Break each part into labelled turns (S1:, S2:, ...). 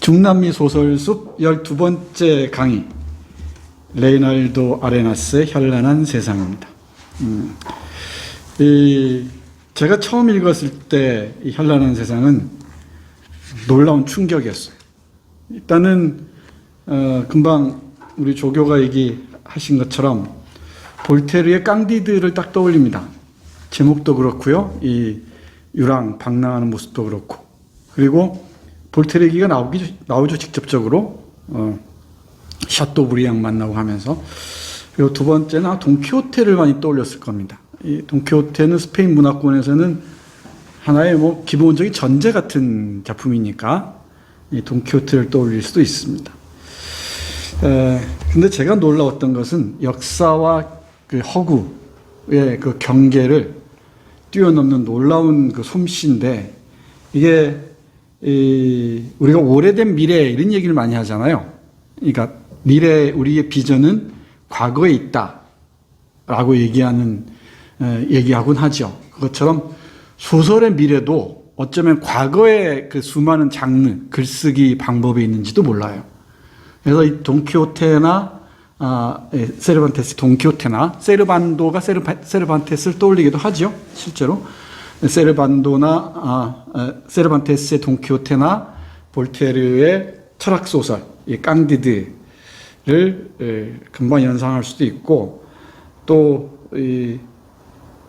S1: 중남미 소설숲 12번째 강의, 레이날도 아레나스의 현란한 세상입니다. 제가 처음 읽었을 때 이 현란한 세상은 놀라운 충격이었어요. 일단은 금방 우리 조교가 얘기하신 것처럼 볼테르의 깡디드를 딱 떠올립니다. 제목도 그렇고요, 이 유랑 방랑하는 모습도 그렇고, 그리고 볼테르 얘기가 나오죠 직접적으로. 샤또브리앙 만나고 하면서. 그리고 두 번째는 돈키호테를 많이 떠올렸을 겁니다. 이 돈키호테는 스페인 문화권에서는 하나의 기본적인 전제 같은 작품이니까 이 돈키호테를 떠올릴 수도 있습니다. 근데 제가 놀라웠던 것은 역사와 그 허구의 그 경계를 뛰어넘는 놀라운 그 솜씨인데, 이게 우리가 오래된 미래 이런 얘기를 많이 하잖아요. 그러니까 미래, 우리의 비전은 과거에 있다라고 얘기하곤 하죠. 그것처럼 소설의 미래도 어쩌면 과거의 그 수많은 장르, 글쓰기 방법이 있는지도 몰라요. 그래서 이 돈키호테나 세르반테스 돈키호테나 세르반도가 세르반테스를 떠올리기도 하죠. 실제로 세르반테스의 돈키호테나 볼테르의 철학 소설 이 깡디드를 금방 연상할 수도 있고, 또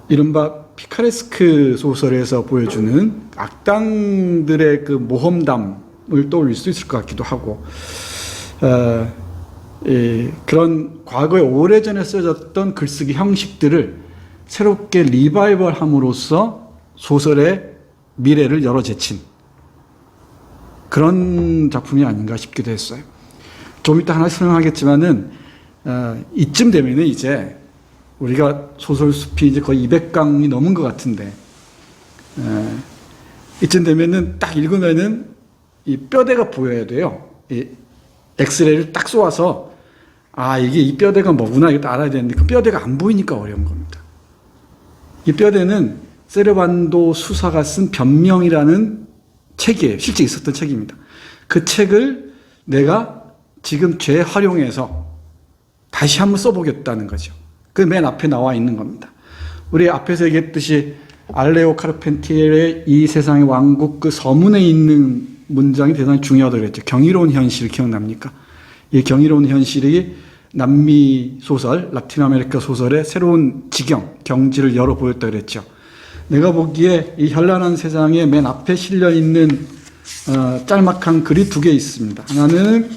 S1: 이른바 피카레스크 소설에서 보여주는 악당들의 그 모험담을 떠올릴 수도 있을 것 같기도 하고, 그런 과거에 오래전에 쓰여졌던 글쓰기 형식들을 새롭게 리바이벌함으로써 소설의 미래를 열어제친 그런 작품이 아닌가 싶기도 했어요. 좀 이따 하나 설명하겠지만은 이쯤 되면은 이제 우리가 소설숲이 이제 거의 200강이 넘은 것 같은데, 이쯤 되면은 딱 읽으면은 이 뼈대가 보여야 돼요. 이 엑스레이를 딱 쏘아서 이게 이 뼈대가 뭐구나 이것도 알아야 되는데 그 뼈대가 안 보이니까 어려운 겁니다. 이 뼈대는 세르반도 수사가 쓴 변명이라는 책이에요. 실제 있었던 책입니다. 그 책을 내가 지금 재활용해서 다시 한번 써보겠다는 거죠. 그 맨 앞에 나와 있는 겁니다. 우리 앞에서 얘기했듯이 알레오 카르펜티에르의 이 세상의 왕국 그 서문에 있는 문장이 대단히 중요하다고 그랬죠. 경이로운 현실 기억납니까? 이 경이로운 현실이 남미 소설, 라틴 아메리카 소설의 새로운 지경, 경지를 열어 보였다고 그랬죠. 내가 보기에 이 현란한 세상의 맨 앞에 실려 있는 짤막한 글이 두 개 있습니다. 하나는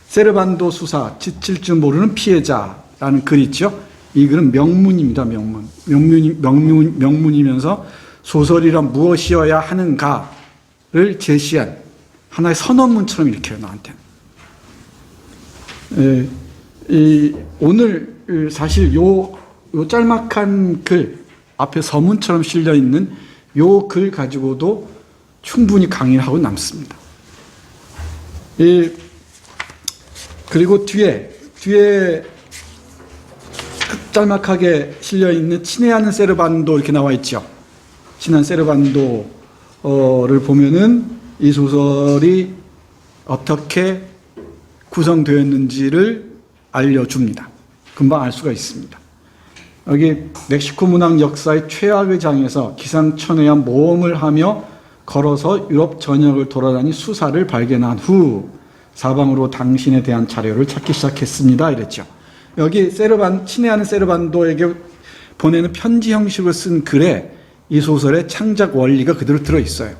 S1: 세르반도 수사, 지칠 줄 모르는 피해자라는 글이 있죠. 이 글은 명문입니다. 명문이면서 소설이란 무엇이어야 하는가를 제시한 하나의 선언문처럼 읽혀요, 나한테는. 오늘 사실 요 짤막한 글, 앞에 서문처럼 실려 있는 요 글 가지고도 충분히 강의를 하고 남습니다. 그리고 뒤에 짤막하게 실려 있는 친애하는 세르반도 이렇게 나와 있죠. 친한 세르반도를 보면은 이 소설이 어떻게 구성되었는지를 알려줍니다. 금방 알 수가 있습니다. 여기 멕시코 문학 역사의 최악의 장에서 기상천외한 모험을 하며 걸어서 유럽 전역을 돌아다니 수사를 발견한 후 사방으로 당신에 대한 자료를 찾기 시작했습니다. 이랬죠. 여기 친애하는 세르반도에게 보내는 편지 형식으로 쓴 글에 이 소설의 창작 원리가 그대로 들어있어요.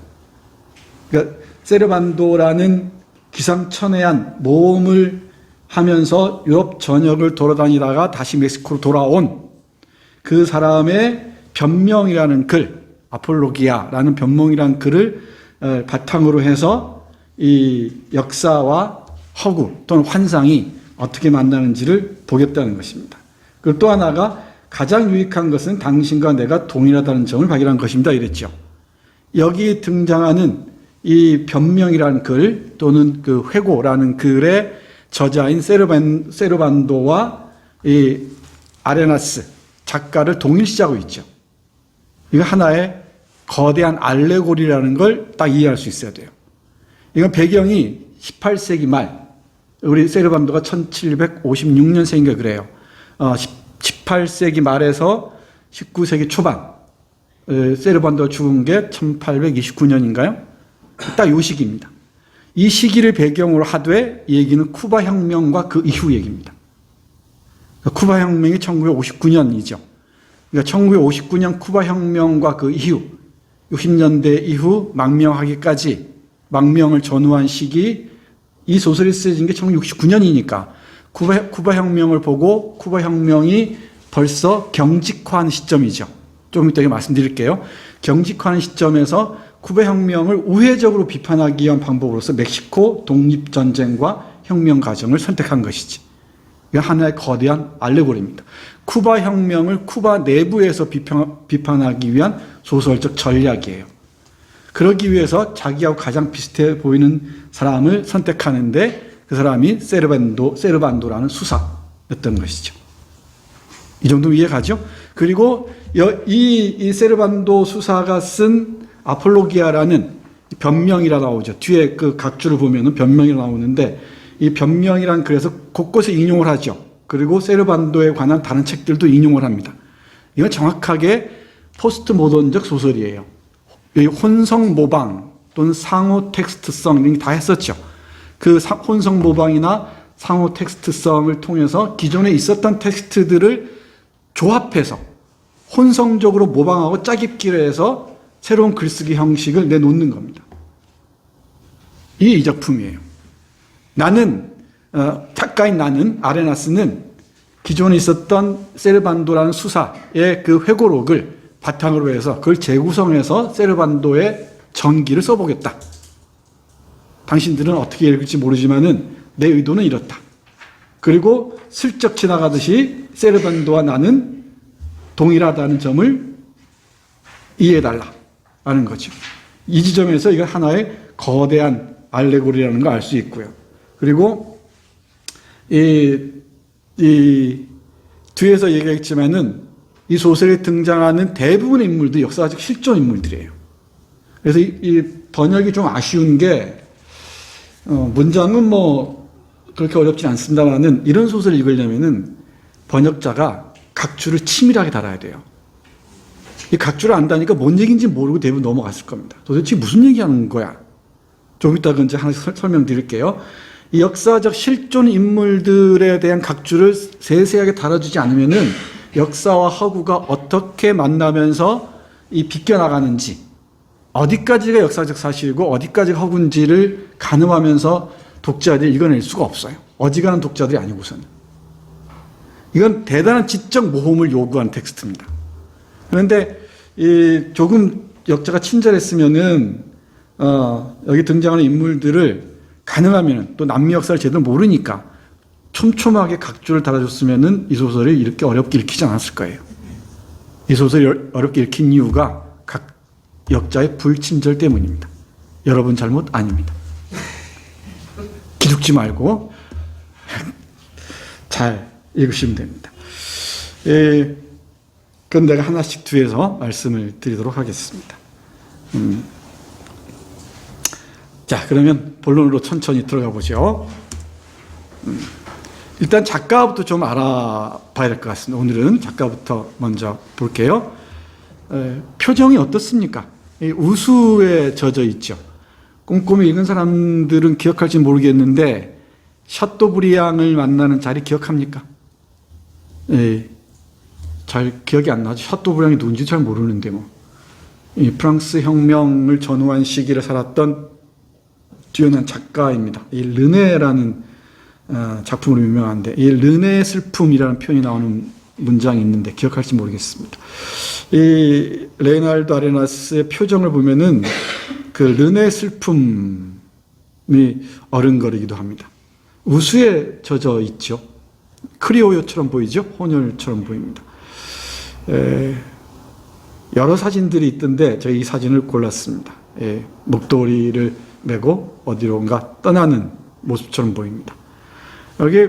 S1: 그러니까 세르반도라는 기상천외한 모험을 하면서 유럽 전역을 돌아다니다가 다시 멕시코로 돌아온 그 사람의 변명이라는 글, 아폴로기아라는 변명이라는 글을 바탕으로 해서 이 역사와 허구 또는 환상이 어떻게 만나는지를 보겠다는 것입니다. 그리고 또 하나가 가장 유익한 것은 당신과 내가 동일하다는 점을 발견한 것입니다. 이랬죠. 여기 등장하는 이 변명이라는 글 또는 그 회고라는 글의 저자인 세르반도와 이 아레나스 작가를 동일시하고 있죠. 이거 하나의 거대한 알레고리라는 걸 딱 이해할 수 있어야 돼요. 이건 배경이 18세기 말, 우리 세르반도가 1756년생인가 그래요. 18세기 말에서 19세기 초반, 세르반도가 죽은 게 1829년인가요? 딱 요 시기입니다. 이 시기를 배경으로 하되 이 얘기는 쿠바 혁명과 그 이후 얘기입니다. 쿠바 혁명이 1959년이죠. 그러니까 1959년 쿠바 혁명과 그 이후 60년대 이후 망명하기까지 망명을 전후한 시기, 이 소설이 쓰여진 게 1969년이니까 쿠바 혁명을 보고 쿠바 혁명이 벌써 경직화하는 시점이죠. 좀 이따 말씀드릴게요. 경직화하는 시점에서 쿠바 혁명을 우회적으로 비판하기 위한 방법으로서 멕시코 독립전쟁과 혁명 과정을 선택한 것이지. 이게 하나의 거대한 알레고리입니다. 쿠바 혁명을 쿠바 내부에서 비판하기 위한 소설적 전략이에요. 그러기 위해서 자기하고 가장 비슷해 보이는 사람을 선택하는데 그 사람이 세르반도라는 수사였던 것이죠. 이 정도면 이해가죠? 그리고 이 세르반도 수사가 쓴 아폴로기아라는 변명이라 나오죠. 뒤에 그 각주를 보면은 변명이 나오는데 이 변명이란 그래서 곳곳에 인용을 하죠. 그리고 세르반도에 관한 다른 책들도 인용을 합니다. 이건 정확하게 포스트 모던적 소설이에요. 혼성 모방 또는 상호 텍스트성 이런 게 다 했었죠. 그 혼성 모방이나 상호 텍스트성을 통해서 기존에 있었던 텍스트들을 조합해서 혼성적으로 모방하고 짜깁기를 해서 새로운 글쓰기 형식을 내놓는 겁니다. 이게 이 작품이에요. 작가인 나는, 아레나스는 기존에 있었던 세르반도라는 수사의 그 회고록을 바탕으로 해서 그걸 재구성해서 세르반도의 전기를 써보겠다. 당신들은 어떻게 읽을지 모르지만은 내 의도는 이렇다. 그리고 슬쩍 지나가듯이 세르반도와 나는 동일하다는 점을 이해해달라 하는 거죠. 이 지점에서 이거 하나의 거대한 알레고리라는 걸 알 수 있고요. 그리고 이 뒤에서 얘기했지만은 이 소설에 등장하는 대부분의 인물도 역사적 실존 인물들이에요. 그래서 이 번역이 좀 아쉬운 게 문장은 뭐 그렇게 어렵진 않습니다만은 이런 소설을 읽으려면은 번역자가 각주를 치밀하게 달아야 돼요. 이 각주를 안다니까 뭔 얘기인지 모르고 대부분 넘어갔을 겁니다. 도대체 무슨 얘기하는 거야? 좀 이따가 이제 하나씩 설명드릴게요. 이 역사적 실존 인물들에 대한 각주를 세세하게 달아주지 않으면은 역사와 허구가 어떻게 만나면서 이 비껴나가는지, 어디까지가 역사적 사실이고 어디까지가 허구인지를 가늠하면서 독자들이 읽어낼 수가 없어요. 어지간한 독자들이 아니고서는. 이건 대단한 지적 모험을 요구한 텍스트입니다. 그런데 조금 역자가 친절했으면은 여기 등장하는 인물들을 가능하면 또 남미 역사를 제대로 모르니까 촘촘하게 각주를 달아줬으면은 이 소설이 이렇게 어렵게 읽히지 않았을 거예요. 이 소설이 어렵게 읽힌 이유가 각 역자의 불친절 때문입니다. 여러분 잘못 아닙니다. 기죽지 말고 잘 읽으시면 됩니다. 그건 내가 하나씩 뒤에서 말씀을 드리도록 하겠습니다. 자, 그러면 본론으로 천천히 들어가 보죠. 일단 작가부터 좀 알아봐야 될 것 같습니다. 오늘은 작가부터 먼저 볼게요. 표정이 어떻습니까? 우수에 젖어 있죠. 꼼꼼히 읽은 사람들은 기억할지 모르겠는데 샤토브리앙을 만나는 자리 기억합니까? 잘 기억이 안 나죠. 샤토브리앙이 누군지 잘 모르는데 뭐. 이 프랑스 혁명을 전후한 시기를 살았던 뛰어난 작가입니다. 이 르네라는 작품으로 유명한데 이 르네의 슬픔이라는 표현이 나오는 문장이 있는데 기억할지 모르겠습니다. 이 레나르도 아레나스의 표정을 보면은 그 르네의 슬픔이 어른거리기도 합니다. 우수에 젖어 있죠. 크리오요처럼 보이죠? 혼혈처럼 보입니다. 여러 사진들이 있던데 저희 이 사진을 골랐습니다. 목도리를 메고 어디론가 떠나는 모습처럼 보입니다. 여기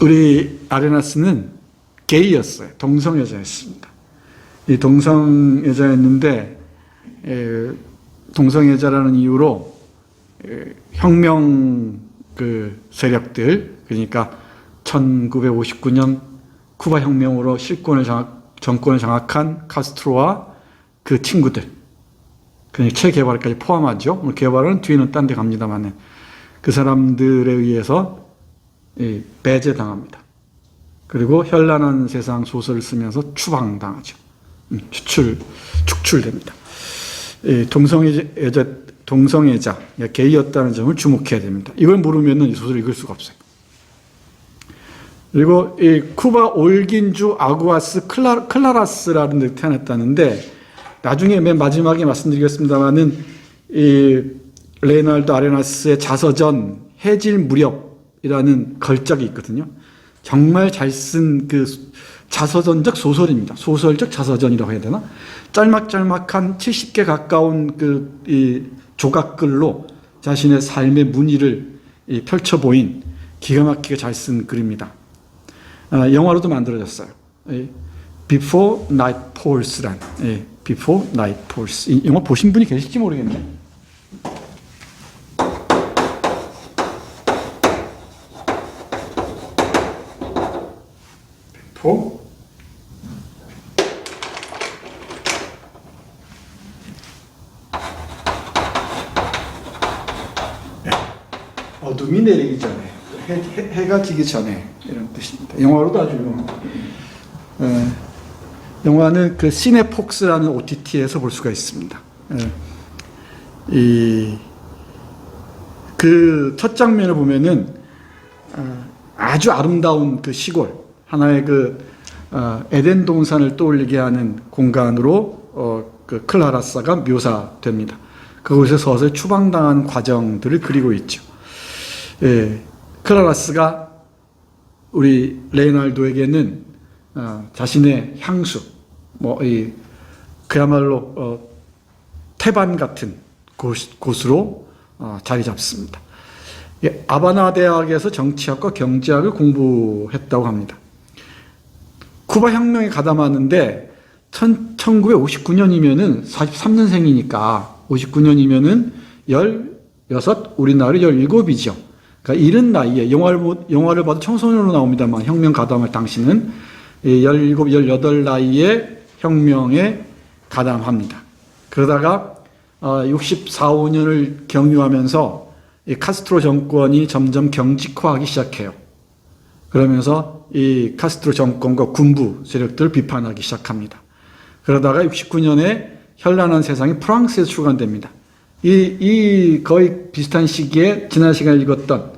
S1: 우리 아레나스는 게이였어요. 동성여자였습니다. 이 동성여자였는데 동성애자라는 이유로 혁명 그 세력들, 그러니까 1959년 쿠바 혁명으로 정권을 장악한 카스트로와 그 친구들, 체 게바라까지 포함하죠. 게바라는 뒤에는 딴 데 갑니다만 그 사람들에 의해서 배제당합니다. 그리고 현란한 세상 소설을 쓰면서 추방당하죠. 축출됩니다. 동성애자, 게이였다는 점을 주목해야 됩니다. 이걸 모르면 이 소설을 읽을 수가 없어요. 그리고 이 쿠바 올긴주 아구아스 클라라스라는 데 태어났다는데, 나중에 맨 마지막에 말씀드리겠습니다만은 이 레오날도 아레나스의 자서전 해질 무렵이라는 걸작이 있거든요. 정말 잘 쓴 그 자서전적 소설입니다. 소설적 자서전이라고 해야 되나? 짤막짤막한 70개 가까운 이 조각글로 자신의 삶의 문의를 펼쳐 보인 기가 막히게 잘 쓴 글입니다. 영화로도 만들어졌어요. Before Night Falls란, Before Night Falls. 이 영화 보신 분이 계실지 모르겠네. Before 어둠이 내리기 전에, 해가 지기 전에 이런 뜻입니다. 영화로도 아주 영화는 그 시네폭스라는 OTT에서 볼 수가 있습니다. 그 첫 장면을 보면은 아주 아름다운 그 시골, 하나의 에덴 동산을 떠올리게 하는 공간으로 그 클라라사가 묘사됩니다. 그곳에 서서히 추방당한 과정들을 그리고 있죠. 클라라스가 우리 레오날도에게는 자신의 향수, 그야말로 태반 같은 곳으로 자리 잡습니다. 아바나 대학에서 정치학과 경제학을 공부했다고 합니다. 쿠바 혁명에 가담하는데 1959년이면은 43년생이니까 59년이면은 16, 우리나라 17이죠. 그러니까 이른 나이에 영화를 봐도 청소년으로 나옵니다만 혁명 가담할 당시는 17, 18 나이에 혁명에 가담합니다. 그러다가 64, 5년을 경유하면서 이 카스트로 정권이 점점 경직화하기 시작해요. 그러면서 이 카스트로 정권과 군부 세력들을 비판하기 시작합니다. 그러다가 69년에 현란한 세상이 프랑스에서 출간됩니다. 이 거의 비슷한 시기에 지난 시간에 읽었던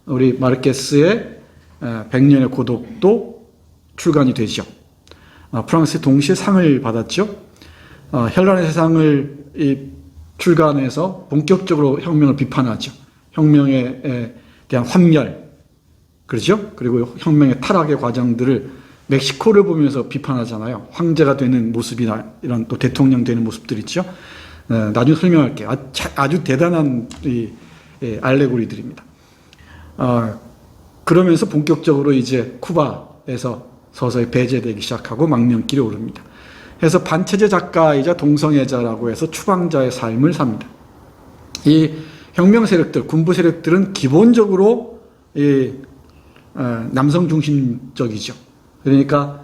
S1: 우리 마르케스의 100년의 고독도 출간이 되죠. 프랑스에 동시에 상을 받았죠. 현란한 세상을 출간해서 본격적으로 혁명을 비판하죠. 혁명에 대한 환멸, 그렇죠? 그리고 혁명의 타락의 과정들을 멕시코를 보면서 비판하잖아요. 황제가 되는 모습이나 이런 또 대통령 되는 모습들 있죠. 나중에 설명할게요. 아주 대단한 알레고리들입니다. 그러면서 본격적으로 이제 쿠바에서 서서히 배제되기 시작하고 망명길에 오릅니다. 해서 반체제 작가이자 동성애자라고 해서 추방자의 삶을 삽니다. 이 혁명 세력들, 군부 세력들은 기본적으로 남성 중심적이죠. 그러니까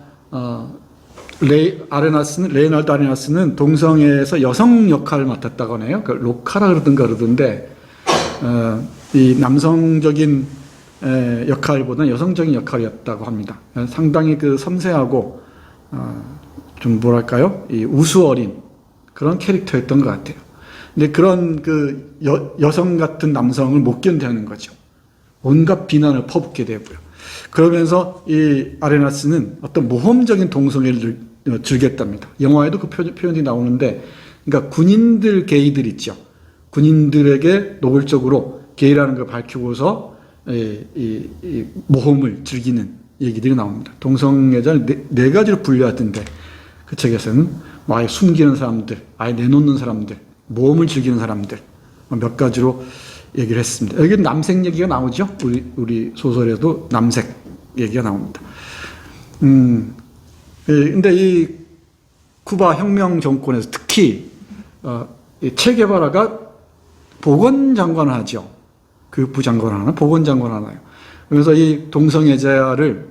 S1: 레오날도 아레나스는 동성애에서 여성 역할을 맡았다고 하네요. 그 로카라 그러던데 이 남성적인 역할보다는 여성적인 역할이었다고 합니다. 상당히 그 섬세하고 좀 뭐랄까요? 이 우수어린 그런 캐릭터였던 것 같아요. 근데 그런 그 여성 같은 남성을 못 견뎌하는 거죠. 온갖 비난을 퍼붓게 되고요. 그러면서 이 아레나스는 어떤 모험적인 동성애를 즐겼답니다. 영화에도 그 표현이 나오는데, 그러니까 군인들, 게이들 있죠. 군인들에게 노골적으로 게이라는 걸 밝히고서 이 모험을 즐기는 얘기들이 나옵니다. 동성애자를 네 가지로 분류하던데, 그 책에서는 아예 숨기는 사람들, 아예 내놓는 사람들, 모험을 즐기는 사람들, 몇 가지로 얘기를 했습니다. 여기 남색 얘기가 나오죠. 우리 소설에도 남색 얘기가 나옵니다. 근데 이 쿠바 혁명 정권에서 특히 체 게바라가 보건장관을 하죠. 그 부장관 하나, 보건장관 하나요. 그래서 이 동성애자들의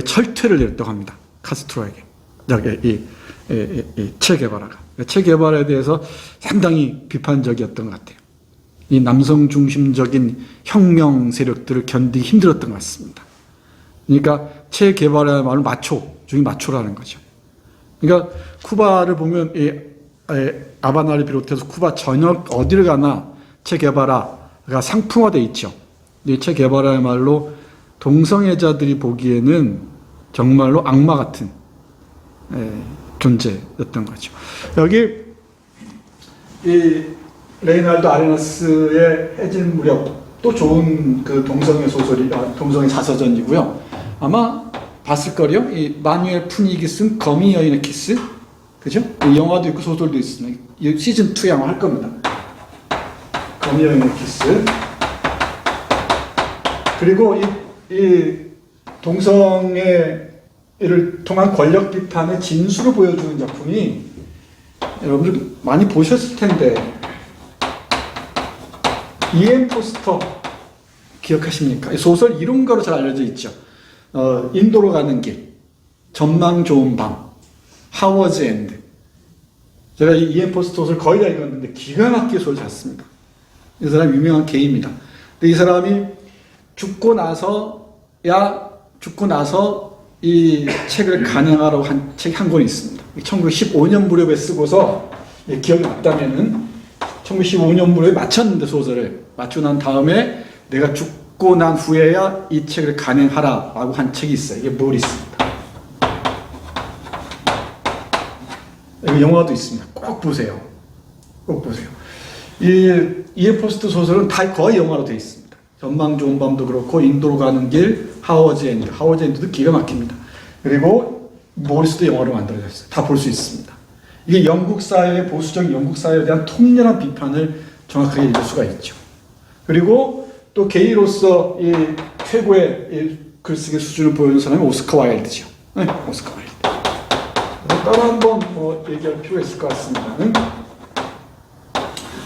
S1: 철퇴를 내렸다고 합니다. 카스트로에게. 체 게바라가. 체 게바라에 대해서 상당히 비판적이었던 것 같아요. 이 남성 중심적인 혁명 세력들을 견디기 힘들었던 것 같습니다. 그러니까 체 게바라야말로 마초 중에 마초라는 거죠. 그러니까 쿠바를 보면 아바나를 비롯해서 쿠바 전역 어디를 가나 체 게바라가 상품화되어 있죠. 체 게바라야말로 동성애자들이 보기에는 정말로 악마 같은 존재였던 거죠. 여기 이 레이날도 아레나스의 해질 무렵 또 좋은 그 동성애 소설이 동성애 자서전이고요. 아마 봤을 거요. 이 마누엘 푸닉이 쓴 거미 여인의 키스, 그죠? 영화도 있고 소설도 있습니다. 시즌 2 영화 할 겁니다. 거미 여인의 키스. 그리고 이 동성애를 통한 권력 비판의 진수를 보여주는 작품이 여러분들 많이 보셨을 텐데 E.M. 포스터 기억하십니까? 소설 이론가로 잘 알려져 있죠. 인도로 가는 길, 전망 좋은 밤, 하워즈 엔드. 제가 이 E.M. 포스터 소설 거의 다 읽었는데 기가 막히게 소설 잘 씁니다. 이 사람 유명한 게이입니다. 근데 이 사람이 죽고 나서 이 책을 간행하라고 한 책이 한 권 있습니다. 1915년 무렵에 쓰고서 기억이 났다면은 1915년 무렵에 마쳤는데 소설을 마치고 난 다음에 내가 죽고 난 후에야 이 책을 간행하라라고 한 책이 있어요. 이게 모리스입니다. 여기 영화도 있습니다. 꼭 보세요. 꼭 보세요. 이 포스트 소설은 다 거의 영화로 되어 있습니다. 전망 좋은 밤도 그렇고 인도로 가는 길, 하워즈 엔드도 기가 막힙니다. 그리고 모리스도 영화로 만들어졌어요. 다 볼 수 있습니다. 이게 영국 사회의 보수적 영국 사회에 대한 통렬한 비판을 정확하게 읽을 수가 있죠. 그리고 또 게이로서 이 최고의 이 글쓰기 수준을 보여준 사람이 오스카 와일드죠. 네, 오스카 와일드. 따로 한번 얘기할 필요가 있을 것 같습니다는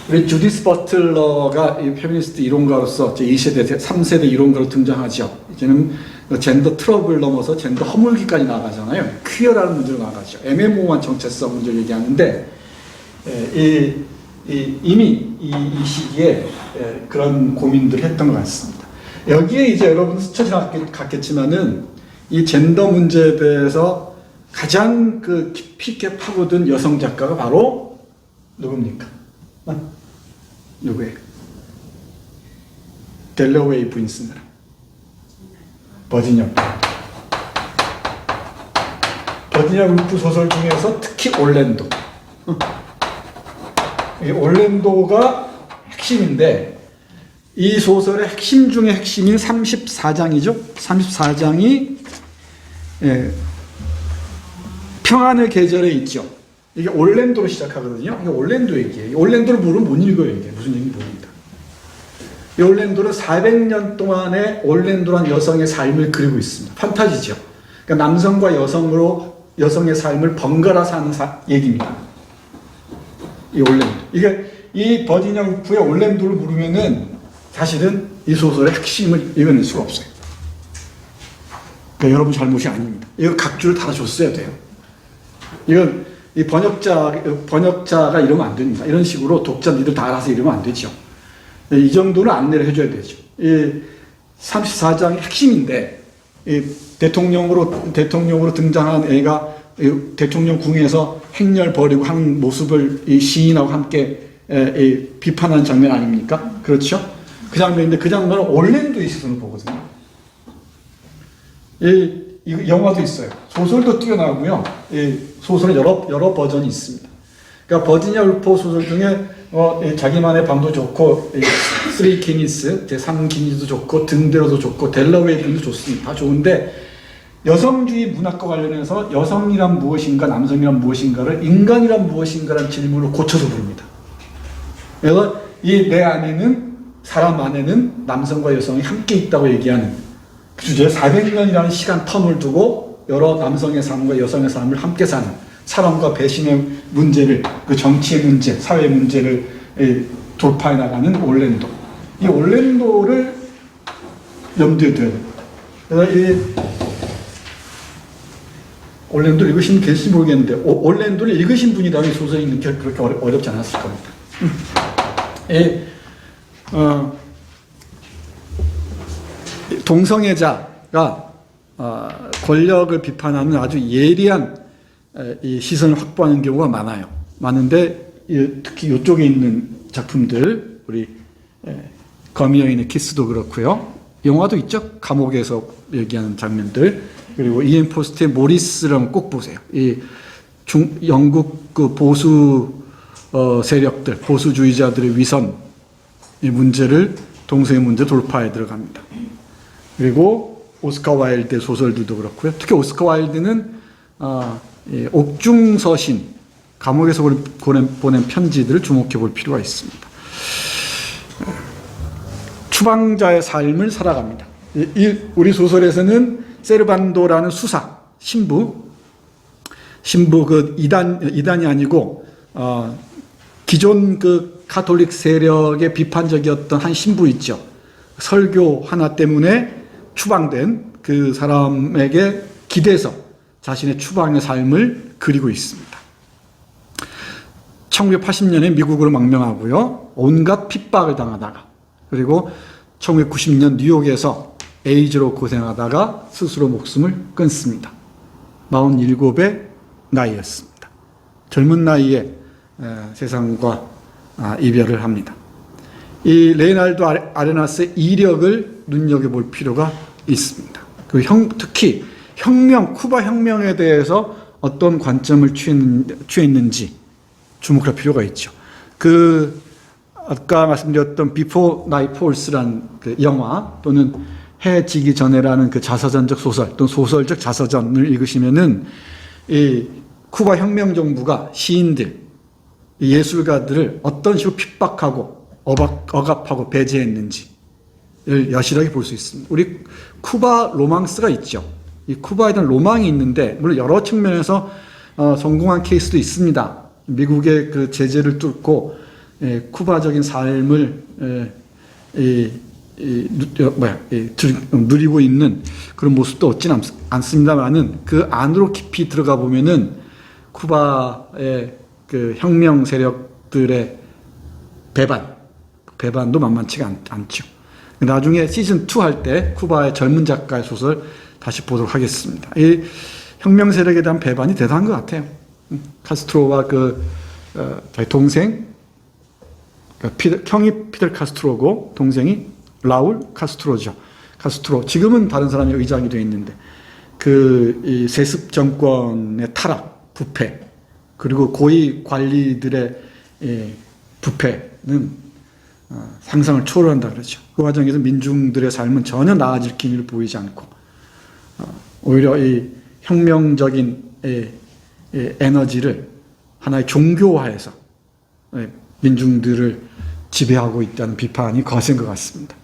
S1: 우리 주디스 버틀러가 이 페미니스트 이론가로서 제 2세대, 3세대 이론가로 등장하죠. 이제는 젠더 트러블 넘어서 젠더 허물기까지 나가잖아요. 퀴어라는 문제로 나가죠. 애매모호한 정체성 문제를 얘기하는데 이미 이 시기에 그런 고민들을 했던 것 같습니다. 여기에 이제 여러분 스쳐 지나갔겠지만은 이 젠더 문제에 대해서 가장 그 깊이 있게 파고든 여성 작가가 바로 누굽니까? 누구예요? 델러웨이 부인 쓴 사람. 버지니아 울프. 버지니아 울프 소설 중에서 특히 올랜도. 이 올랜도가 핵심인데 이 소설의 핵심 중에 핵심인 34장이죠. 34장이 평안의 계절에 있죠. 이게 올랜도로 시작하거든요. 이게 올랜도 얘기예요. 올랜도를 모르면 못 읽어요. 이게 무슨 얘기인지 모릅니다. 이 올랜도는 400년 동안의 올랜도란 여성의 삶을 그리고 있습니다. 판타지죠. 그러니까 남성과 여성의 삶을 번갈아 사는 얘기입니다. 이 올랜도. 이 버지니아 울프의 올랜도를 모르면은 사실은 이 소설의 핵심을 읽어낼 수가 없어요. 그러니까 여러분 잘못이 아닙니다. 이거 각주를 달아줬어야 돼요. 이건 이 번역자가 이러면 안 됩니다. 이런 식으로 독자 니들 다 알아서 이러면 안 되죠. 이 정도는 안내를 해줘야 되죠. 이 34장이 핵심인데, 이 대통령으로 등장한 애가 대통령 궁에서 행렬 벌이고 하는 모습을 이 시인하고 함께 비판하는 장면 아닙니까? 그렇죠? 그 장면인데 그 장면은 올랜도의 시선을 보거든요. 이 영화도 있어요. 소설도 뛰어나고요. 이 소설은 여러 버전이 있습니다. 그러니까 버지니아 울프 소설 중에 자기만의 밤도 좋고, 쓰리 기니스, 제3 기니스도 좋고, 등대로도 좋고, 델러웨이 등도 좋습니다. 다 좋은데 여성주의 문학과 관련해서 여성이란 무엇인가, 남성이란 무엇인가를 인간이란 무엇인가라는 질문을 고쳐서 부릅니다. 그래서 내 안에는 사람 안에는 남성과 여성이 함께 있다고 얘기하는 그 주제에 400년이라는 시간 텀을 두고 여러 남성의 삶과 여성의 삶을 함께 사는 사람과 배신의 문제를, 그 정치의 문제, 사회 문제를 돌파해 나가는 올랜도. 이 올랜도를 염두에 둬야 됩니다. 그래서 이 올랜도 읽으신 분 계실지 모르겠는데, 올랜도를 읽으신 분이라면 소설이 읽는 게 그렇게 어렵지 않았을 겁니다. 동성애자가 권력을 비판하는 아주 예리한 이 시선을 확보하는 경우가 많은데, 특히 이쪽에 있는 작품들, 우리 거미 여인의 키스도 그렇고요. 영화도 있죠. 감옥에서 얘기하는 장면들. 그리고 이엔 포스트의 모리스를 꼭 보세요. 영국 그 보수 세력들, 보수주의자들의 위선, 이 문제를, 동성애 문제 돌파에 들어갑니다. 그리고 오스카 와일드의 소설들도 그렇고요. 특히 오스카 와일드는 옥중서신, 감옥에서 보낸 편지들을 주목해 볼 필요가 있습니다. 추방자의 삶을 살아갑니다. 우리 소설에서는 세르반도라는 수사, 신부 그 이단이 아니고 기존 그 가톨릭 세력의 비판적이었던 한 신부 있죠. 설교 하나 때문에 추방된 그 사람에게 기대서 자신의 추방의 삶을 그리고 있습니다. 1980년에 미국으로 망명하고요. 온갖 핍박을 당하다가, 그리고 1990년 뉴욕에서 에이즈로 고생하다가 스스로 목숨을 끊습니다. 47의 나이였습니다. 젊은 나이에 세상과 이별을 합니다. 이 레이날도 아레나스의 이력을 눈여겨볼 필요가 있습니다. 특히 쿠바 혁명에 대해서 어떤 관점을 취했는지 주목할 필요가 있죠. 아까 말씀드렸던 Before Night Falls라는 그 영화, 또는 해 지기 전에라는 그 자서전적 소설, 또는 소설적 자서전을 읽으시면은 이 쿠바 혁명 정부가 시인들, 예술가들을 어떤 식으로 핍박하고 억압하고 배제했는지를 여실하게 볼 수 있습니다. 우리 쿠바 로망스가 있죠. 이 쿠바에 대한 로망이 있는데, 물론 여러 측면에서 성공한 케이스도 있습니다. 미국의 그 제재를 뚫고 쿠바적인 삶을 누리고 있는 그런 모습도 없지는 않습니다만은, 그 안으로 깊이 들어가 보면은 쿠바의 그 혁명 세력들의 배반도 만만치가 않죠. 나중에 시즌 2 할 때 쿠바의 젊은 작가의 소설 다시 보도록 하겠습니다. 이 혁명 세력에 대한 배반이 대단한 것 같아요. 카스트로와 자기 동생, 형이 피델 카스트로고 동생이 라울 카스트로죠. 지금은 다른 사람이 의장이 되어 있는데, 이 세습 정권의 타락, 부패, 그리고 고위 관리들의 부패는 상상을 초월한다 그러죠. 그 과정에서 민중들의 삶은 전혀 나아질 기미를 보이지 않고, 오히려 이 혁명적인 에너지를 하나의 종교화해서 민중들을 지배하고 있다는 비판이 거센 것 같습니다.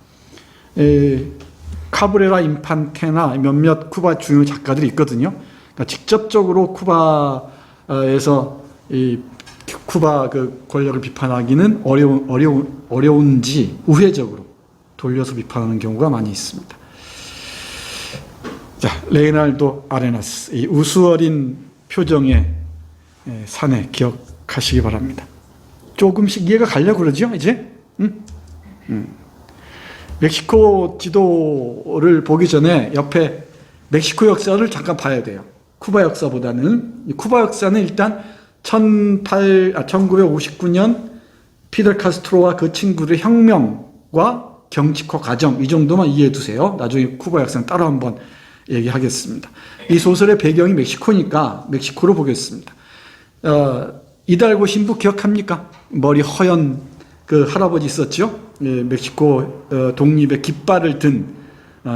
S1: 카브레라 인판테나 몇몇 쿠바 중요 작가들이 있거든요. 그러니까 직접적으로 쿠바에서 이 쿠바 그 권력을 비판하기는 어려운지 우회적으로 돌려서 비판하는 경우가 많이 있습니다. 자, 레이날도 아레나스, 이 우수어린 표정의 사내 기억하시기 바랍니다. 조금씩 이해가 가려고 그러죠, 이제? 멕시코 지도를 보기 전에 옆에 멕시코 역사를 잠깐 봐야 돼요. 쿠바 역사보다는. 쿠바 역사는 일단 1959년 피델 카스트로와 그 친구들의 혁명과 정치화 과정, 이 정도만 이해해 두세요. 나중에 쿠바 역사는 따로 한번 얘기하겠습니다. 이 소설의 배경이 멕시코니까 멕시코로 보겠습니다. 이달고 신부 기억합니까? 머리 허연 그 할아버지 있었죠? 멕시코 독립의 깃발을 든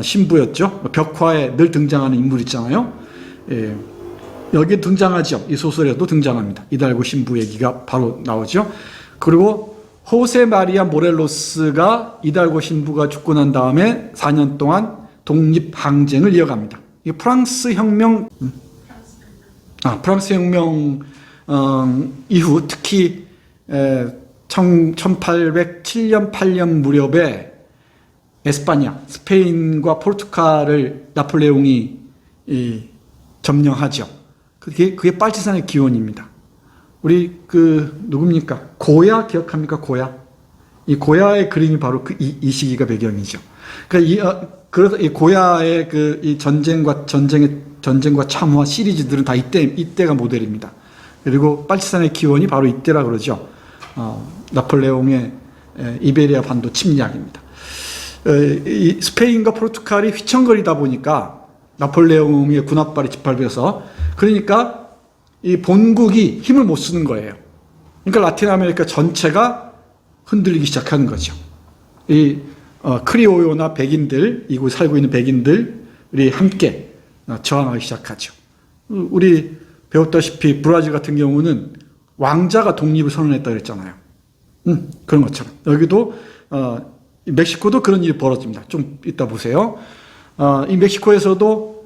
S1: 신부였죠. 벽화에 늘 등장하는 인물 있잖아요. 여기 등장하죠. 이 소설에도 등장합니다. 이달고 신부 얘기가 바로 나오죠. 그리고 호세 마리아 모렐로스가 이달고 신부가 죽고 난 다음에 4년 동안 독립 항쟁을 이어갑니다. 이 프랑스 혁명, 프랑스 혁명 이후 특히 1807년 8년 무렵에 에스파냐, 스페인과 포르투갈을 나폴레옹이 점령하죠. 그게 빨치산의 기원입니다. 우리 누굽니까? 고야 기억합니까? 고야. 이 고야의 그림이 바로 이 시기가 배경이죠. 그래서 이 고야의 이 전쟁과 참화 시리즈들은 다 이때가 모델입니다. 그리고 빨치산의 기원이 바로 이때라 그러죠. 나폴레옹의 이베리아 반도 침략입니다. 이 스페인과 포르투갈이 휘청거리다 보니까 나폴레옹의 군합발이 짓밟혀서, 그러니까 이 본국이 힘을 못 쓰는 거예요. 그러니까 라틴 아메리카 전체가 흔들리기 시작하는 거죠. 이 크리오요나 백인들, 이곳에 살고 있는 백인들이 함께 저항하기 시작하죠. 우리 배웠다시피 브라질 같은 경우는 왕자가 독립을 선언했다 그랬잖아요. 그런 것처럼 여기도 멕시코도 그런 일이 벌어집니다. 좀 이따 보세요. 이 멕시코에서도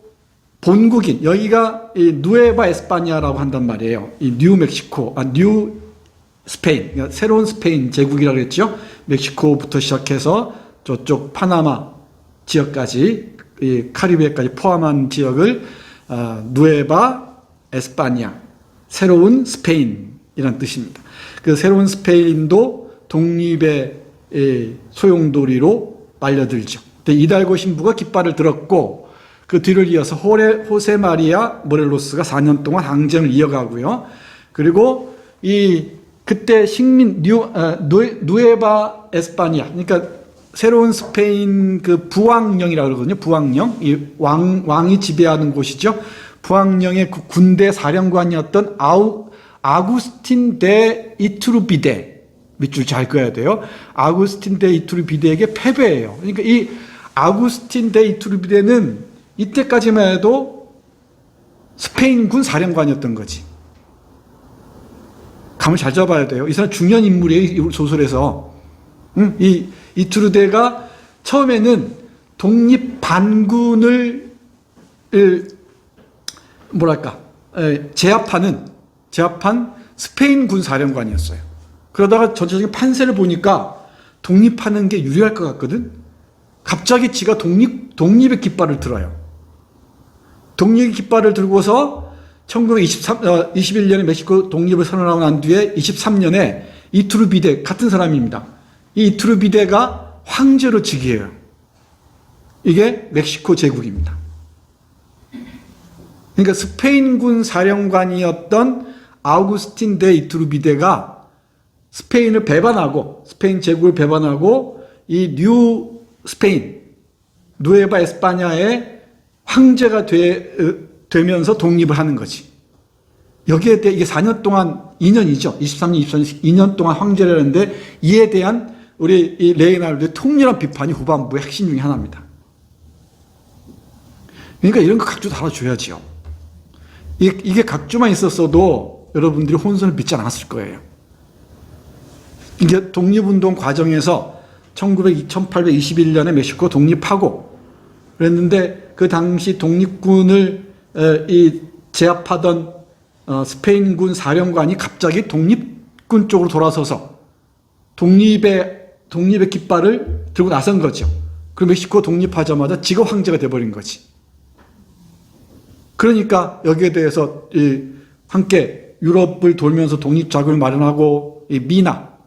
S1: 본국인, 여기가 이 누에바 에스파냐라고 한단 말이에요. 이 뉴 멕시코, 뉴 스페인, 그러니까 새로운 스페인 제국이라고 했죠. 멕시코부터 시작해서 저쪽 파나마 지역까지, 이 카리브해까지 포함한 지역을 누에바 에스파냐, 새로운 스페인이라는 뜻입니다. 그 새로운 스페인도 독립의 소용돌이로 말려들죠. 이달고 신부가 깃발을 들었고, 그 뒤를 이어서 호세 마리아 모렐로스가 4년 동안 항쟁을 이어가고요. 그리고 그때 식민 누에바 에스파냐, 그러니까 새로운 스페인 그 부왕령이라고 그러거든요. 부왕령, 이 왕이 지배하는 곳이죠. 부왕령의 그 군대 사령관이었던 아구스틴 데 이투르비데, 밑줄 잘 그어야 돼요. 아구스틴 데 이투르비데에게 패배해요. 그러니까 이 아구스틴 데 이투르비데는 이때까지만 해도 스페인군 사령관이었던 거지. 감을 잘 잡아야 돼요. 이 사람 중요한 인물이에요, 이 소설에서. 이 이투르데가 처음에는 독립 반군을 제압한 스페인군 사령관이었어요. 그러다가 전체적인 판세를 보니까 독립하는 게 유리할 것 같거든. 갑자기 지가 독립의 깃발을 들어요. 독립의 깃발을 들고서 1921년에 멕시코 독립을 선언하고 난 뒤에 23년에 이투르비데, 같은 사람입니다. 이 이투르비데가 황제로 즉위해요. 이게 멕시코 제국입니다. 그러니까 스페인군 사령관이었던 아우구스틴 데 이투르비데가 스페인을 배반하고, 스페인 제국을 배반하고 이 뉴 스페인, 누에바 에스파냐의 황제가 되면서 독립을 하는 거지. 여기에 대해 이게 4년 동안, 2년이죠. 23년, 24년, 2년 동안 황제를 하는데, 이에 대한 우리 이 레이나르도의 통렬한 비판이 후반부의 핵심 중에 하나입니다. 그러니까 이런 거 각주 달아줘야지요. 이게 각주만 있었어도 여러분들이 혼선을 빚지 않았을 거예요. 이게 독립운동 과정에서 1821년에 멕시코 독립하고 그랬는데, 그 당시 독립군을 제압하던 스페인군 사령관이 갑자기 독립군 쪽으로 돌아서서 독립의 깃발을 들고 나선 거죠. 그리고 멕시코 독립하자마자 지가 황제가 돼버린 거지. 그러니까 여기에 대해서 함께 유럽을 돌면서 독립자금을 마련하고,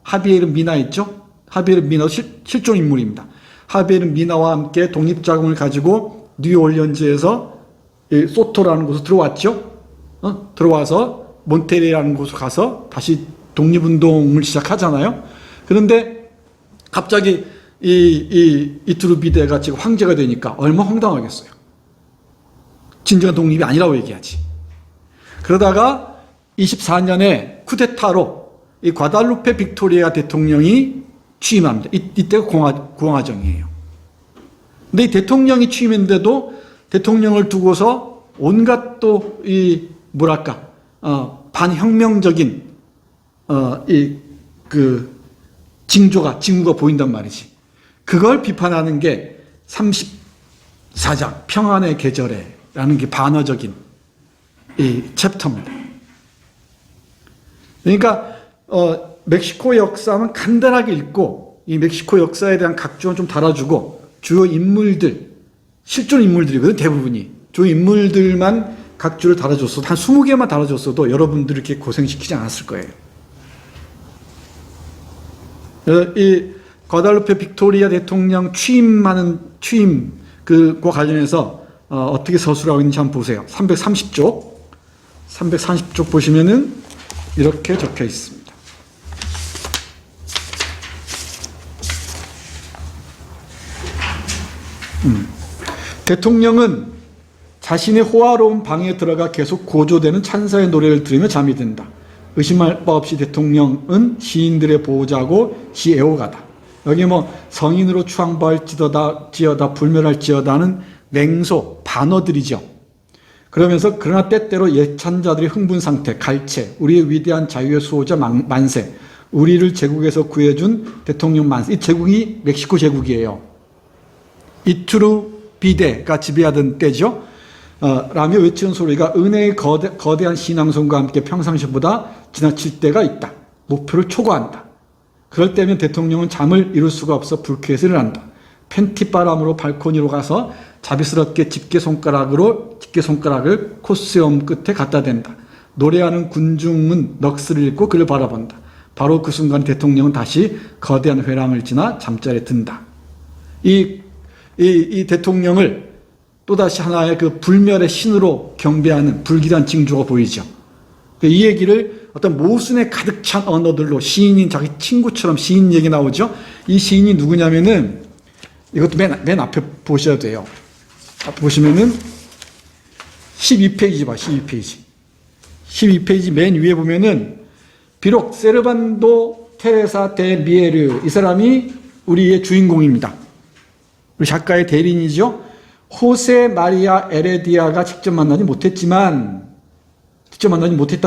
S1: 하비에르 미나 있죠? 하비에르 미나 실존 인물입니다. 하비에르 미나와 함께 독립자금을 가지고 뉴올리언즈에서 소토라는 곳으로 들어왔죠. 들어와서 몬테레이라는 곳으로 가서 다시 독립운동을 시작하잖아요. 그런데 갑자기 이투르비데가 지금 황제가 되니까 얼마나 황당하겠어요. 진정한 독립이 아니라고 얘기하지. 그러다가 24년에 쿠데타로 이 과달루페 빅토리아 대통령이 취임합니다. 이때가 공화정이에요. 근데 이 대통령이 취임했는데도 대통령을 두고서 온갖 또 반혁명적인 징후가 보인단 말이지. 그걸 비판하는 게 34장 평안의 계절에라는 게 반어적인 이 챕터입니다. 그러니까 멕시코 역사는 간단하게 읽고 이 멕시코 역사에 대한 각주는 좀 달아주고 주요 인물들, 실존 인물들이거든 대부분이. 주요 인물들만 각주를 달아줬어도 한 20개만 달아줬어도 여러분들 이렇게 고생시키지 않았을 거예요. 이 과달루페 빅토리아 대통령 취임 그과 관련해서 어떻게 서술하고 있는지 한번 보세요. 330쪽 보시면은 이렇게 적혀 있습니다. 대통령은 자신의 호화로운 방에 들어가 계속 고조되는 찬사의 노래를 들으며 잠이 든다. 의심할 바 없이 대통령은 시인들의 보호자고 지 애호가다. 여기 뭐 성인으로 추앙받을지어다 불멸할지어다는 맹소, 반어들이죠. 그러면서 그러나 때때로 예찬자들의 흥분 상태, 갈채, 우리의 위대한 자유의 수호자 만세, 우리를 제국에서 구해준 대통령 만세. 이 제국이 멕시코 제국이에요. 이투르 비데가 지배하던 때죠. 라며 외치는 소리가 은혜의 거대한 신앙성과 함께 평상시보다 지나칠 때가 있다. 목표를 초과한다. 그럴 때면 대통령은 잠을 이룰 수가 없어 불쾌해서를 한다. 팬티바람으로 발코니로 가서 자비스럽게 집게손가락을 코스염 끝에 갖다 댄다. 노래하는 군중은 넋을 잃고 그를 바라본다. 바로 그 순간 대통령은 다시 거대한 회랑을 지나 잠자리에 든다. 이 대통령을 또다시 하나의 그 불멸의 신으로 경배하는 불길한 징조가 보이죠. 이 얘기를 어떤 모순에 가득 찬 언어들로 시인인 자기 친구처럼 시인 얘기 나오죠. 이 시인이 누구냐면은 이것도 맨 앞에 보셔야 돼요. 앞에 보시면은 12페이지 봐, 12페이지. 12페이지 맨 위에 보면은 비록 세르반도 테레사 데 미에르 이 사람이 우리의 주인공입니다. 우리 작가의 대리인이죠. 호세 마리아 에레디아가 직접 만나지 못했다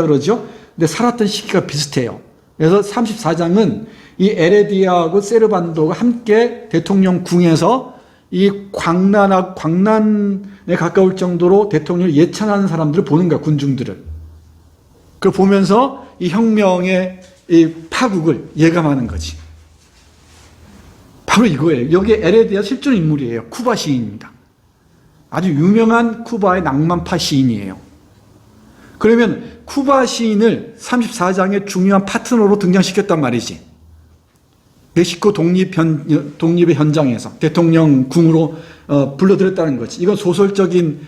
S1: 그러죠. 근데 살았던 시기가 비슷해요. 그래서 34장은 이 에레디아하고 세르반도가 함께 대통령 궁에서 이 광란에 가까울 정도로 대통령을 예찬하는 사람들을 보는 거야, 군중들을. 그걸 보면서 이 혁명의 이 파국을 예감하는 거지. 바로 이거예요. 여기 에레디아 실존 인물이에요. 쿠바 시인입니다. 아주 유명한 쿠바의 낭만파 시인이에요. 그러면 쿠바 시인을 34장의 중요한 파트너로 등장시켰단 말이지. 멕시코 독립의 현장에서 대통령 궁으로 불러들였다는 거지. 이건 소설적인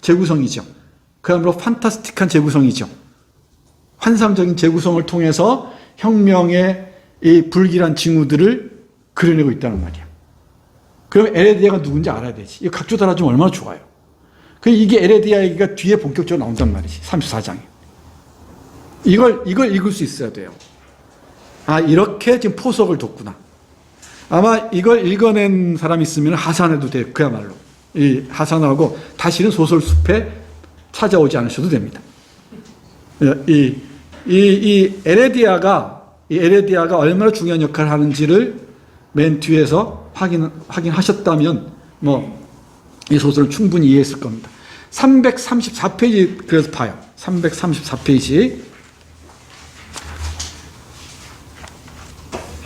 S1: 재구성이죠. 그야말로 판타스틱한 재구성이죠. 환상적인 재구성을 통해서 혁명의 이 불길한 징후들을 그려내고 있다는 말이야. 그럼 에레디아가 누군지 알아야 되지. 이거 각주 달아주면 얼마나 좋아요. 이게 에레디아 얘기가 뒤에 본격적으로 나온단 말이지. 34장에. 이걸 읽을 수 있어야 돼요. 아, 이렇게 지금 포석을 뒀구나. 아마 이걸 읽어낸 사람이 있으면 하산해도 돼요. 그야말로. 이 하산하고 다시는 소설 숲에 찾아오지 않으셔도 됩니다. 이 에레디아가 얼마나 중요한 역할을 하는지를 맨 뒤에서 확인하셨다면 이 소설을 충분히 이해했을 겁니다. 334페이지 그래서 봐요. 334페이지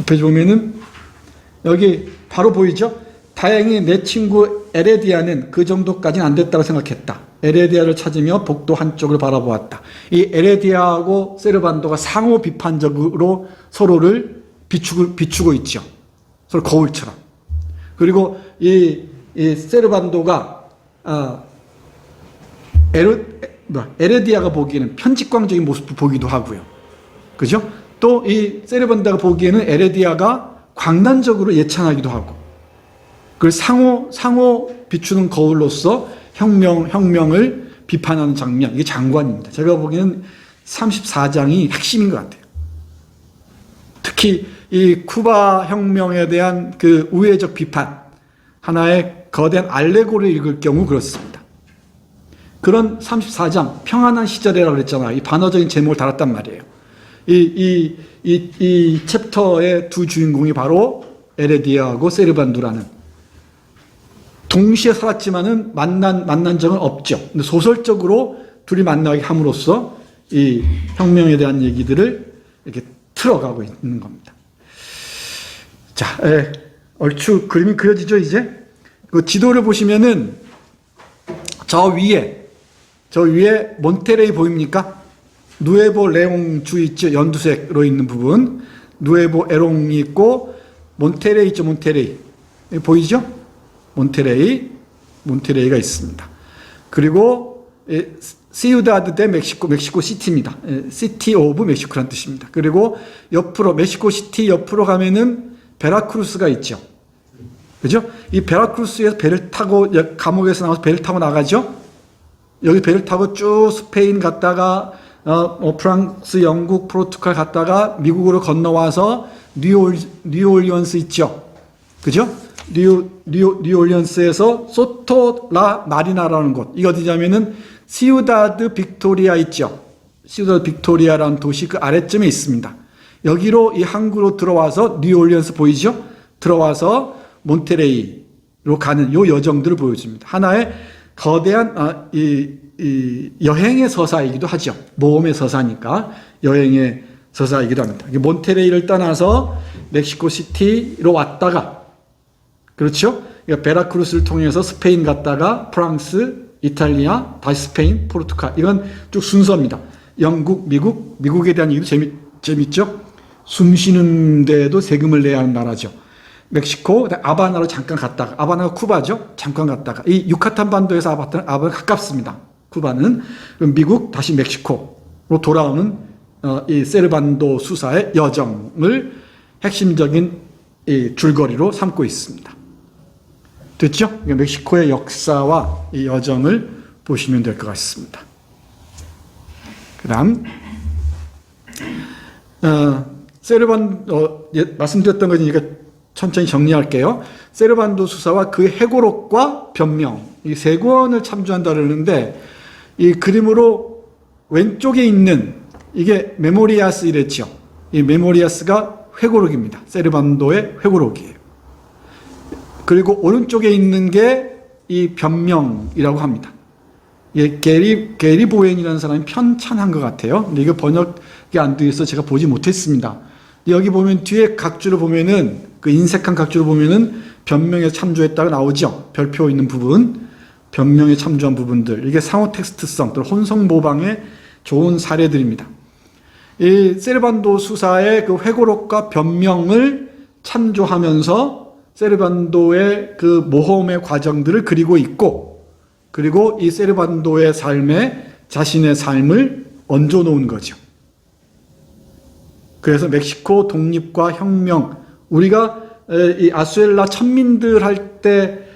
S1: 앞에 보면은 여기 바로 보이죠? 다행히 내 친구 에레디아는 그 정도까지는 안 됐다고 생각했다. 에레디아를 찾으며 복도 한쪽을 바라보았다. 이 에레디아하고 세르반도가 상호 비판적으로 서로를 비추고 있죠. 서로 거울처럼. 그리고 이 세르반도가 에레디아가 보기에는 편집광적인 모습을 보기도 하고요. 그죠? 또 이 세르반도가 보기에는 에레디아가 광란적으로 예찬하기도 하고. 그 상호 비추는 거울로서 혁명을 비판하는 장면, 이게 장관입니다. 제가 보기에는 34장이 핵심인 것 같아요. 특히 이 쿠바 혁명에 대한 그 우회적 비판, 하나의 거대한 알레고리를 읽을 경우 그렇습니다. 그런 34장, 평안한 시절이라고 그랬잖아요. 이 반어적인 제목을 달았단 말이에요. 이 챕터의 두 주인공이 바로 에레디아하고 세르반도라는 동시에 살았지만은 만난 적은 없죠. 근데 소설적으로 둘이 만나게 함으로써 이 혁명에 대한 얘기들을 이렇게 틀어가고 있는 겁니다. 자, 얼추 그림이 그려지죠, 이제? 그 지도를 보시면은 저 위에 몬테레이 보입니까? 누에보 레옹 주 있죠? 연두색으로 있는 부분. 누에보 에롱이 있고, 몬테레이 있죠? 몬테레이. 보이죠? 몬테레이가 있습니다. 그리고 시우다드 데 멕시코 시티입니다. 시티 오브 멕시코라는 뜻입니다. 그리고 옆으로 멕시코 시티 옆으로 가면은 베라크루스가 있죠. 그죠? 이 베라크루스에서 배를 타고 감옥에서 나와서 배를 타고 나가죠. 여기 배를 타고 쭉 스페인 갔다가 프랑스, 영국, 포르투갈 갔다가 미국으로 건너와서 뉴올리언스 있죠. 그죠? 뉴올리언스에서 소토라 마리나라는 곳. 이거 어디냐면은 시우다드 빅토리아 있죠. 시우다드 빅토리아라는 도시 그 아래쯤에 있습니다. 여기로 이 항구로 들어와서 뉴올리언스 보이죠? 들어와서 몬테레이로 가는 요 여정들을 보여줍니다. 하나의 거대한 이 여행의 서사이기도 하죠. 모험의 서사니까 여행의 서사이기도 합니다. 몬테레이를 떠나서 멕시코 시티로 왔다가 그렇죠? 그러니까 베라크루스를 통해서 스페인 갔다가 프랑스, 이탈리아, 다시 스페인, 포르투갈 이건 쭉 순서입니다. 영국, 미국에 대한 얘기도 재밌죠? 숨 쉬는 데에도 세금을 내야 하는 나라죠. 멕시코, 아바나로 잠깐 갔다가, 아바나가 쿠바죠? 잠깐 갔다가, 이 유카탄 반도에서 아바나 가깝습니다. 쿠바는. 그럼 미국, 다시 멕시코로 돌아오는 이 세르반도 수사의 여정을 핵심적인 이 줄거리로 삼고 있습니다. 됐죠? 멕시코의 역사와 이 여정을 보시면 될 것 같습니다. 그 다음, 말씀드렸던 거니까 천천히 정리할게요. 세르반도 수사와 그 회고록과 변명, 이 세 권을 참조한다 그러는데, 이 그림으로 왼쪽에 있는 이게 메모리아스 이랬죠. 이 메모리아스가 회고록입니다. 세르반도의 회고록이에요. 그리고 오른쪽에 있는 게 이 변명이라고 합니다. 예, 게리 보웬이라는 사람이 편찬한 것 같아요. 근데 이거 번역이 안 되어 있어 제가 보지 못했습니다. 여기 보면 뒤에 각주를 보면은 그 인색한 각주를 보면은 변명에 참조했다가 나오죠. 별표 있는 부분, 변명에 참조한 부분들. 이게 상호 텍스트성 또는 혼성 모방의 좋은 사례들입니다. 이 세르반도 수사의 그 회고록과 변명을 참조하면서 세르반도의 그 모험의 과정들을 그리고 있고, 그리고 이 세르반도의 삶에 자신의 삶을 얹어 놓은 거죠. 그래서 멕시코 독립과 혁명, 우리가 이 아수엘라 천민들 할 때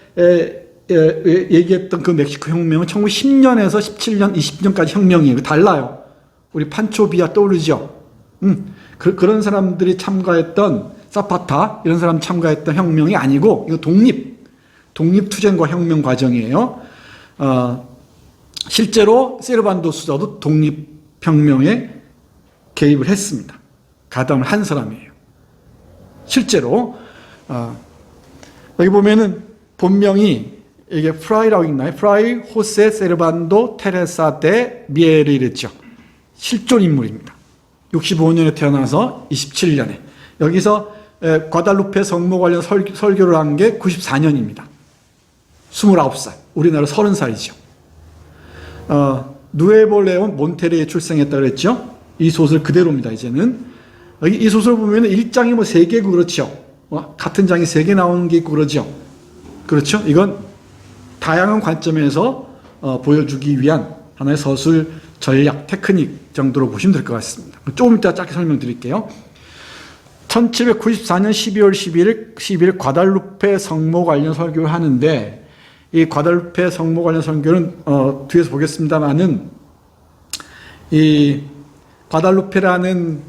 S1: 얘기했던 그 멕시코 혁명은 1910년에서 17년, 20년까지 혁명이에요. 달라요. 우리 판초비아 떠오르죠? 그런 사람들이 참가했던 사파타 이런 사람 참가했던 혁명이 아니고 이거 독립투쟁과 혁명 과정이에요. 실제로 세르반도 수사도 독립혁명에 개입을 했습니다. 가담을 한 사람이에요. 실제로 여기 보면은 본명이 이게 프라이라고 있나요? 프라이 호세 세르반도 테레사 데 미에르 이랬죠. 실존 인물입니다. 65년에 태어나서 27년에 여기서 과달루페 성모 관련 설교를 한 게 94년입니다. 29살. 우리나라 30살이죠. 누에보 레온 몬테레이에 출생했다 그랬죠. 이 소설 그대로입니다. 이제는 여기 이 소설 보면 1장이 뭐 3개고 그렇죠. 같은 장이 3개 나오는 게 있고 그러죠. 그렇죠. 이건 다양한 관점에서 보여주기 위한 하나의 서술 전략, 테크닉 정도로 보시면 될 것 같습니다. 조금 이따 짧게 설명드릴게요. 1794년 12월 11일 과달루페 성모 관련 설교를 하는데, 이 과달루페 성모 관련 설교는 뒤에서 보겠습니다만은 이 과달루페라는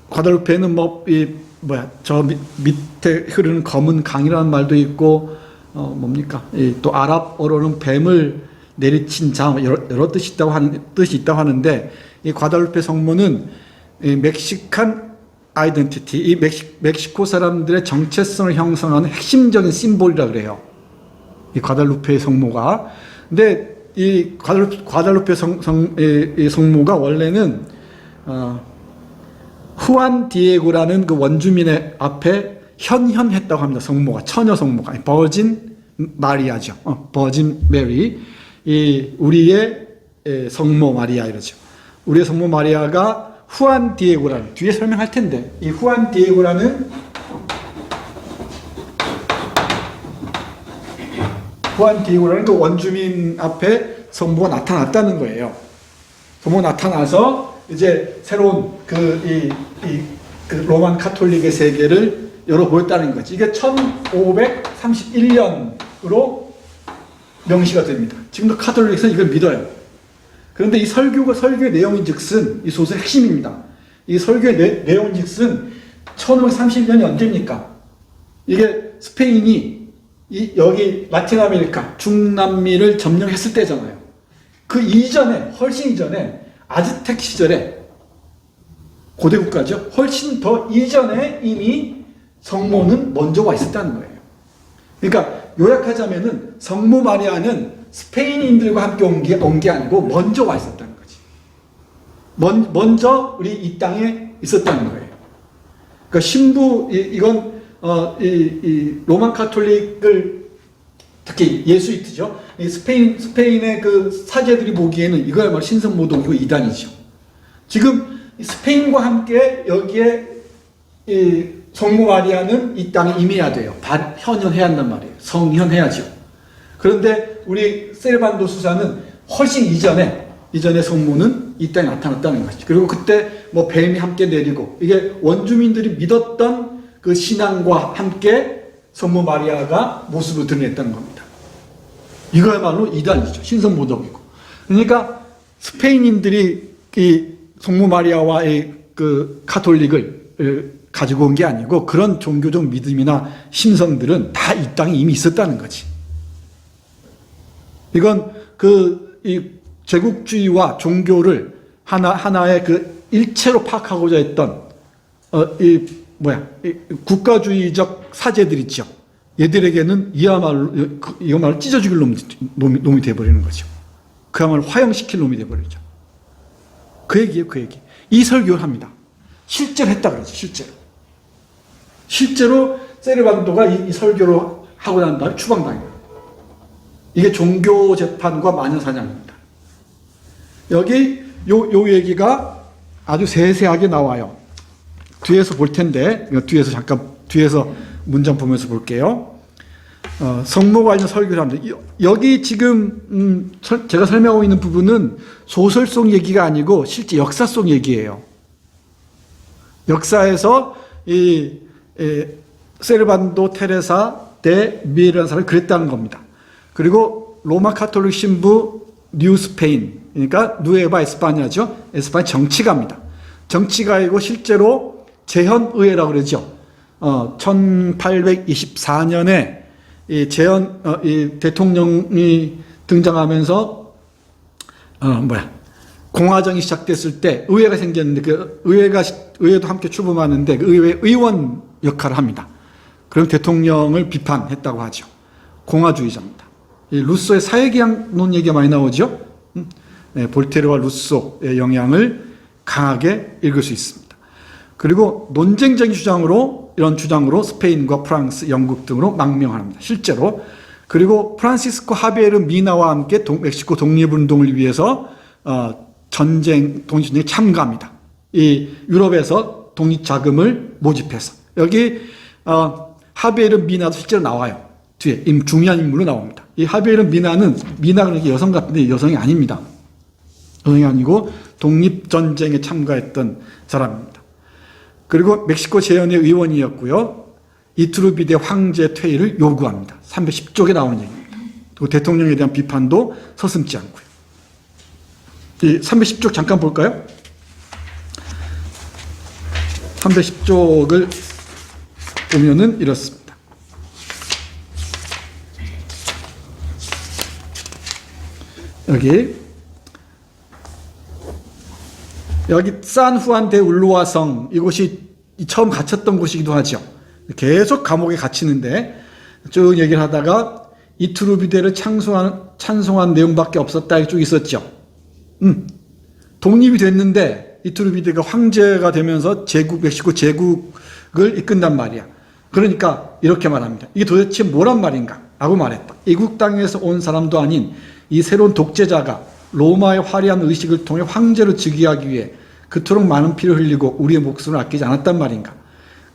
S1: 과달루페는 저 밑에 흐르는 검은 강이라는 말도 있고 뭡니까? 또 아랍어로는 뱀을 내리친 자 여러 뜻이 있다고 하는데, 이 과달루페 성모는 이 멕시칸 아이덴티티, 이 멕시코 사람들의 정체성을 형성하는 핵심적인 심볼이라 그래요. 이 과달루페 성모가. 근데 이 과달루페 이 성모가 원래는 후안 디에고라는 그 원주민의 앞에 현현했다고 합니다. 성모가 처녀 성모가 버진 마리아죠. 버진 메리. 이 우리의 성모 마리아 이러죠. 우리의 성모 마리아가 후안 디에고라는, 뒤에 설명할 텐데, 이 후안 디에고라는 그 원주민 앞에 성모가 나타났다는 거예요. 성모가 나타나서 이제 새로운 그 로만 카톨릭의 세계를 열어보였다는 거지. 이게 1531년으로 명시가 됩니다. 지금도 카톨릭에서는 이걸 믿어요. 그런데 이 설교의 내용인즉슨 이 소설의 핵심입니다. 이 설교의 내용인즉슨 1530년이 언제입니까? 이게 스페인이 여기 라틴 아메리카, 중남미를 점령했을 때잖아요. 그 이전에, 훨씬 이전에 아즈텍 시절에 고대 국가죠. 훨씬 더 이전에 이미 성모는 먼저 와 있었다는 거예요. 그러니까 요약하자면은 성모 마리아는 스페인인들과 함께 온 게 아니고 먼저 와 있었다는 거지. 먼저 우리 이 땅에 있었다는 거예요. 그러니까 신부 이건 이 로만 카톨릭을 특히 예수이트죠. 이 스페인의 그 사제들이 보기에는 이거야말로 신성모독이고 이단이죠. 지금 스페인과 함께 여기에 이 성모 마리아는 이 땅에 임해야 돼요. 현현해야 한단 말이에요. 성현해야죠. 그런데 우리 세르반도 수사는 훨씬 이전에 성모는 이 땅에 나타났다는 거죠. 그리고 그때 뭐 뱀이 함께 내리고 이게 원주민들이 믿었던 그 신앙과 함께 성모 마리아가 모습을 드러냈다는 겁니다. 이거야말로 이단이죠. 신성모독이고. 그러니까 스페인인들이 이 성모 마리아와의 그 카톨릭을 가지고 온 게 아니고 그런 종교적 믿음이나 심성들은 다 이 땅에 이미 있었다는 거지. 이건 이 제국주의와 종교를 하나의 그 일체로 파악하고자 했던 이 국가주의적 사제들 있죠. 얘들에게는 이야말로 찢어 죽일 놈이 돼버리는 거죠. 그야말로 화형시킬 놈이 돼버리죠. 그 얘기예요, 그 얘기. 이 설교를 합니다. 실제로 했다 그러죠, 실제로 세르반도가 이 설교를 하고 난 다음에 추방당해요. 이게 종교 재판과 마녀 사냥입니다. 여기 요 얘기가 아주 세세하게 나와요. 뒤에서 볼 텐데, 뒤에서 문장 보면서 볼게요. 성모 관련 설교를 합니다. 여기 지금 제가 설명하고 있는 부분은 소설 속 얘기가 아니고 실제 역사 속 얘기예요. 역사에서 세르반도 테레사 데 미에라는 사람이 그랬다는 겁니다. 그리고 로마 카톨릭 신부 뉴 스페인, 그러니까 누에바 에스파냐죠. 에스파냐 정치가입니다. 정치가이고 실제로 제헌의회라고 그러죠. 1824년에 이 대통령이 등장하면서 공화정이 시작됐을 때 의회가 생겼는데 그 의회도 함께 출범하는데 그 의회 의원 역할을 합니다. 그럼 대통령을 비판했다고 하죠. 공화주의자입니다. 루소의 사회계약론 얘기가 많이 나오죠. 볼테르와 루소의 영향을 강하게 읽을 수 있습니다. 그리고 논쟁적인 이런 주장으로 스페인과 프랑스, 영국 등으로 망명합니다. 실제로. 그리고 프란시스코 하베르 미나와 함께 멕시코 독립운동을 위해서 독립전쟁에 참가합니다. 이 유럽에서 독립자금을 모집해서. 여기 하베르 미나도 실제로 나와요. 뒤에 중요한 인물로 나옵니다. 이 하베르 미나는 여성 같은데 여성이 아닙니다. 여성이 아니고 독립전쟁에 참가했던 사람입니다. 그리고 멕시코 제헌의 의원이었고요. 이투르비데 황제 퇴위를 요구합니다. 310쪽에 나오는 얘기입니다. 그리고 대통령에 대한 비판도 서슴지 않고요. 이 310쪽 잠깐 볼까요? 310쪽을 보면은 이렇습니다. 여기 산 후안 데 울루아 성, 이곳이 처음 갇혔던 곳이기도 하죠. 계속 감옥에 갇히는데 쭉 얘기를 하다가 이투르비데를 찬송한 내용밖에 없었다. 이쪽 있었죠. 독립이 됐는데 이투르비데가 황제가 되면서 멕시코 제국을 이끈단 말이야. 그러니까 이렇게 말합니다. 이게 도대체 뭐란 말인가? 라고 말했다. 이국 땅에서 온 사람도 아닌 이 새로운 독재자가 로마의 화려한 의식을 통해 황제로 즉위하기 위해 그토록 많은 피를 흘리고 우리의 목숨을 아끼지 않았단 말인가?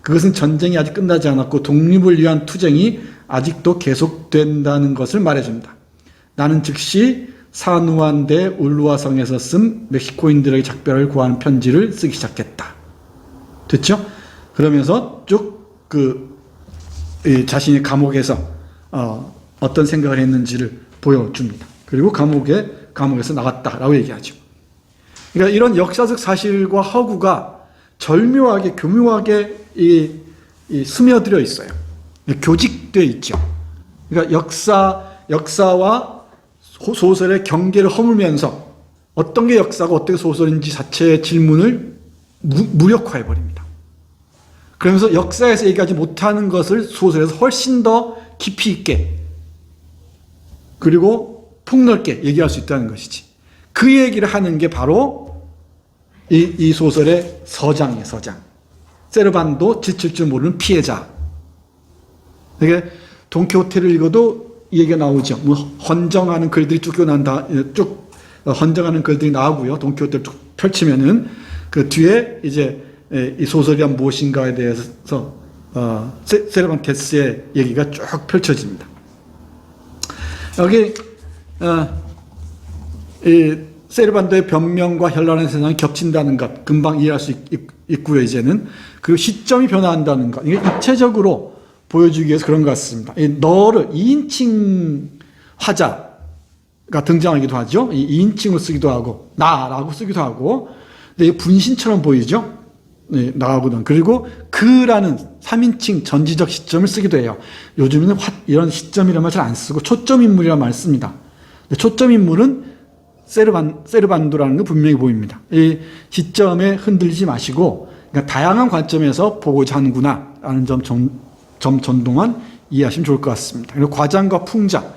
S1: 그것은 전쟁이 아직 끝나지 않았고 독립을 위한 투쟁이 아직도 계속된다는 것을 말해준다. 나는 즉시 사누안데 울루아성에서 쓴 멕시코인들에게 작별을 구하는 편지를 쓰기 시작했다. 됐죠? 그러면서 쭉 자신이 감옥에서 어떤 생각을 했는지를 보여줍니다. 그리고 감옥에서 나왔다라고 얘기하죠. 그러니까 이런 역사적 사실과 허구가 절묘하게 교묘하게 스며들어 있어요. 교직되어 있죠. 그러니까 역사와 소설의 경계를 허물면서 어떤 게 역사고 어떤 게 소설인지 자체의 질문을 무력화해버립니다. 그러면서 역사에서 얘기하지 못하는 것을 소설에서 훨씬 더 깊이 있게 그리고 폭넓게 얘기할 수 있다는 것이지. 그 얘기를 하는 게 바로 이 소설의 서장이에요. 서장. 세르반도 지칠 줄 모르는 피해자. 이게 돈키호테를 읽어도 이 얘기가 나오죠. 뭐 헌정하는 글들이 헌정하는 글들이 나오고요. 돈키호테를 쭉 펼치면은 그 뒤에 이제 이 소설이 무엇인가에 대해서 세르반테스의 얘기가 쭉 펼쳐집니다. 여기 이 세르반도의 변명과 현란한 세상이 겹친다는 것 금방 이해할 수 있고요. 이제는 그리고 시점이 변화한다는 것 이게 입체적으로 보여주기 위해서 그런 것 같습니다. 너를 2인칭 화자가 등장하기도 하죠. 2인칭으로 쓰기도 하고 나라고 쓰기도 하고 근데 분신처럼 보이죠. 네, 나하고는. 그리고 그라는 3인칭 전지적 시점을 쓰기도 해요. 요즘에는 이런 시점이라는 말 잘 안 쓰고 초점인물이라는 말을 씁니다. 초점인물은 세르반도라는 거 분명히 보입니다. 이 시점에 흔들리지 마시고 그러니까 다양한 관점에서 보고자 하는구나 라는 점 전동안 이해하시면 좋을 것 같습니다. 그리고 과장과 풍자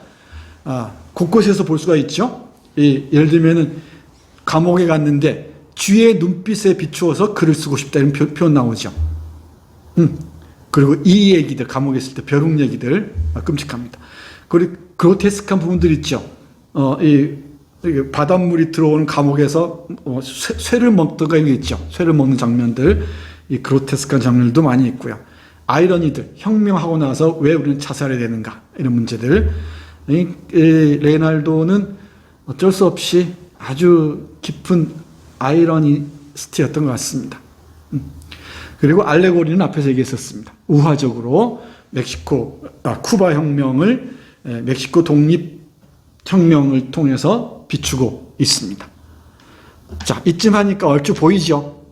S1: 곳곳에서 볼 수가 있죠. 예를 들면은 감옥에 갔는데 쥐의 눈빛에 비추어서 글을 쓰고 싶다 이런 표현 나오죠. 그리고 이 얘기들 감옥에 있을 때 벼룩 얘기들 끔찍합니다. 그리고 그로테스크한 부분들 있죠. 이 바닷물이 들어오는 감옥에서 쇠를 먹던가 이런 게 있죠. 쇠를 먹는 장면들, 이 그로테스크한 장면들도 많이 있고요. 아이러니들, 혁명하고 나서 왜 우리는 자살해야 되는가 이런 문제들. 레오나르도는 어쩔 수 없이 아주 깊은 아이러니스트였던 것 같습니다. 그리고 알레고리는 앞에서 얘기했었습니다. 우화적으로 쿠바 혁명을 멕시코 독립 혁명을 통해서 비추고 있습니다. 자, 이쯤 하니까 얼추 보이죠?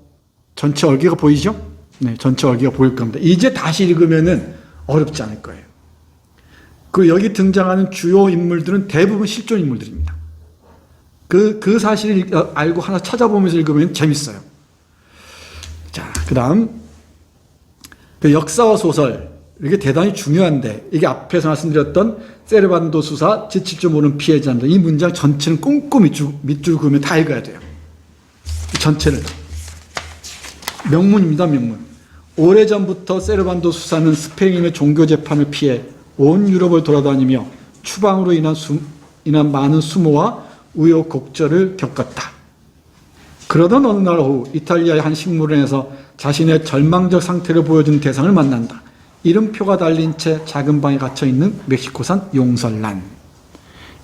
S1: 전체 얼개가 보이죠? 네, 전체 얼개가 보일 겁니다. 이제 다시 읽으면은 어렵지 않을 거예요. 그 여기 등장하는 주요 인물들은 대부분 실존 인물들입니다. 그 사실을 알고 하나 찾아보면서 읽으면 재밌어요. 자, 그 다음. 그 역사와 소설. 이게 대단히 중요한데, 이게 앞에서 말씀드렸던 세르반도 수사, 지칠 줄 모르는 피해자인데, 이 문장 전체는 꼼꼼히 밑줄 그으면 다 읽어야 돼요. 전체를. 명문입니다, 명문. 오래전부터 세르반도 수사는 스페인의 종교재판을 피해 온 유럽을 돌아다니며 추방으로 인한 많은 수모와 우여곡절을 겪었다. 그러던 어느 날 오후 이탈리아의 한 식물원에서 자신의 절망적 상태를 보여준 대상을 만난다. 이름표가 달린 채 작은 방에 갇혀있는 멕시코산 용설란.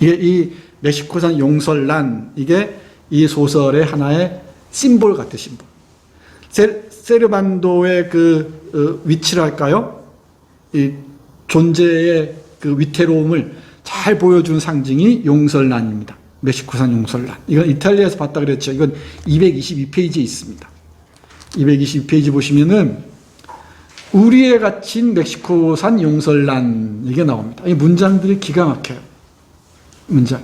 S1: 이 멕시코산 용설란 이게 이 소설의 하나의 심볼 같아. 심볼. 세르반도의 위치랄까요? 이 존재의 그 위태로움을 잘 보여주는 상징이 용설란입니다. 멕시코산 용설란. 이건 이탈리아에서 봤다 그랬죠. 이건 222페이지에 있습니다. 222페이지 보시면은 우리에 갇힌 멕시코산 용설란 이게 나옵니다. 이 문장들이 기가 막혀요. 문장.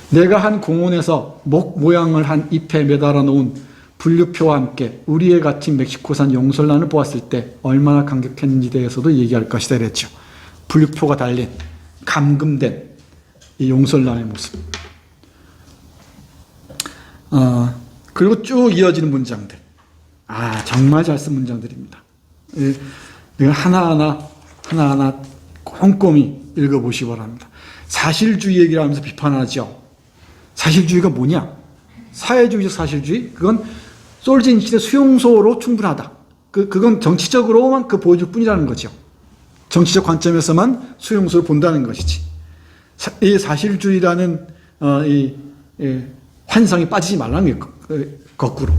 S1: 내가 한 공원에서 목 모양을 한 잎에 매달아 놓은 분류표와 함께 우리에 갇힌 멕시코산 용설란을 보았을 때 얼마나 감격했는지 대해서도 얘기할 것이다 그랬죠. 분류표가 달린 감금된 이 용설란의 모습. 그리고 쭉 이어지는 문장들. 정말 잘 쓴 문장들입니다. 이걸 하나하나 꼼꼼히 읽어보시기 바랍니다. 사실주의 얘기를 하면서 비판하죠. 사실주의가 뭐냐? 사회주의적 사실주의? 그건 솔제니친의 수용소로 충분하다. 그건 정치적으로만 보여줄 뿐이라는 거죠. 정치적 관점에서만 수용소를 본다는 것이지. 이 사실주의라는 환상에 빠지지 말라는 게 거꾸로.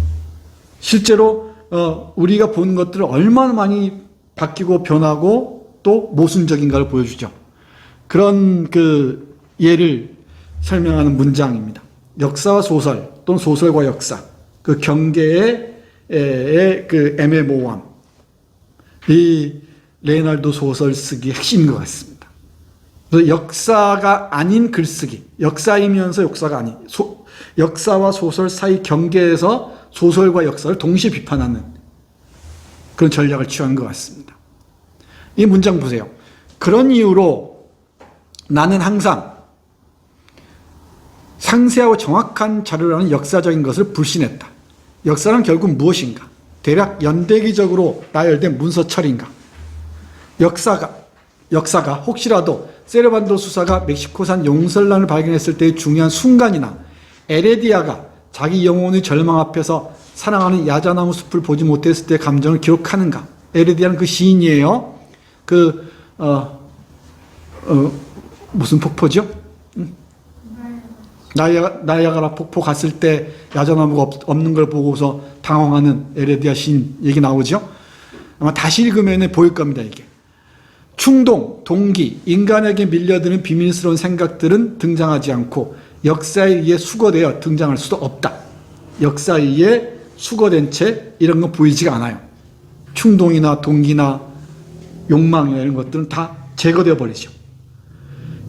S1: 실제로 우리가 본 것들을 얼마나 많이 바뀌고 변하고 또 모순적인가를 보여주죠. 그런 예를 설명하는 문장입니다. 역사와 소설 또는 소설과 역사, 그 경계의 애매모호함, 이 레오나르도 소설 쓰기의 핵심인 것 같습니다. 그래서 역사가 아닌 글쓰기, 역사이면서 역사가 아닌, 역사와 소설 사이 경계에서 소설과 역사를 동시에 비판하는 그런 전략을 취한 것 같습니다. 이 문장 보세요. 그런 이유로 나는 항상 상세하고 정확한 자료라는 역사적인 것을 불신했다. 역사는 결국 무엇인가? 대략 연대기적으로 나열된 문서철인가? 역사가 혹시라도 세르반도 수사가 멕시코산 용설란을 발견했을 때의 중요한 순간이나 에레디아가 자기 영혼의 절망 앞에서 사랑하는 야자나무 숲을 보지 못했을 때의 감정을 기록하는가? 에레디아는 그 시인이에요. 무슨 폭포죠? 나이아가라 폭포 갔을 때 야자나무가 없는 걸 보고서 당황하는 에레디아 시인 얘기 나오죠? 아마 다시 읽으면 보일 겁니다, 이게. 충동, 동기, 인간에게 밀려드는 비밀스러운 생각들은 등장하지 않고 역사에 의해 수거되어 등장할 수도 없다. 역사에 의해 수거된 채 이런 건 보이지가 않아요. 충동이나 동기나 욕망이나 이런 것들은 다 제거되어 버리죠.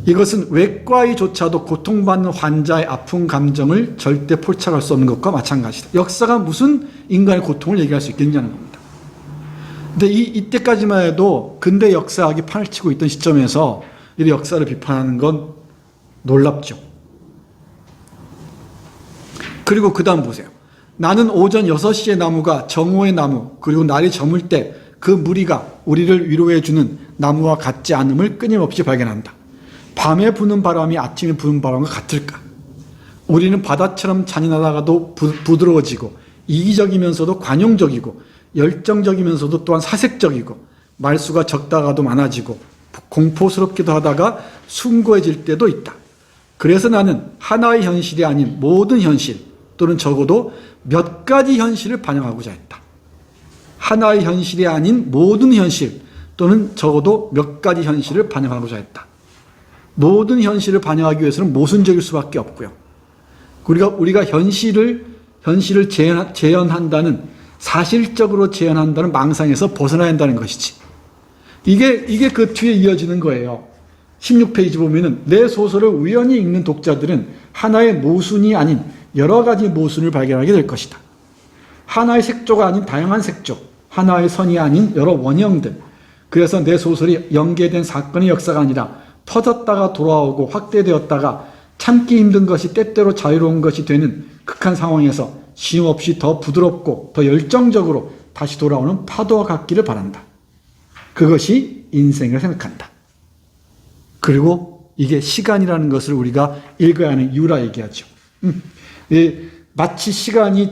S1: 이것은 외과의조차도 고통받는 환자의 아픈 감정을 절대 포착할 수 없는 것과 마찬가지다. 역사가 무슨 인간의 고통을 얘기할 수 있겠냐는 겁니다. 근데 이때까지만 해도 근대 역사학이 판을 치고 있던 시점에서 이 역사를 비판하는 건 놀랍죠. 그리고 그 다음 보세요. 나는 오전 6시의 나무가 정오의 나무, 그리고 날이 저물 때 그 무리가 우리를 위로해주는 나무와 같지 않음을 끊임없이 발견한다. 밤에 부는 바람이 아침에 부는 바람과 같을까? 우리는 바다처럼 잔인하다가도 부드러워지고 이기적이면서도 관용적이고 열정적이면서도 또한 사색적이고 말수가 적다가도 많아지고 공포스럽기도 하다가 숭고해질 때도 있다. 그래서 나는 하나의 현실이 아닌 모든 현실 또는 적어도 몇 가지 현실을 반영하고자 했다. 하나의 현실이 아닌 모든 현실 또는 적어도 몇 가지 현실을 반영하고자 했다. 모든 현실을 반영하기 위해서는 모순적일 수밖에 없고요. 우리가 현실을 재현한다는, 사실적으로 재현한다는 망상에서 벗어나야 한다는 것이지. 이게 그 뒤에 이어지는 거예요. 16페이지 보면은 내 소설을 우연히 읽는 독자들은 하나의 모순이 아닌 여러 가지 모순을 발견하게 될 것이다. 하나의 색조가 아닌 다양한 색조, 하나의 선이 아닌 여러 원형들. 그래서 내 소설이 연계된 사건의 역사가 아니라 터졌다가 돌아오고 확대되었다가 참기 힘든 것이 때때로 자유로운 것이 되는 극한 상황에서 쉼없이 더 부드럽고 더 열정적으로 다시 돌아오는 파도와 같기를 바란다. 그것이 인생을 생각한다. 그리고 이게 시간이라는 것을 우리가 읽어야 하는 이유라 얘기하죠. 마치 시간이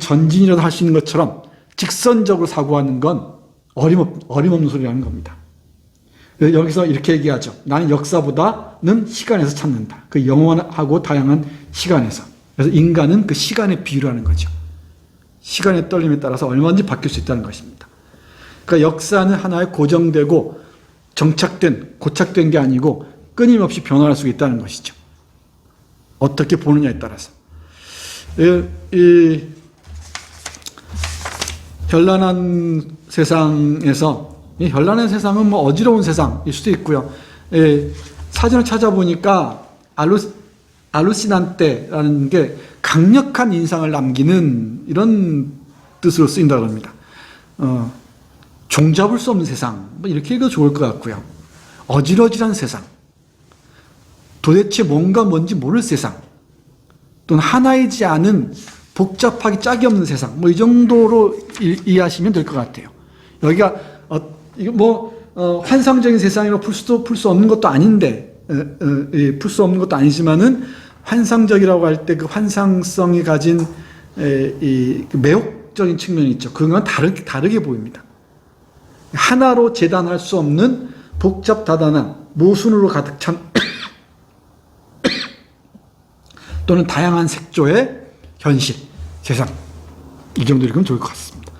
S1: 전진이라도 할 수 있는 것처럼 직선적으로 사고하는 건 어림없는 소리라는 겁니다. 여기서 이렇게 얘기하죠. 나는 역사보다는 시간에서 찾는다. 그 영원하고 다양한 시간에서. 그래서 인간은 그 시간의 비유를 하는 거죠. 시간의 떨림에 따라서 얼마든지 바뀔 수 있다는 것입니다. 그러니까 역사는 하나의 고정되고 고착된 게 아니고 끊임없이 변화할 수 있다는 것이죠. 어떻게 보느냐에 따라서. 이 현란한 세상에서, 이 현란한 세상은 뭐 어지러운 세상일 수도 있고요. 사전을 찾아보니까 알루시난테라는 게 강력한 인상을 남기는 이런 뜻으로 쓰인다고 합니다. 종잡을 수 없는 세상, 뭐 이렇게 읽어도 좋을 것 같고요. 어지러지한 세상, 도대체 뭔지 모를 세상, 또는 하나이지 않은 복잡하게 짝이 없는 세상, 뭐 이 정도로 이해하시면 될 것 같아요. 여기가 환상적인 세상이라고 풀 수 없는 것도 아닌데, 풀 수 없는 것도 아니지만은 환상적이라고 할 때 그 환상성이 가진 이 매혹적인 측면이 있죠. 그건 다르게 보입니다. 하나로 재단할 수 없는 복잡다단한 모순으로 가득 찬 또는 다양한 색조의 현실, 세상, 이 정도 읽으면 좋을 것 같습니다.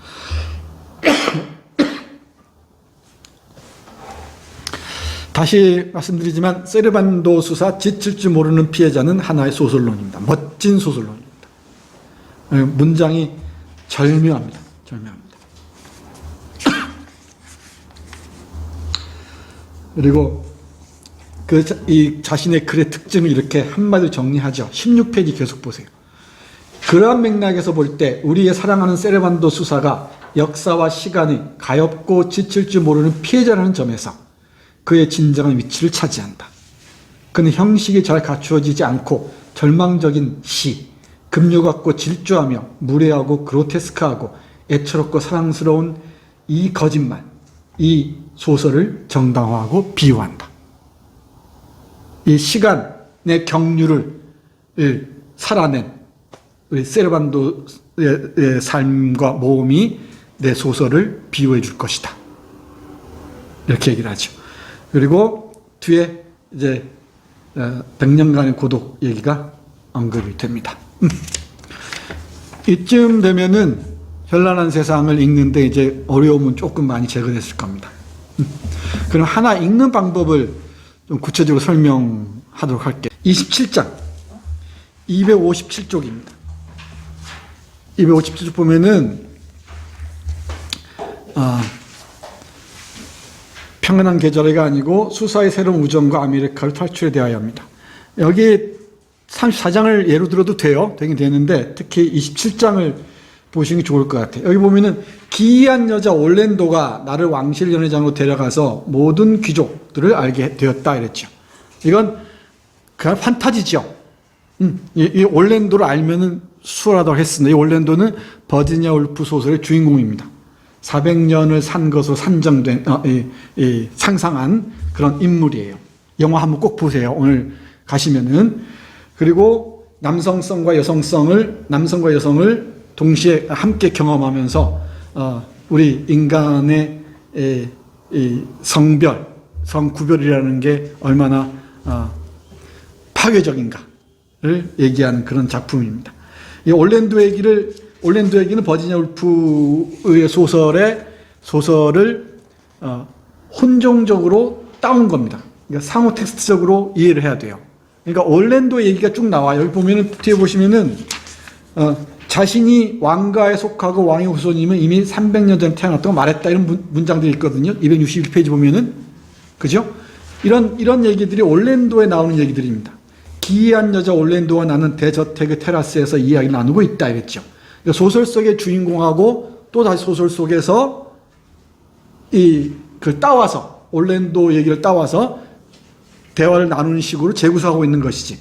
S1: 다시 말씀드리지만 세르반도 수사 지칠 줄 모르는 피해자는 하나의 소설론입니다. 멋진 소설론입니다. 문장이 절묘합니다. 그리고 이 자신의 글의 특징을 이렇게 한마디로 정리하죠. 16페이지 계속 보세요. 그러한 맥락에서 볼 때 우리의 사랑하는 세르반도 수사가 역사와 시간이 가엾고 지칠 줄 모르는 피해자라는 점에서 그의 진정한 위치를 차지한다. 그는 형식이 잘 갖추어지지 않고 절망적인 시, 급류 같고 질주하며 무례하고 그로테스크하고 애처롭고 사랑스러운 이 거짓말, 이 소설을 정당화하고 비유한다. 이 시간의 경륜을 살아낸 우리 세르반도의 삶과 모험이 내 소설을 비유해 줄 것이다. 이렇게 얘기를 하죠. 그리고 뒤에 이제 100년간의 고독 얘기가 언급이 됩니다. 이쯤 되면은 현란한 세상을 읽는데 이제 어려움은 조금 많이 제거됐을 겁니다. 그럼 하나 읽는 방법을 좀 구체적으로 설명하도록 할게요. 27장 257쪽입니다. 257쪽 보면은 평안한 계절이가 아니고 수사의 새로운 우정과 아메리카를 탈출에 대하여 합니다. 여기 34장을 예로 들어도 되긴 되는데 특히 27장을 보시는 게 좋을 것 같아요. 여기 보면은 기이한 여자 올랜도가 나를 왕실 연회장으로 데려가서 모든 귀족들을 알게 되었다 이랬죠. 이건 그냥 판타지죠. 이 올랜도를 알면은 수월하다고 했습니다. 이 올랜도는 버지니아 울프 소설의 주인공입니다. 400년을 산 것으로 산정된 상상한 그런 인물이에요. 영화 한번 꼭 보세요. 오늘 가시면은. 그리고 남성과 여성을 동시에 함께 경험하면서 우리 인간의 성구별이라는 게 얼마나 파괴적인가를 얘기하는 그런 작품입니다. 이 올랜도 얘기는 버지니아 울프의 소설을 혼종적으로 따온 겁니다. 그러니까 상호 텍스트적으로 이해를 해야 돼요. 그러니까 올랜도 얘기가 쭉 나와요. 여기 보면은 뒤에 보시면은 자신이 왕가에 속하고 왕의 후손이면 이미 300년 전에 태어났다고 말했다 이런 문장들이 있거든요. 261페이지 보면은 그죠? 이런 얘기들이 올랜도에 나오는 얘기들입니다. 기이한 여자 올랜도와 나는 대저택의 테라스에서 이야기를 나누고 있다 이랬죠. 소설 속의 주인공하고 또 다시 소설 속에서 따와서 올랜도 얘기를 따와서 대화를 나누는 식으로 재구성하고 있는 것이지.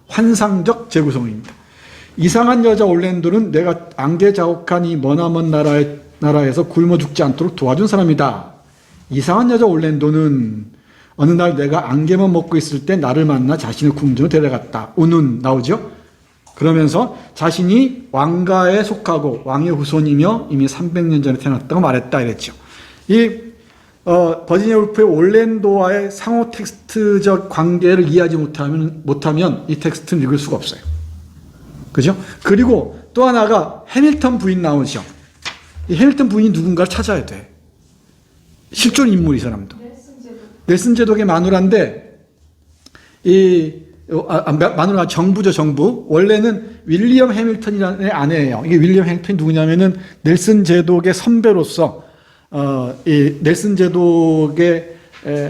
S1: 환상적 재구성입니다. 이상한 여자 올랜도는 내가 안개 자욱한 이 머나먼 나라에서 굶어 죽지 않도록 도와준 사람이다. 이상한 여자 올랜도는 어느 날 내가 안개만 먹고 있을 때 나를 만나 자신의 궁전으로 데려갔다. 우는 나오죠. 그러면서 자신이 왕가에 속하고 왕의 후손이며 이미 300년 전에 태어났다고 말했다 이랬죠. 버지니아 울프의 올랜도와의 상호 텍스트적 관계를 이해하지 못하면 이 텍스트는 읽을 수가 없어요. 그죠? 그리고 또 하나가 해밀턴 부인 나오죠. 이 해밀턴 부인이 누군가를 찾아야 돼. 실존 인물 이 사람도. 넬슨 제독의 마누라인데 마누라가 정부죠, 정부. 원래는 윌리엄 해밀턴이라는 아내예요. 이게 윌리엄 해밀턴이 누구냐면은 넬슨 제독의 선배로서 이 넬슨 제독의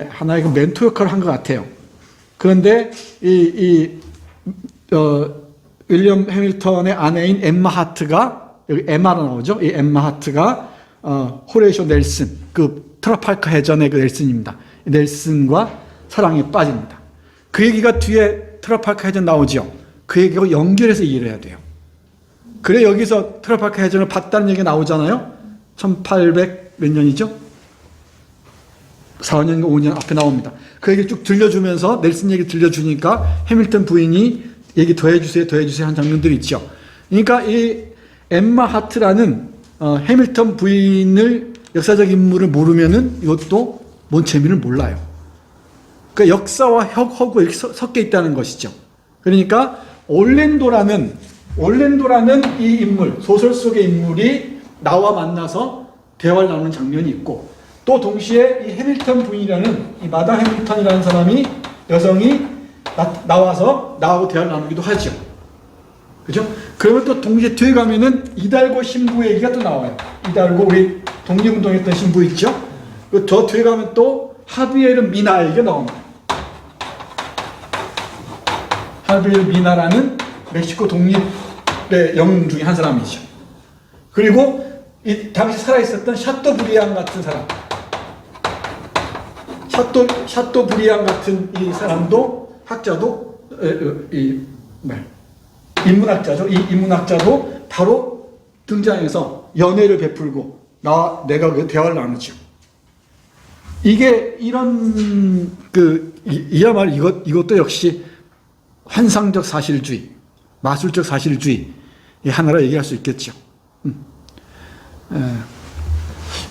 S1: 하나의 그 멘토 역할을 한 것 같아요. 그런데 윌리엄 해밀턴의 아내인 엠마 하트가 여기 엠마로 나오죠. 이 엠마 하트가 호레이쇼 넬슨, 그 트라팔카 해전의 그 넬슨입니다. 넬슨과 사랑에 빠집니다. 그 얘기가 뒤에 트라팔카 해전 나오죠. 그 얘기하고 연결해서 이해를 해야 돼요. 그래 여기서 트라팔카 해전을 봤다는 얘기가 나오잖아요. 1800 몇 년이죠? 4년, 5년 앞에 나옵니다. 그 얘기 쭉 들려주면서 넬슨 얘기 들려주니까 해밀턴 부인이 얘기 더해주세요 하는 장면들이 있죠. 그러니까 이 엠마 하트라는 해밀턴 부인을 역사적 인물을 모르면은 이것도 뭔 재미를 몰라요. 그러니까 역사와 허구 이렇게 섞여 있다는 것이죠. 그러니까 올랜도라는 이 인물, 소설 속의 인물이 나와 만나서 대화를 나누는 장면이 있고, 또 동시에 이 해밀턴 부인이라는 이 마다 해밀턴이라는 사람이 여성이 나와서 나하고 대화를 나누기도 하죠. 그죠? 그러면 또 동시에 뒤에 가면은 이달고 신부 얘기가 또 나와요. 이달고 우리 독립운동했던 신부 있죠? 저 뒤에 가면 또 하비에르 미나 얘기가 나옵니다. 하비에르 미나라는 멕시코 독립의 영웅 중에 한 사람이죠. 그리고 이 당시 살아있었던 샤토브리앙 같은 사람, 샤토브리앙 같은 이 사람도 학자도 인문학자죠. 이 인문학자도 바로 등장해서 연애를 베풀고 내가 그 대화를 나누죠. 이게 이런 이야말로 이것도 역시 환상적 사실주의, 마술적 사실주의 하나라 얘기할 수 있겠죠.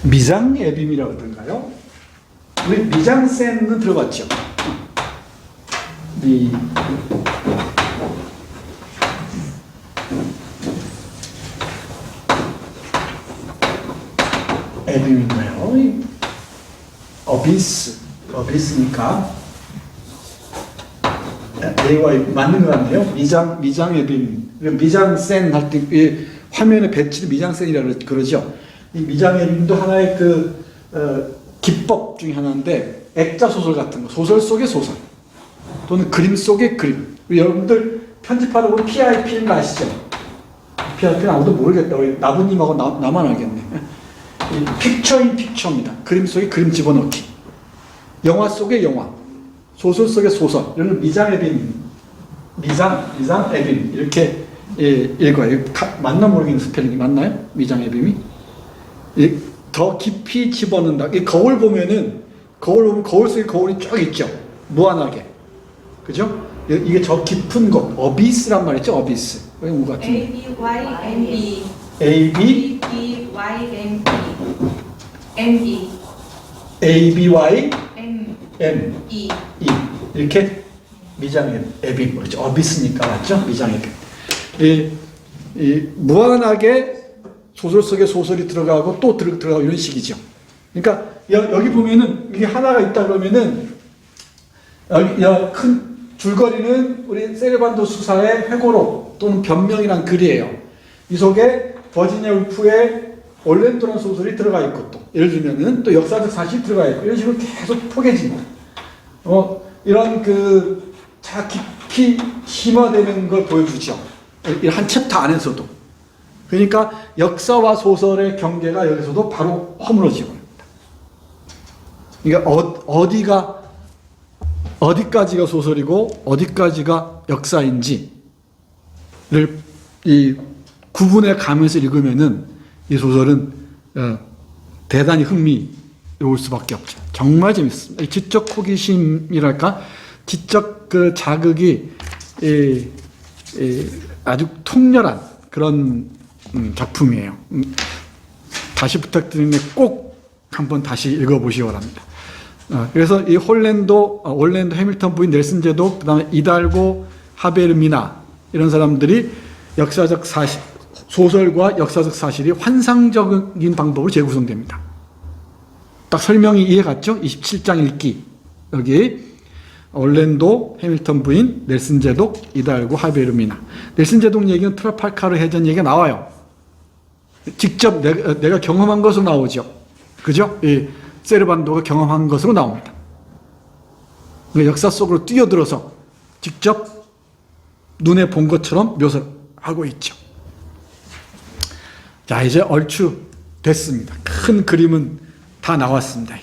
S1: 미장 에빔이라고 그런가요? 우리 미장센은 들어봤죠? 에빔인가요? 어비스니까 A와 맞는 것 같네요. 미장 에빔, 미장센 할 때 화면의 배치를 미장센이라고 그러죠. 이 미장 에빔도 하나의 기법 중에 하나인데, 액자 소설 같은 거, 소설 속의 소설 또는 그림 속의 그림. 여러분들 편집하다 보면 PIP인 거 아시죠? PIP는 아무도 모르겠다. 우리 나부님하고 나만 알겠네. 픽처인 픽처입니다. 그림 속에 그림 집어넣기. 영화 속의 영화, 소설 속의 소설. 이런 미장 에빔, 미장 에빔 이렇게 읽어요. 맞나 모르겠는 스펠링이 맞나요? 미장 에빔이? 더 깊이 집어넣는다. 이 거울 보면 거울 속에 거울이 쭉 있죠. 무한하게. 그죠? 이게 저 깊은 곳, 어비스란 말이죠. 어비스. 뭐 같은
S2: ABYMB
S1: ABYME 이렇게 미장 에빔, 그렇죠. 어비스니까 맞죠? 미장 에빔. 이 무한하게 소설 속에 소설이 들어가고 또 들어가고 이런 식이죠. 그러니까 여기 보면은 이게 하나가 있다 그러면은 여기 큰 줄거리는 우리 세르반도 수사의 회고록 또는 변명이란 글이에요. 이 속에 버지니아 울프의 올랜도라는 소설이 들어가 있고, 또 예를 들면은 또 역사적 사실이 들어가 있고, 이런 식으로 계속 포개집니다. 이런 자 깊이 심화되는 걸 보여주죠. 한 챕터 안에서도. 그러니까 역사와 소설의 경계가 여기서도 바로 허물어지고 있습니다. 그러니까 어디까지가 소설이고 어디까지가 역사인지를 이 구분해 가면서 읽으면은 이 소설은 대단히 흥미로울 수밖에 없죠. 정말 재밌습니다. 지적 호기심이랄까, 지적 자극이 아주 통렬한 그런 작품이에요. 다시 부탁드리는데 꼭 한번 다시 읽어보시기 바랍니다. 그래서 이 올랜도 해밀턴 부인 넬슨 제독, 그 다음에 이달고 하베르 미나, 이런 사람들이 역사적 사실, 소설과 역사적 사실이 환상적인 방법으로 재구성됩니다. 딱 설명이 이해 갔죠? 27장 읽기. 여기 올랜도 해밀턴 부인, 넬슨 제독, 이달고 하베르 미나. 넬슨 제독 얘기는 트라팔카르 해전 얘기가 나와요. 직접 내가 경험한 것으로 나오죠. 그죠? 이 세르반도가 경험한 것으로 나옵니다. 역사 속으로 뛰어들어서 직접 눈에 본 것처럼 묘사하고 있죠. 자, 이제 얼추 됐습니다. 큰 그림은 다 나왔습니다.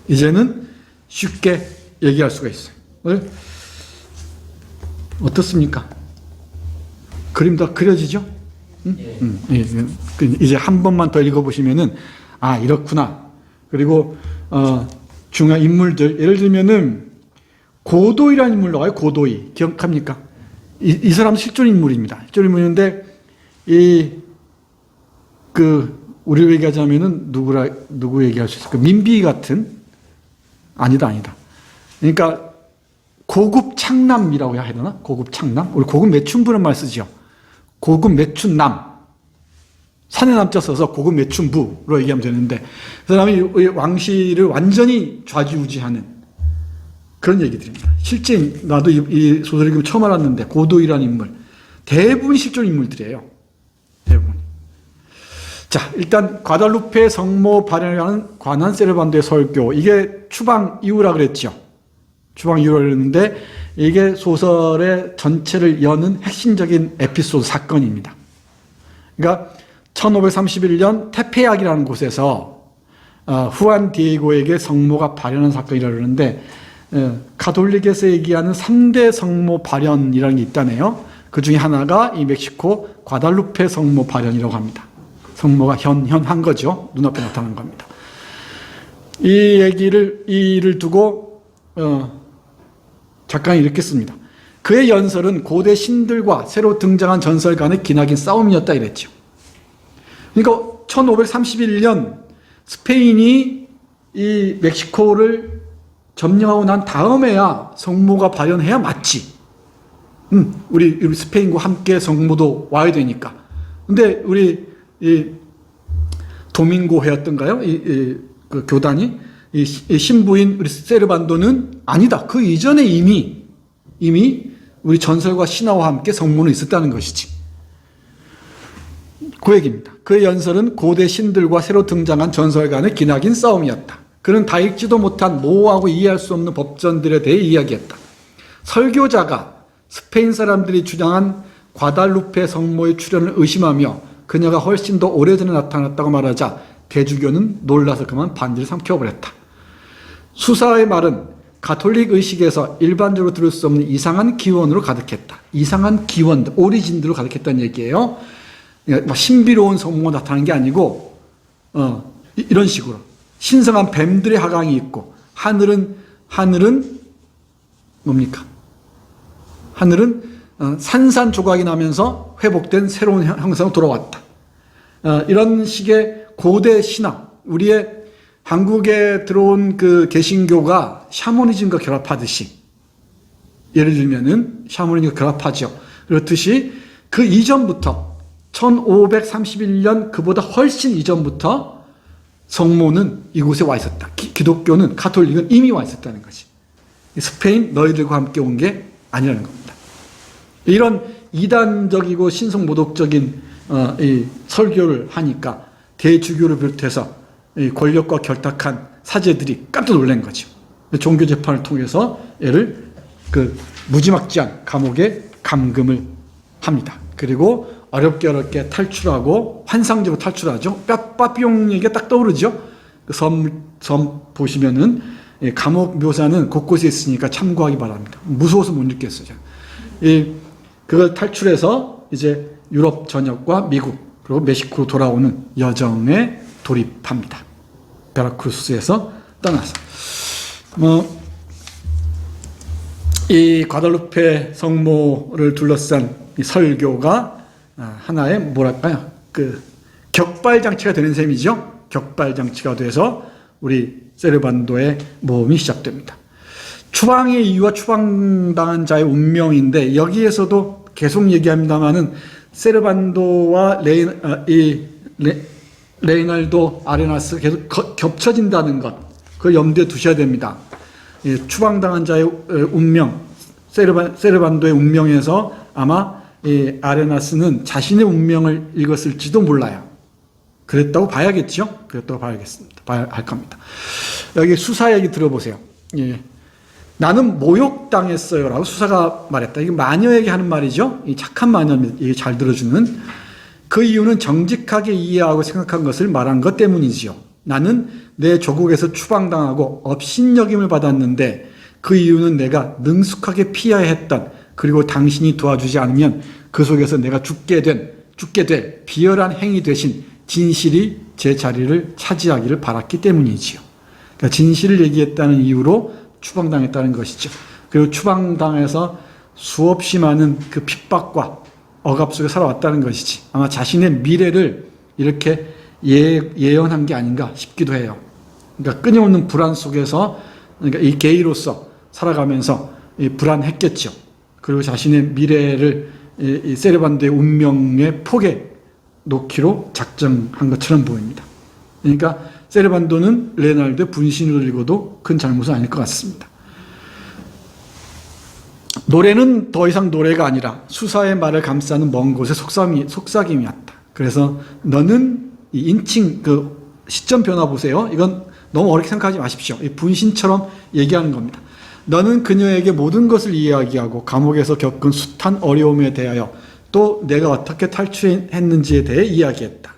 S1: 이제는 쉽게 얘기할 수가 있어요. 어떻습니까? 그림 다 그려지죠? 예. 이제 한 번만 더 읽어보시면은 아 이렇구나. 그리고 중요한 인물들 예를 들면은 고도이라는 인물 나와요. 고도이 기억합니까? 이 사람 실존 인물입니다. 실존 인물인데 우리로 얘기하자면은 누구 얘기할 수 있을까? 민비 같은 아니다. 그러니까 고급 창남이라고 해야 되나? 고급 창남? 우리 고급 매춘부는 말 쓰죠. 고급 매춘남. 산의 남자 써서 고급 매춘부로 얘기하면 되는데 그 사람이 왕실을 완전히 좌지우지하는 그런 얘기들입니다. 실제 나도 이 소설 읽으면 처음 알았는데 고도이라는 인물 대부분 실존 인물들이에요. 대부분. 자, 일단 과달루페 성모 발현에 관한 세르반도의 설교 이게 추방 이후라 그랬죠. 추방 이후라 그랬는데 이게 소설의 전체를 여는 핵심적인 에피소드 사건입니다. 그러니까 1531년 테페약이라는 곳에서 후안 디에고에게 성모가 발현한 사건이라고 그러는데 가톨릭에서 얘기하는 3대 성모 발현이라는 게 있다네요. 그 중에 하나가 이 멕시코 과달루페 성모 발현이라고 합니다. 성모가 현한 거죠. 눈앞에 나타난 겁니다. 이 일을 두고 작가는 이렇게 씁니다. 그의 연설은 고대 신들과 새로 등장한 전설 간의 기나긴 싸움이었다 이랬죠. 그러니까 1531년 스페인이 이 멕시코를 점령하고 난 다음에야 성모가 발현해야 맞지. 우리 스페인과 함께 성모도 와야 되니까. 근데 우리 이 도밍고회였던가요? 그 교단이 이 신부인 우리 세르반도는 아니다. 그 이전에 이미 우리 전설과 신화와 함께 성모는 있었다는 것이지. 그 얘기입니다. 그의 연설은 고대 신들과 새로 등장한 전설 간의 기나긴 싸움이었다. 그는 다 읽지도 못한 모호하고 이해할 수 없는 법전들에 대해 이야기했다. 설교자가 스페인 사람들이 주장한 과달루페 성모의 출현을 의심하며 그녀가 훨씬 더 오래전에 나타났다고 말하자 대주교는 놀라서 그만 반지를 삼켜버렸다. 수사의 말은 가톨릭 의식에서 일반적으로 들을 수 없는 이상한 기원으로 가득했다. 이상한 기원, 오리진들로 가득했다는 얘기예요. 막 신비로운 성모가 나타나는 게 아니고 이런 식으로 신성한 뱀들의 하강이 있고 하늘은 뭡니까? 하늘은 산산조각이 나면서 회복된 새로운 형상으로 돌아왔다. 이런 식의 고대 신앙, 우리의 한국에 들어온 그 개신교가 샤머니즘과 결합하듯이 예를 들면은 샤머니즘과 결합하죠. 그렇듯이 그 이전부터 1531년 그보다 훨씬 이전부터 성모는 이곳에 와 있었다. 기독교는 가톨릭은 이미 와 있었다는 거지. 스페인 너희들과 함께 온 게 아니라는 겁니다. 이런 이단적이고 신성모독적인 이 설교를 하니까 대주교를 비롯해서 이 권력과 결탁한 사제들이 깜짝 놀란 거죠. 종교 재판을 통해서 얘를 무지막지한 감옥에 감금을 합니다. 그리고 어렵게 탈출하고 환상적으로 탈출하죠. 빠삐용 얘기가 딱 떠오르죠. 그 섬 보시면은 감옥 묘사는 곳곳에 있으니까 참고하기 바랍니다. 무서워서 못 읽겠어요. 그걸 탈출해서 이제 유럽 전역과 미국 그리고 멕시코로 돌아오는 여정에 돌입합니다. 베라크루스에서 떠나서 이 과달루페 성모를 둘러싼 이 설교가 하나의 뭐랄까요? 격발장치가 되는 셈이죠. 격발장치가 돼서 우리 세르반도의 모험이 시작됩니다. 추방의 이유와 추방당한 자의 운명인데 여기에서도 계속 얘기합니다만은 세르반도와 레이날도 아레나스 계속 겹쳐진다는 것, 그걸 염두에 두셔야 됩니다. 추방당한 자의 운명, 세르반도의 운명에서 아마 아레나스는 자신의 운명을 읽었을지도 몰라요. 그랬다고 봐야겠죠? 봐야 할 겁니다. 여기 수사 얘기 들어보세요. 나는 모욕당했어요 라고 수사가 말했다. 이게 마녀에게 하는 말이죠. 이 착한 마녀입니다. 이게 잘 들어주는. 그 이유는 정직하게 이해하고 생각한 것을 말한 것 때문이지요. 나는 내 조국에서 추방당하고 업신여김을 받았는데 그 이유는 내가 능숙하게 피해야 했던 그리고 당신이 도와주지 않으면 그 속에서 내가 죽게 될 비열한 행위 대신 진실이 제 자리를 차지하기를 바랐기 때문이지요. 그러니까 진실을 얘기했다는 이유로 추방당했다는 것이죠. 그리고 추방당해서 수없이 많은 그 핍박과 억압 속에 살아왔다는 것이지, 아마 자신의 미래를 이렇게 예언한 게 아닌가 싶기도 해요. 그러니까 끊임없는 불안 속에서, 그러니까 이 게이로서 살아가면서 불안했겠죠. 그리고 자신의 미래를 이 세르반도의 운명의 폭에 놓기로 작정한 것처럼 보입니다. 그러니까 세르반도는 레날드의 분신을 읽어도 큰 잘못은 아닐 것 같습니다. 노래는 더 이상 노래가 아니라 수사의 말을 감싸는 먼 곳의 속삭임이었다. 그래서 너는 이 인칭 그 시점 변화 보세요. 이건 너무 어렵게 생각하지 마십시오. 이 분신처럼 얘기하는 겁니다. 너는 그녀에게 모든 것을 이야기하고 감옥에서 겪은 숱한 어려움에 대하여 또 내가 어떻게 탈출했는지에 대해 이야기했다.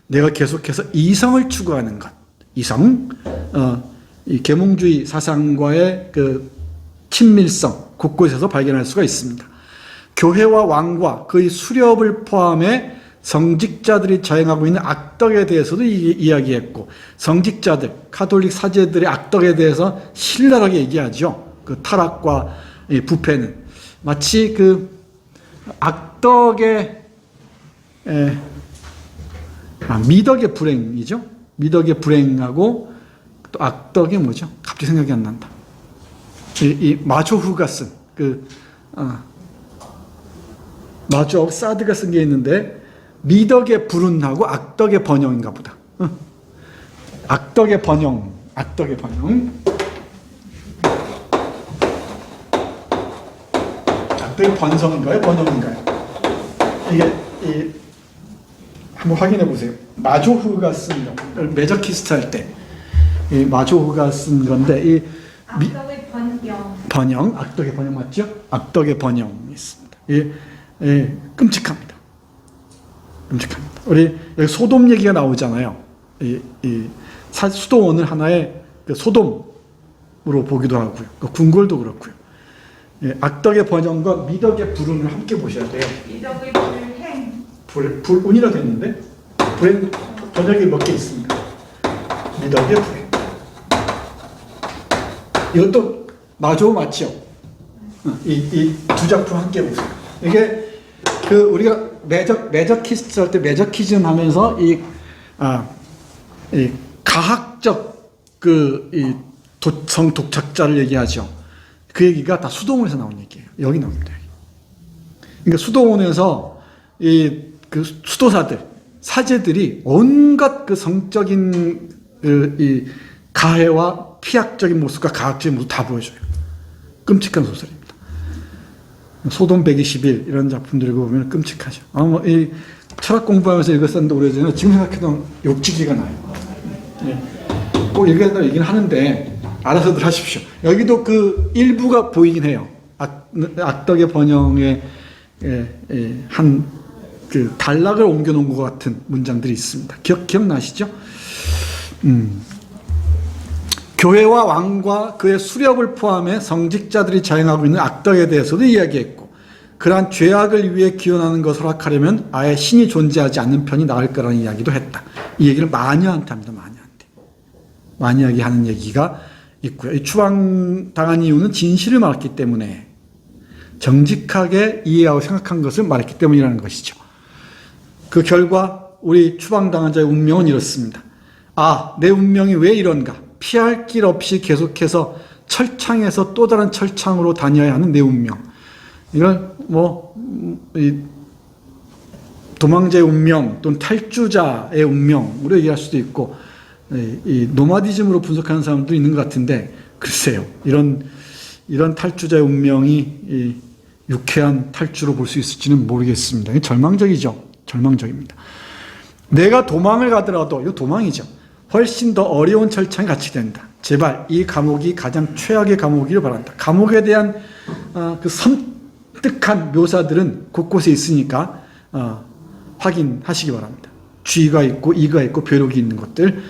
S1: 내가 계속해서 이성을 추구하는 것. 이성, 이 계몽주의 사상과의 그 친밀성 곳곳에서 발견할 수가 있습니다. 교회와 왕과 그의 수렵을 포함해 성직자들이 자행하고 있는 악덕에 대해서도 이야기했고, 성직자들, 카톨릭 사제들의 악덕에 대해서 신랄하게 얘기하죠. 그 타락과 부패는 마치 그 악덕의 미덕의 불행이죠. 미덕의 불행하고 또 악덕의 뭐죠? 갑자기 생각이 안 난다. 이 마조후가 쓴 마조 사드가 쓴 게 있는데, 미덕의 불운하고 악덕의 번영인가 보다. 악덕의 번영. 악덕의 번성인가요? 번영인가요? 이게 한번 확인해 보세요. 마조후가 쓴 거, 메저키스트 할 때 이 마조후가 쓴 건데, 이
S2: 악덕의 번영.
S1: 악덕의 번영 맞죠? 악덕의 번영이 있습니다. 끔찍합니다. 우리 여기 소돔 얘기가 나오잖아요. 수도원을 하나의 그 소돔으로 보기도 하고요. 궁궐도 그렇고요. 악덕의 번영과 미덕의 불운을 함께 보셔야 돼요.
S2: 미덕의 불행.
S1: 불운이라 됐는데 불행 번역이 몇 개 있습니다. 미덕의 불행. 이것도 마조 맞죠? 이 두 작품 함께 보세요. 이게 그 우리가 매저키스트 할 때 매저키즘 하면서 이 가학적 독착자를 얘기하죠. 그 얘기가 다 수도원에서 나온 얘기예요. 여기 나옵니다. 그러니까 수도원에서 그 수도사들, 사제들이 온갖 그 성적인 이 가해와 피약적인 모습과 가학적인 모습 다 보여줘요. 끔찍한 소설입니다. 소돔 121 이런 작품들 읽어보면 끔찍하죠. 이 철학 공부하면서 읽었었는데 오래전에 지금 생각해도 욕지기가 나요. 꼭 읽어야 된다고 얘기는 하는데 알아서들 하십시오. 여기도 그 일부가 보이긴 해요. 악덕의 번영에 한 그 단락을 옮겨놓은 것 같은 문장들이 있습니다. 기억나시죠? 교회와 왕과 그의 수렵을 포함해 성직자들이 자행하고 있는 악덕에 대해서도 이야기했고, 그러한 죄악을 위해 기원하는 것을 허락하려면 아예 신이 존재하지 않는 편이 나을 거라는 이야기도 했다. 이 얘기를 마녀한테 합니다. 마녀에게 하는 얘기가 있고요. 이 추방당한 이유는 진실을 말했기 때문에, 정직하게 이해하고 생각한 것을 말했기 때문이라는 것이죠. 그 결과 우리 추방당한 자의 운명은 이렇습니다. 내 운명이 왜 이런가? 피할 길 없이 계속해서 철창에서 또 다른 철창으로 다녀야 하는 내 운명. 이걸 도망자의 운명 또는 탈주자의 운명으로 얘기할 수도 있고, 이 노마디즘으로 분석하는 사람도 있는 것 같은데, 글쎄요. 이런 탈주자의 운명이 유쾌한 탈주로 볼 수 있을지는 모르겠습니다. 절망적이죠. 절망적입니다. 내가 도망을 가더라도, 이거 도망이죠. 훨씬 더 어려운 철창에 갇히게 된다. 제발 이 감옥이 가장 최악의 감옥이길 바란다. 감옥에 대한 그 섬뜩한 묘사들은 곳곳에 있으니까 확인하시기 바랍니다. 쥐가 있고 이가 있고 벼룩이 있는 것들.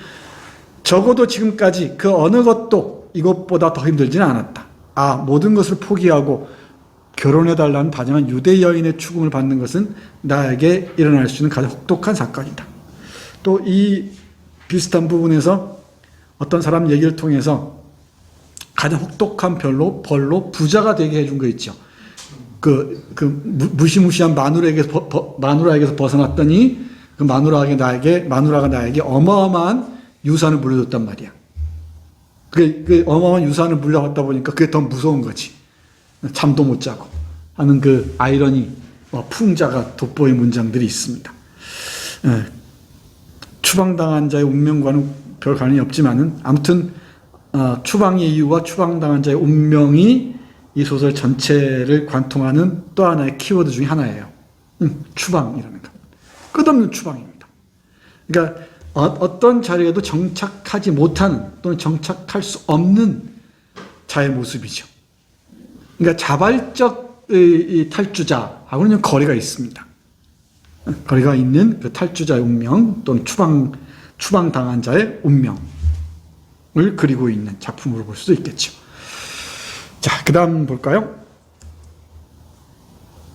S1: 적어도 지금까지 그 어느 것도 이것보다 더 힘들지는 않았다. 모든 것을 포기하고 결혼해달라는 다정한 유대 여인의 추궁을 받는 것은 나에게 일어날 수 있는 가장 혹독한 사건이다. 또 이 비슷한 부분에서 어떤 사람 얘기를 통해서 가장 혹독한 벌로 부자가 되게 해준 거 있죠. 무시무시한 마누라에게서 벗어났더니 그 마누라가 나에게 어마어마한 유산을 물려줬단 말이야. 그 어마어마한 유산을 물려받다 보니까 그게 더 무서운 거지. 잠도 못 자고 하는 그 아이러니, 풍자가 돋보인 문장들이 있습니다. 추방당한 자의 운명과는 별 관련이 없지만은 아무튼 추방의 이유와 추방당한 자의 운명이 이 소설 전체를 관통하는 또 하나의 키워드 중에 하나예요. 추방이라는 것. 끝없는 추방입니다. 그러니까 어떤 자리에도 정착하지 못하는 또는 정착할 수 없는 자의 모습이죠. 그러니까 자발적 이 탈주자하고는 거리가 있습니다. 거리가 있는 그 탈주자의 운명 또는 추방당한 자의 운명을 그리고 있는 작품으로 볼 수도 있겠죠. 자, 그 다음 볼까요?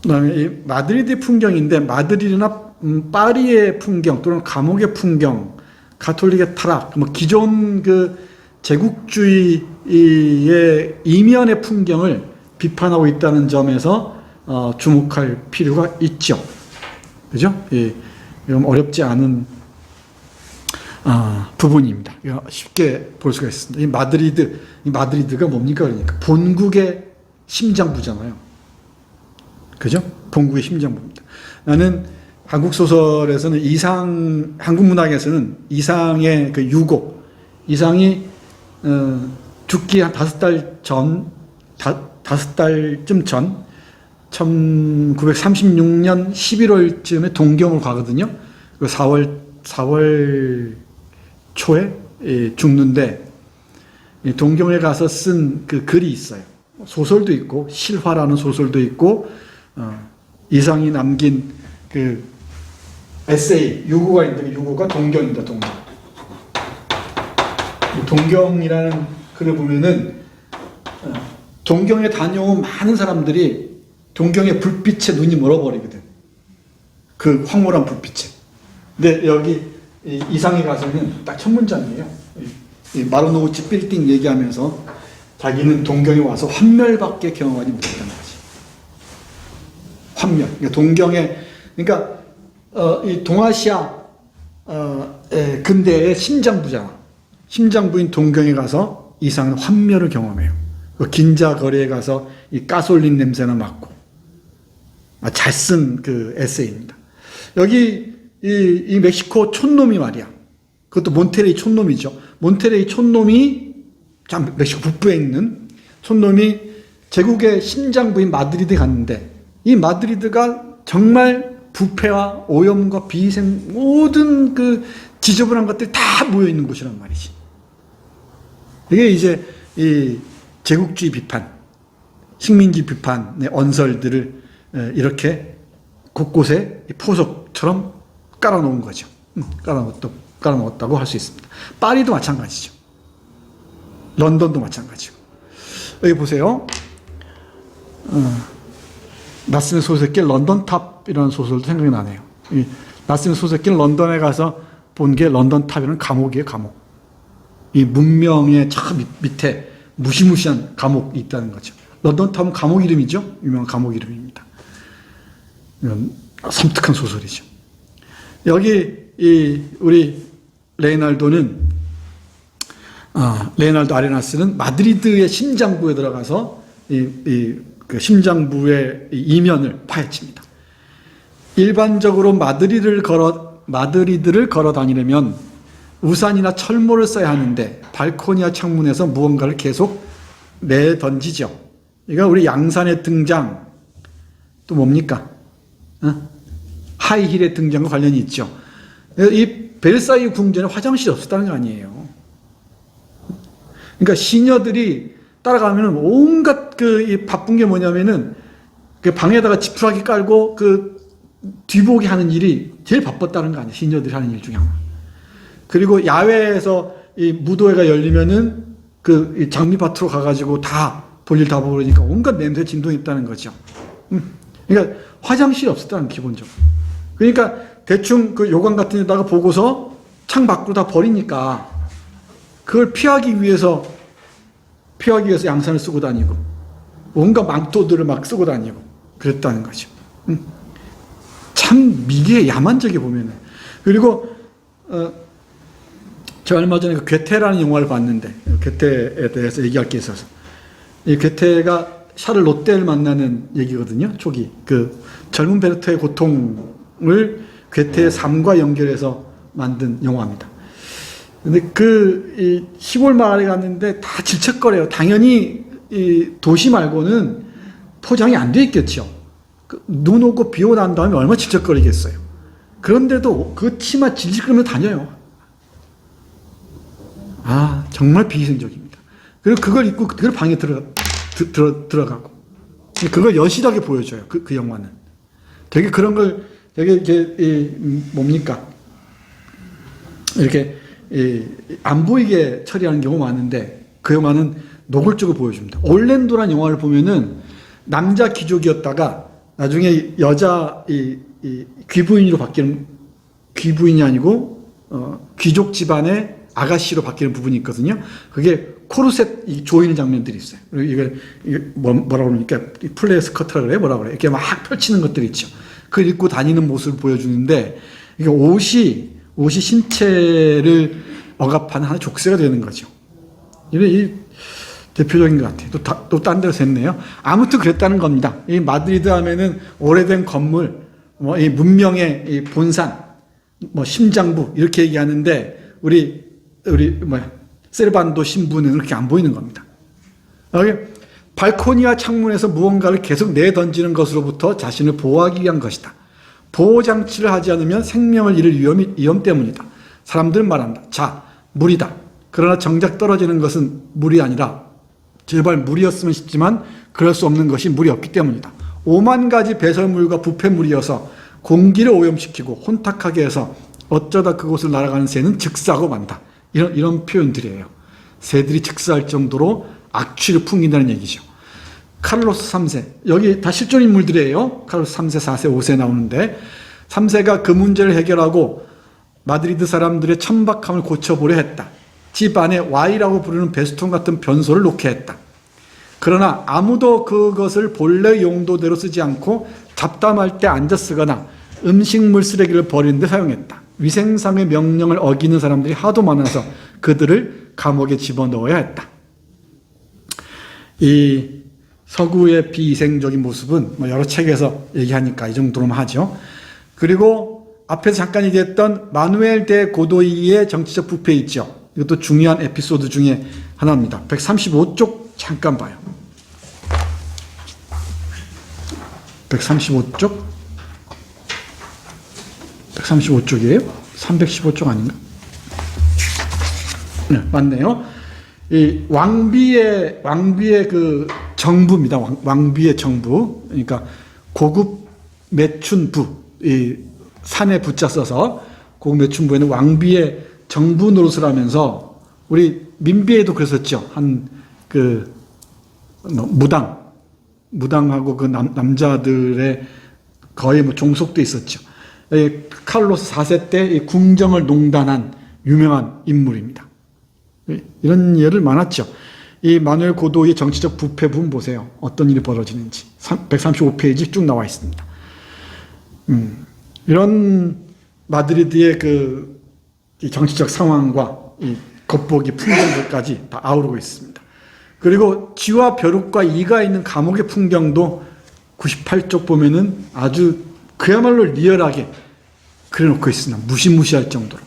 S1: 그 다음에 이 마드리드의 풍경인데, 마드리드나 파리의 풍경 또는 감옥의 풍경, 가톨릭의 타락, 기존 그 제국주의의 이면의 풍경을 비판하고 있다는 점에서 주목할 필요가 있죠. 그죠? 이건 어렵지 않은 부분입니다. 쉽게 볼 수가 있습니다. 이 마드리드가 뭡니까? 그러니까 본국의 심장부잖아요. 그죠? 본국의 심장부입니다. 나는 한국 소설에서는 한국 문학에서는 이상의 그 유고, 이상이 죽기 한 5달쯤 전, 1936년 11월쯤에 동경을 가거든요. 4월 초에 죽는데, 동경에 가서 쓴 그 글이 있어요. 소설도 있고, 실화라는 소설도 있고, 이상이 남긴 그 에세이, 유고가 있는데, 유고가 동경입니다, 동경. 동경이라는 글을 보면은, 동경에 다녀온 많은 사람들이 동경의 불빛에 눈이 멀어버리거든. 그 황홀한 불빛에. 근데 여기 이상에 가서는 딱 첫 문장이에요. 마르노우치 빌딩 얘기하면서 자기는 동경에 와서 환멸밖에 경험하지 못했다는 거지. 환멸. 그러니까 동경에, 그러니까 이 동아시아 근대의 심장부잖아. 심장부인 동경에 가서 이상은 환멸을 경험해요. 그 긴자 거리에 가서 이 가솔린 냄새나 맡고. 잘 쓴 그 에세이입니다. 여기 이 멕시코 촌놈이 말이야. 그것도 몬테레이 촌놈이죠. 몬테레이 촌놈이, 멕시코 북부에 있는 촌놈이 제국의 심장부인 마드리드에 갔는데, 이 마드리드가 정말 부패와 오염과 비위생, 모든 그 지저분한 것들이 다 모여있는 곳이란 말이지. 이게 이제 이 제국주의 비판, 식민지 비판의 언설들을 이렇게 곳곳에 포석처럼 깔아놓은 거죠. 깔아놓았다고 할 수 있습니다. 파리도 마찬가지죠. 런던도 마찬가지고. 여기 보세요. 나스의 소설길 런던탑이라는 소설도 생각이 나네요. 나스의 소설길 런던에 가서 본 게 런던탑이라는 감옥이에요, 감옥. 이 문명의 저 밑에 무시무시한 감옥이 있다는 거죠. 런던탑은 감옥 이름이죠. 유명한 감옥 이름입니다. 이건 섬뜩한 소설이죠. 여기 우리 레오나르도 아레나스는 마드리드의 심장부에 들어가서 그 심장부의 이면을 파헤칩니다. 일반적으로 마드리드를 걸어 다니려면 우산이나 철모를 써야 하는데 발코니와 창문에서 무언가를 계속 내던지죠. 이거 우리 양산의 등장, 또 뭡니까? 하이힐의 등장과 관련이 있죠. 이 벨사이 궁전에 화장실이 없었다는 거 아니에요. 그러니까 시녀들이 따라가면은 온갖 이 바쁜 게 뭐냐면은 그 방에다가 지푸라기 깔고 그 뒤보기 하는 일이 제일 바빴다는 거 아니에요. 시녀들이 하는 일 중에 하나. 그리고 야외에서 이 무도회가 열리면은 그 장미밭으로 가가지고 다 볼일 다 보고 그러니까 온갖 냄새 진동이 있다는 거죠. 그러니까 화장실이 없었다는 기본적으로. 그러니까 대충 그 요강 같은 데다가 보고서 창 밖으로 다 버리니까 그걸 피하기 위해서 양산을 쓰고 다니고 온갖 망토들을 막 쓰고 다니고 그랬다는 거죠. 참 미개해, 야만적이 보면은. 그리고 제가 얼마 전에 그 괴테라는 영화를 봤는데, 괴테에 대해서 얘기할 게 있어서, 이 괴테가 샤를 롯데를 만나는 얘기거든요. 초기 그 젊은 베르터의 고통을 괴테의 삶과 연결해서 만든 영화입니다. 근데 이 시골 마을에 갔는데 다 질척거려요. 당연히 이 도시 말고는 포장이 안 돼 있겠죠. 눈 오고 비 오고 난 다음에 얼마나 질척거리겠어요. 그런데도 그 치마 질질 끌며 다녀요. 아, 정말 비위생적입니다. 그리고 그걸 입고 그걸 방에 들어가고 그걸 여실하게 보여줘요. 그 영화는 되게 그런 걸 되게 이렇게 뭡니까 이렇게 안 보이게 처리하는 경우가 많은데 그 영화는 노골적으로 보여줍니다. 올랜도라는 영화를 보면은 남자 귀족이었다가 나중에 여자 귀부인으로 바뀌는, 귀부인이 아니고 귀족 집안의 아가씨로 바뀌는 부분이 있거든요. 그게 코르셋 조이는 장면들이 있어요. 그리고 이걸 뭐라고 그러니까 플레이 스커트라고 그래요? 뭐라고 그래요? 이렇게 막 펼치는 것들이 있죠. 그걸 입고 다니는 모습을 보여주는데 이게 옷이 신체를 억압하는 하나의 족쇄가 되는 거죠. 이 대표적인 것 같아요. 또 딴 데로 샜네요. 아무튼 그랬다는 겁니다. 이 마드리드 하면은 오래된 건물, 이 문명의 이 본산, 심장부 이렇게 얘기하는데 우리 세르반도 신부는 그렇게 안 보이는 겁니다. 여기 발코니와 창문에서 무언가를 계속 내던지는 것으로부터 자신을 보호하기 위한 것이다. 보호장치를 하지 않으면 생명을 잃을 위험 때문이다. 사람들은 말한다. 자, 물이다. 그러나 정작 떨어지는 것은 물이 아니라 제발 물이었으면 싶지만 그럴 수 없는 것이 물이 없기 때문이다. 5만 가지 배설물과 부패물이어서 공기를 오염시키고 혼탁하게 해서 어쩌다 그곳을 날아가는 새는 즉사하고 만다. 이런 표현들이에요. 새들이 즉사할 정도로 악취를 풍긴다는 얘기죠. 카를로스 3세, 여기 다 실존 인물들이에요. 카를로스 3세, 4세, 5세 나오는데 3세가 그 문제를 해결하고 마드리드 사람들의 천박함을 고쳐보려 했다. 집 안에 Y라고 부르는 배수통 같은 변소를 놓게 했다. 그러나 아무도 그것을 본래 용도대로 쓰지 않고 잡담할 때 앉아 쓰거나 음식물 쓰레기를 버리는 데 사용했다. 위생상의 명령을 어기는 사람들이 하도 많아서 그들을 감옥에 집어넣어야 했다. 이 서구의 비위생적인 모습은 여러 책에서 얘기하니까 이 정도로만 하죠. 그리고 앞에서 잠깐 얘기했던 마누엘 데 고도이의 정치적 부패 있죠. 이것도 중요한 에피소드 중에 하나입니다. 135쪽 잠깐 봐요. 135쪽? 135쪽이에요? 315쪽 아닌가? 네, 맞네요. 이 왕비의 그 정부입니다. 왕비의 정부. 그러니까 고급 매춘부, 이 산에 부자 써서 고급 매춘부에는 왕비의 정부 노릇을 하면서 우리 민비에도 그랬었죠. 무당하고 그 남자들의 거의 종속도 있었죠. 카를로스 4세 때 궁정을 농단한 유명한 인물입니다. 이런 예를 많았죠. 이 마누엘 고도의 정치적 부패 부분 보세요. 어떤 일이 벌어지는지 135페이지 쭉 나와 있습니다. 이런 마드리드의 이 정치적 상황과 이 겉보기 풍경들까지 다 아우르고 있습니다. 그리고 쥐와 벼룩과 이가 있는 감옥의 풍경도 98쪽 보면은 아주 그야말로 리얼하게 그려놓고 있으나 무시무시할 정도로.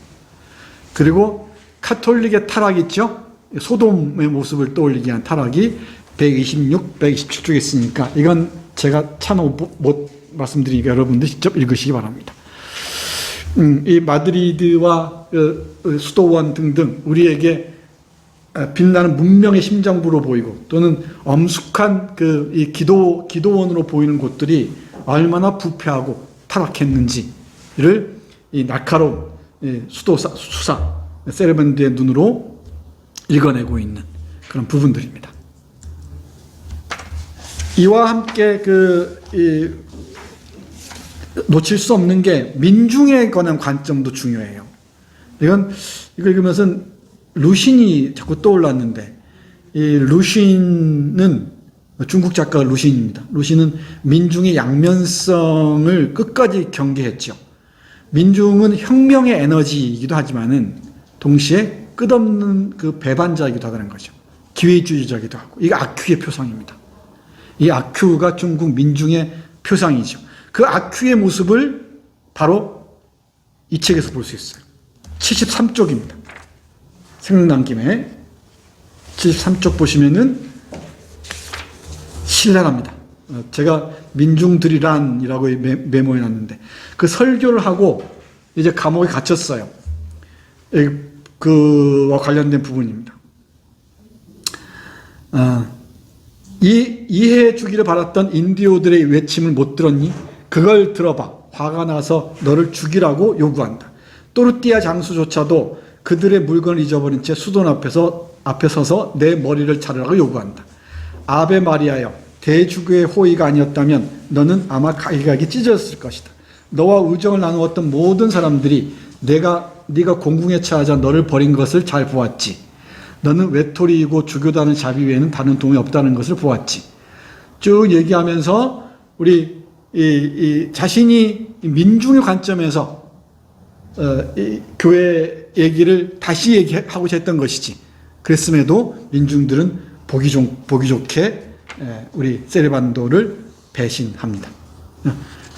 S1: 그리고 카톨릭의 타락 있죠? 소돔의 모습을 떠올리게 한 타락이 126, 127쪽에 있으니까 이건 제가 차마 못 말씀드리니까 여러분들 직접 읽으시기 바랍니다. 이 마드리드와 수도원 등등 우리에게 빛나는 문명의 심장부로 보이고 또는 엄숙한 이 기도원으로 보이는 곳들이 얼마나 부패하고 타락했는지를 이 날카로운 수사 세르반도의 눈으로 읽어내고 있는 그런 부분들입니다. 이와 함께 놓칠 수 없는 게 민중에 관한 관점도 중요해요. 이걸 읽으면서 루신이 자꾸 떠올랐는데, 이 루신은 중국 작가 루신입니다. 루신은 민중의 양면성을 끝까지 경계했죠. 민중은 혁명의 에너지이기도 하지만은 동시에 끝없는 그 배반자이기도 하다는 거죠. 기회주의자이기도 하고, 이게 아큐의 표상입니다. 이 아큐가 중국 민중의 표상이죠. 그 아큐의 모습을 바로 이 책에서 볼 수 있어요. 73쪽입니다. 생각난 김에 73쪽 보시면은 신랄합니다. 제가 민중들이란이라고 메모해 놨는데, 그 설교를 하고 이제 감옥에 갇혔어요. 그와 관련된 부분입니다. 이해해 주기를 바랐던 인디오들의 외침을 못 들었니? 그걸 들어봐. 화가 나서 너를 죽이라고 요구한다. 또르띠아 장수조차도 그들의 물건을 잊어버린 채 수돈 앞에 서서 내 머리를 자르라고 요구한다. 아베 마리아여, 대주교의 호의가 아니었다면 너는 아마 갈기갈기 찢어졌을 것이다. 너와 우정을 나누었던 모든 사람들이 네가 공궁에 처하자 너를 버린 것을 잘 보았지. 너는 외톨이이고 주교다는 자비 외에는 다른 도움이 없다는 것을 보았지. 쭉 얘기하면서 우리 자신이 민중의 관점에서 이 교회 얘기를 다시 얘기하고자 했던 것이지. 그랬음에도 민중들은 보기 좋게 우리 세르반도를 배신합니다.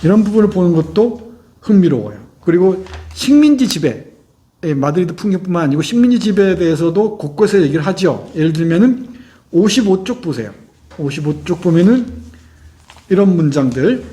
S1: 이런 부분을 보는 것도 흥미로워요. 그리고 식민지 지배, 마드리드 풍경뿐만 아니고 식민지 지배에 대해서도 곳곳에 얘기를 하죠. 예를 들면은 55쪽 보세요. 55쪽 보면은 이런 문장들.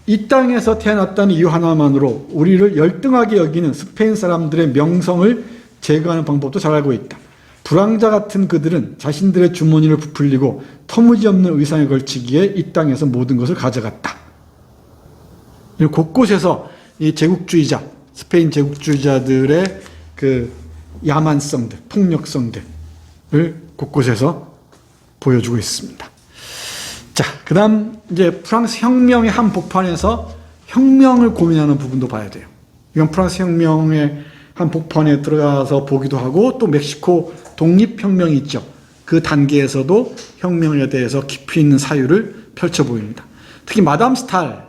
S1: 이 땅에서 태어났다는 이유 하나만으로 우리를 열등하게 여기는 스페인 사람들의 명성을 제거하는 방법도 잘 알고 있다. 불황자 같은 그들은 자신들의 주머니를 부풀리고 터무니없는 의상에 걸치기에 이 땅에서 모든 것을 가져갔다. 곳곳에서 이 제국주의자, 스페인 제국주의자들의 그 야만성들, 폭력성들을 곳곳에서 보여주고 있습니다. 자, 그 다음 이제 프랑스 혁명의 한 복판에서 혁명을 고민하는 부분도 봐야 돼요. 이건 프랑스 혁명의 한 복판에 들어가서 보기도 하고, 또 멕시코 독립혁명이 있죠. 그 단계에서도 혁명에 대해서 깊이 있는 사유를 펼쳐 보입니다. 특히 마담 스탈,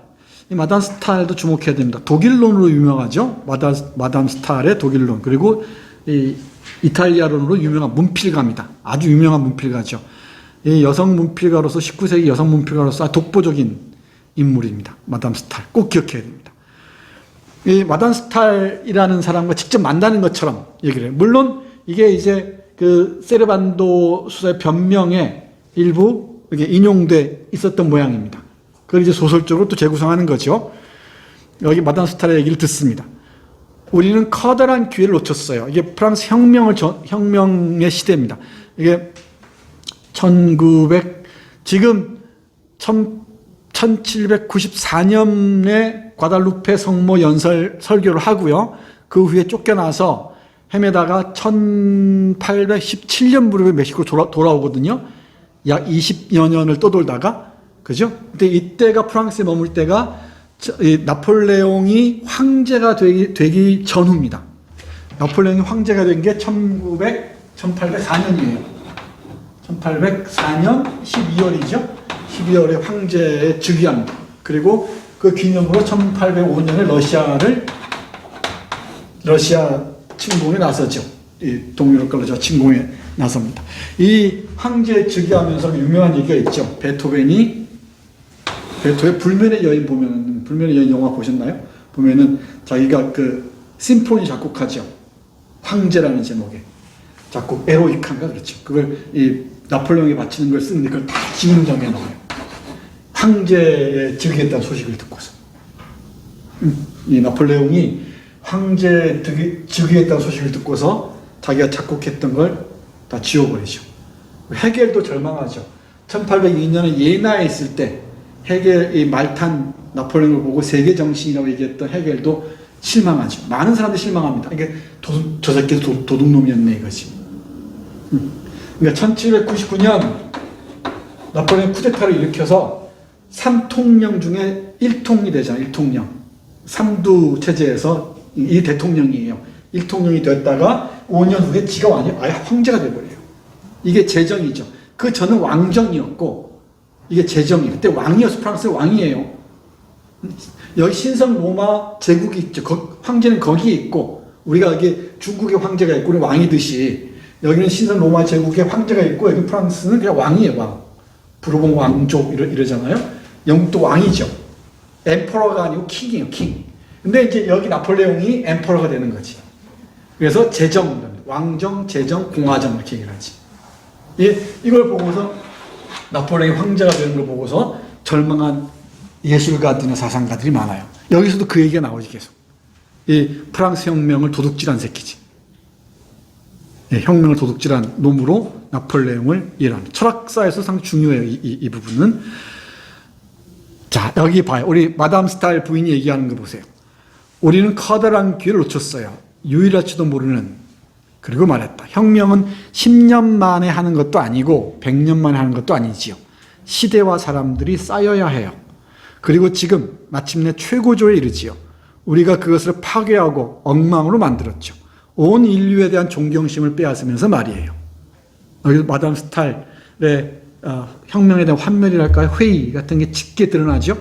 S1: 이 마담 스탈도 주목해야 됩니다. 독일론으로 유명하죠. 마담 스탈의 독일론. 그리고 이 이탈리아론으로 유명한 문필가입니다. 아주 유명한 문필가죠. 이 여성 문필가로서 19세기 여성 문필가로서 독보적인 인물입니다. 마담 스탈. 꼭 기억해야 됩니다. 이 마담 스탈이라는 사람과 직접 만나는 것처럼 얘기를 해요. 물론 이게 이제 그 세르반도 수사의 변명에 일부 이렇게 인용돼 있었던 모양입니다. 그걸 이제 소설적으로 또 재구성하는 거죠. 여기 마담 스탈의 얘기를 듣습니다. 우리는 커다란 기회를 놓쳤어요. 이게 프랑스 혁명의 시대입니다. 이게 지금 1794년에 과달루페 성모 연설 설교를 하고요. 그 후에 쫓겨나서 헤매다가 1817년 무렵에 멕시코로 돌아오거든요. 약 20여 년을 떠돌다가, 그죠? 근데 이때가 프랑스에 머물 때가 나폴레옹이 황제가 되기 전후입니다. 나폴레옹이 황제가 된 게 1804년이에요. 1804년 12월이죠. 12월에 황제에 즉위합니다. 그리고 그 기념으로 1805년에 러시아 침공에 나서죠. 이 동유럽 러시아 침공에 나섭니다. 이 황제 즉위하면서 유명한 얘기가 있죠. 베토벤 불면의 여인 보면은, 불면의 여인 영화 보셨나요? 보면은 자기가 그 심포니 작곡하죠. 황제라는 제목의 작곡, 에로이카인가 그렇죠. 그걸 이 나폴레옹에 바치는 걸 쓰는데 그걸 다 지우는 장면이 나와요. 황제에 즉위했다는 소식을 듣고서. 이 나폴레옹이 황제에 즉위했다는 소식을 듣고서 자기가 작곡했던 걸 다 지워버리죠. 헤겔도 절망하죠. 1802년에 예나에 있을 때 이 말탄 나폴레옹을 보고 세계 정신이라고 얘기했던 헤겔도 실망하죠. 많은 사람들이 실망합니다. 이게 저 새끼도 도둑놈이었네 이거지. 그러니까 1799년 나폴레옹이 쿠데타를 일으켜서 3통령 중에 1통이 되잖아요. 1통령. 3두 체제에서 이 대통령이에요. 1통령이 됐다가 5년 후에 지가 아예 황제가 돼버려요. 이게 제정이죠. 그 전은 왕정이었고 이게 제정이에요. 그때 왕이어서 프랑스의 왕이에요. 여기 신성 로마 제국이 있죠. 황제는 거기에 있고 우리가 여기 중국의 황제가 있고 우리 왕이듯이 여기는 신성 로마 제국의 황제가 있고 여기 프랑스는 그냥 왕이에요. 왕. 부르봉 왕족 이러잖아요. 영국도 왕이죠. 엠퍼러가 아니고 킹이에요. 킹. 근데 이제 여기 나폴레옹이 엠퍼러가 되는 거지. 그래서 제정, 왕정, 제정, 공화정 이렇게 얘기를 하지. 이걸 보고서 나폴레옹이 황제가 되는 걸 보고서 절망한 예술가들이나 사상가들이 많아요. 여기서도 그 얘기가 나오지 계속. 이 프랑스 혁명을 도둑질한 새끼지. 혁명을 도둑질한 놈으로 나폴레옹을 이해합니다. 철학사에서 상당히 중요해요. 이 부분은. 자, 여기 봐요. 우리 마담 스타일 부인이 얘기하는 거 보세요. 우리는 커다란 기회를 놓쳤어요. 유일할지도 모르는. 그리고 말했다. 혁명은 10년 만에 하는 것도 아니고 100년 만에 하는 것도 아니지요. 시대와 사람들이 쌓여야 해요. 그리고 지금 마침내 최고조에 이르지요. 우리가 그것을 파괴하고 엉망으로 만들었죠. 온 인류에 대한 존경심을 빼앗으면서 말이에요. 여기 마담 스탈의 혁명에 대한 환멸이랄까요? 회의 같은 게 짙게 드러나죠.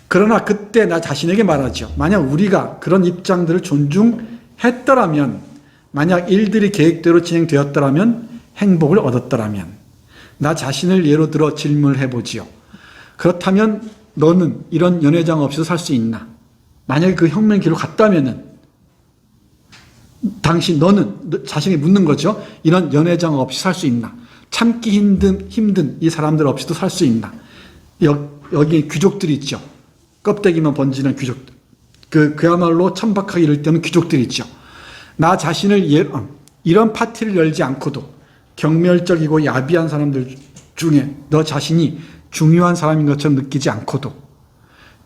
S1: 그러나 그때 나 자신에게 말하죠. 만약 우리가 그런 입장들을 존중했더라면, 만약 일들이 계획대로 진행되었더라면, 행복을 얻었더라면, 나 자신을 예로 들어 질문을 해보지요. 그렇다면 너는 이런 연회장 없이도 살 수 있나? 만약에 그 혁명 길로 갔다면은 당신 너는 자신이 묻는 거죠. 이런 연회장 없이 살 수 있나? 참기 힘든 이 사람들 없이도 살 수 있나? 여기 귀족들이 있죠. 껍데기만 번지는 귀족들. 그야말로 천박하게 이를 때는 귀족들이 있죠. 나 자신을 이런 파티를 열지 않고도 경멸적이고 야비한 사람들 중에 너 자신이 중요한 사람인 것처럼 느끼지 않고도,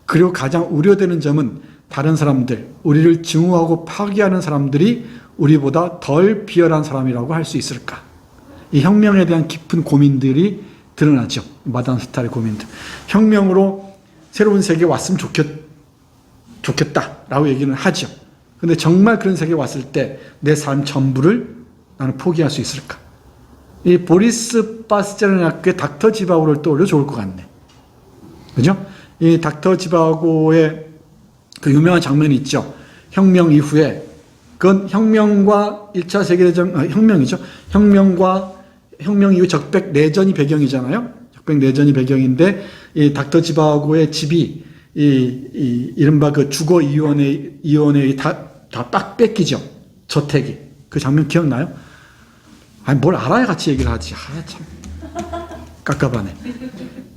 S1: 그리고 가장 우려되는 점은 다른 사람들, 우리를 증오하고 파괴하는 사람들이 우리보다 덜 비열한 사람이라고 할 수 있을까? 이 혁명에 대한 깊은 고민들이 드러나죠. 마담 스탈의 고민들. 혁명으로 새로운 세계에 왔으면 좋겠다라고 얘기는 하죠. 근데 정말 그런 세계에 왔을 때 내 삶 전부를 나는 포기할 수 있을까? 이 보리스 바스자르냐크의 닥터 지바고를 떠올려 좋을 것 같네. 그죠? 이 닥터 지바고의 그 유명한 장면이 있죠. 혁명 이후에, 그건 혁명과 1차 세계대전, 혁명이죠. 혁명 이후 적백 내전이 배경이잖아요. 적백 내전이 배경인데, 이 닥터 지바고의 집이, 이른바 그 주거이원회 다 딱 뺏기죠. 저택이. 그 장면 기억나요? 아니, 뭘 알아야 같이 얘기를 하지. 참. 깝깝하네.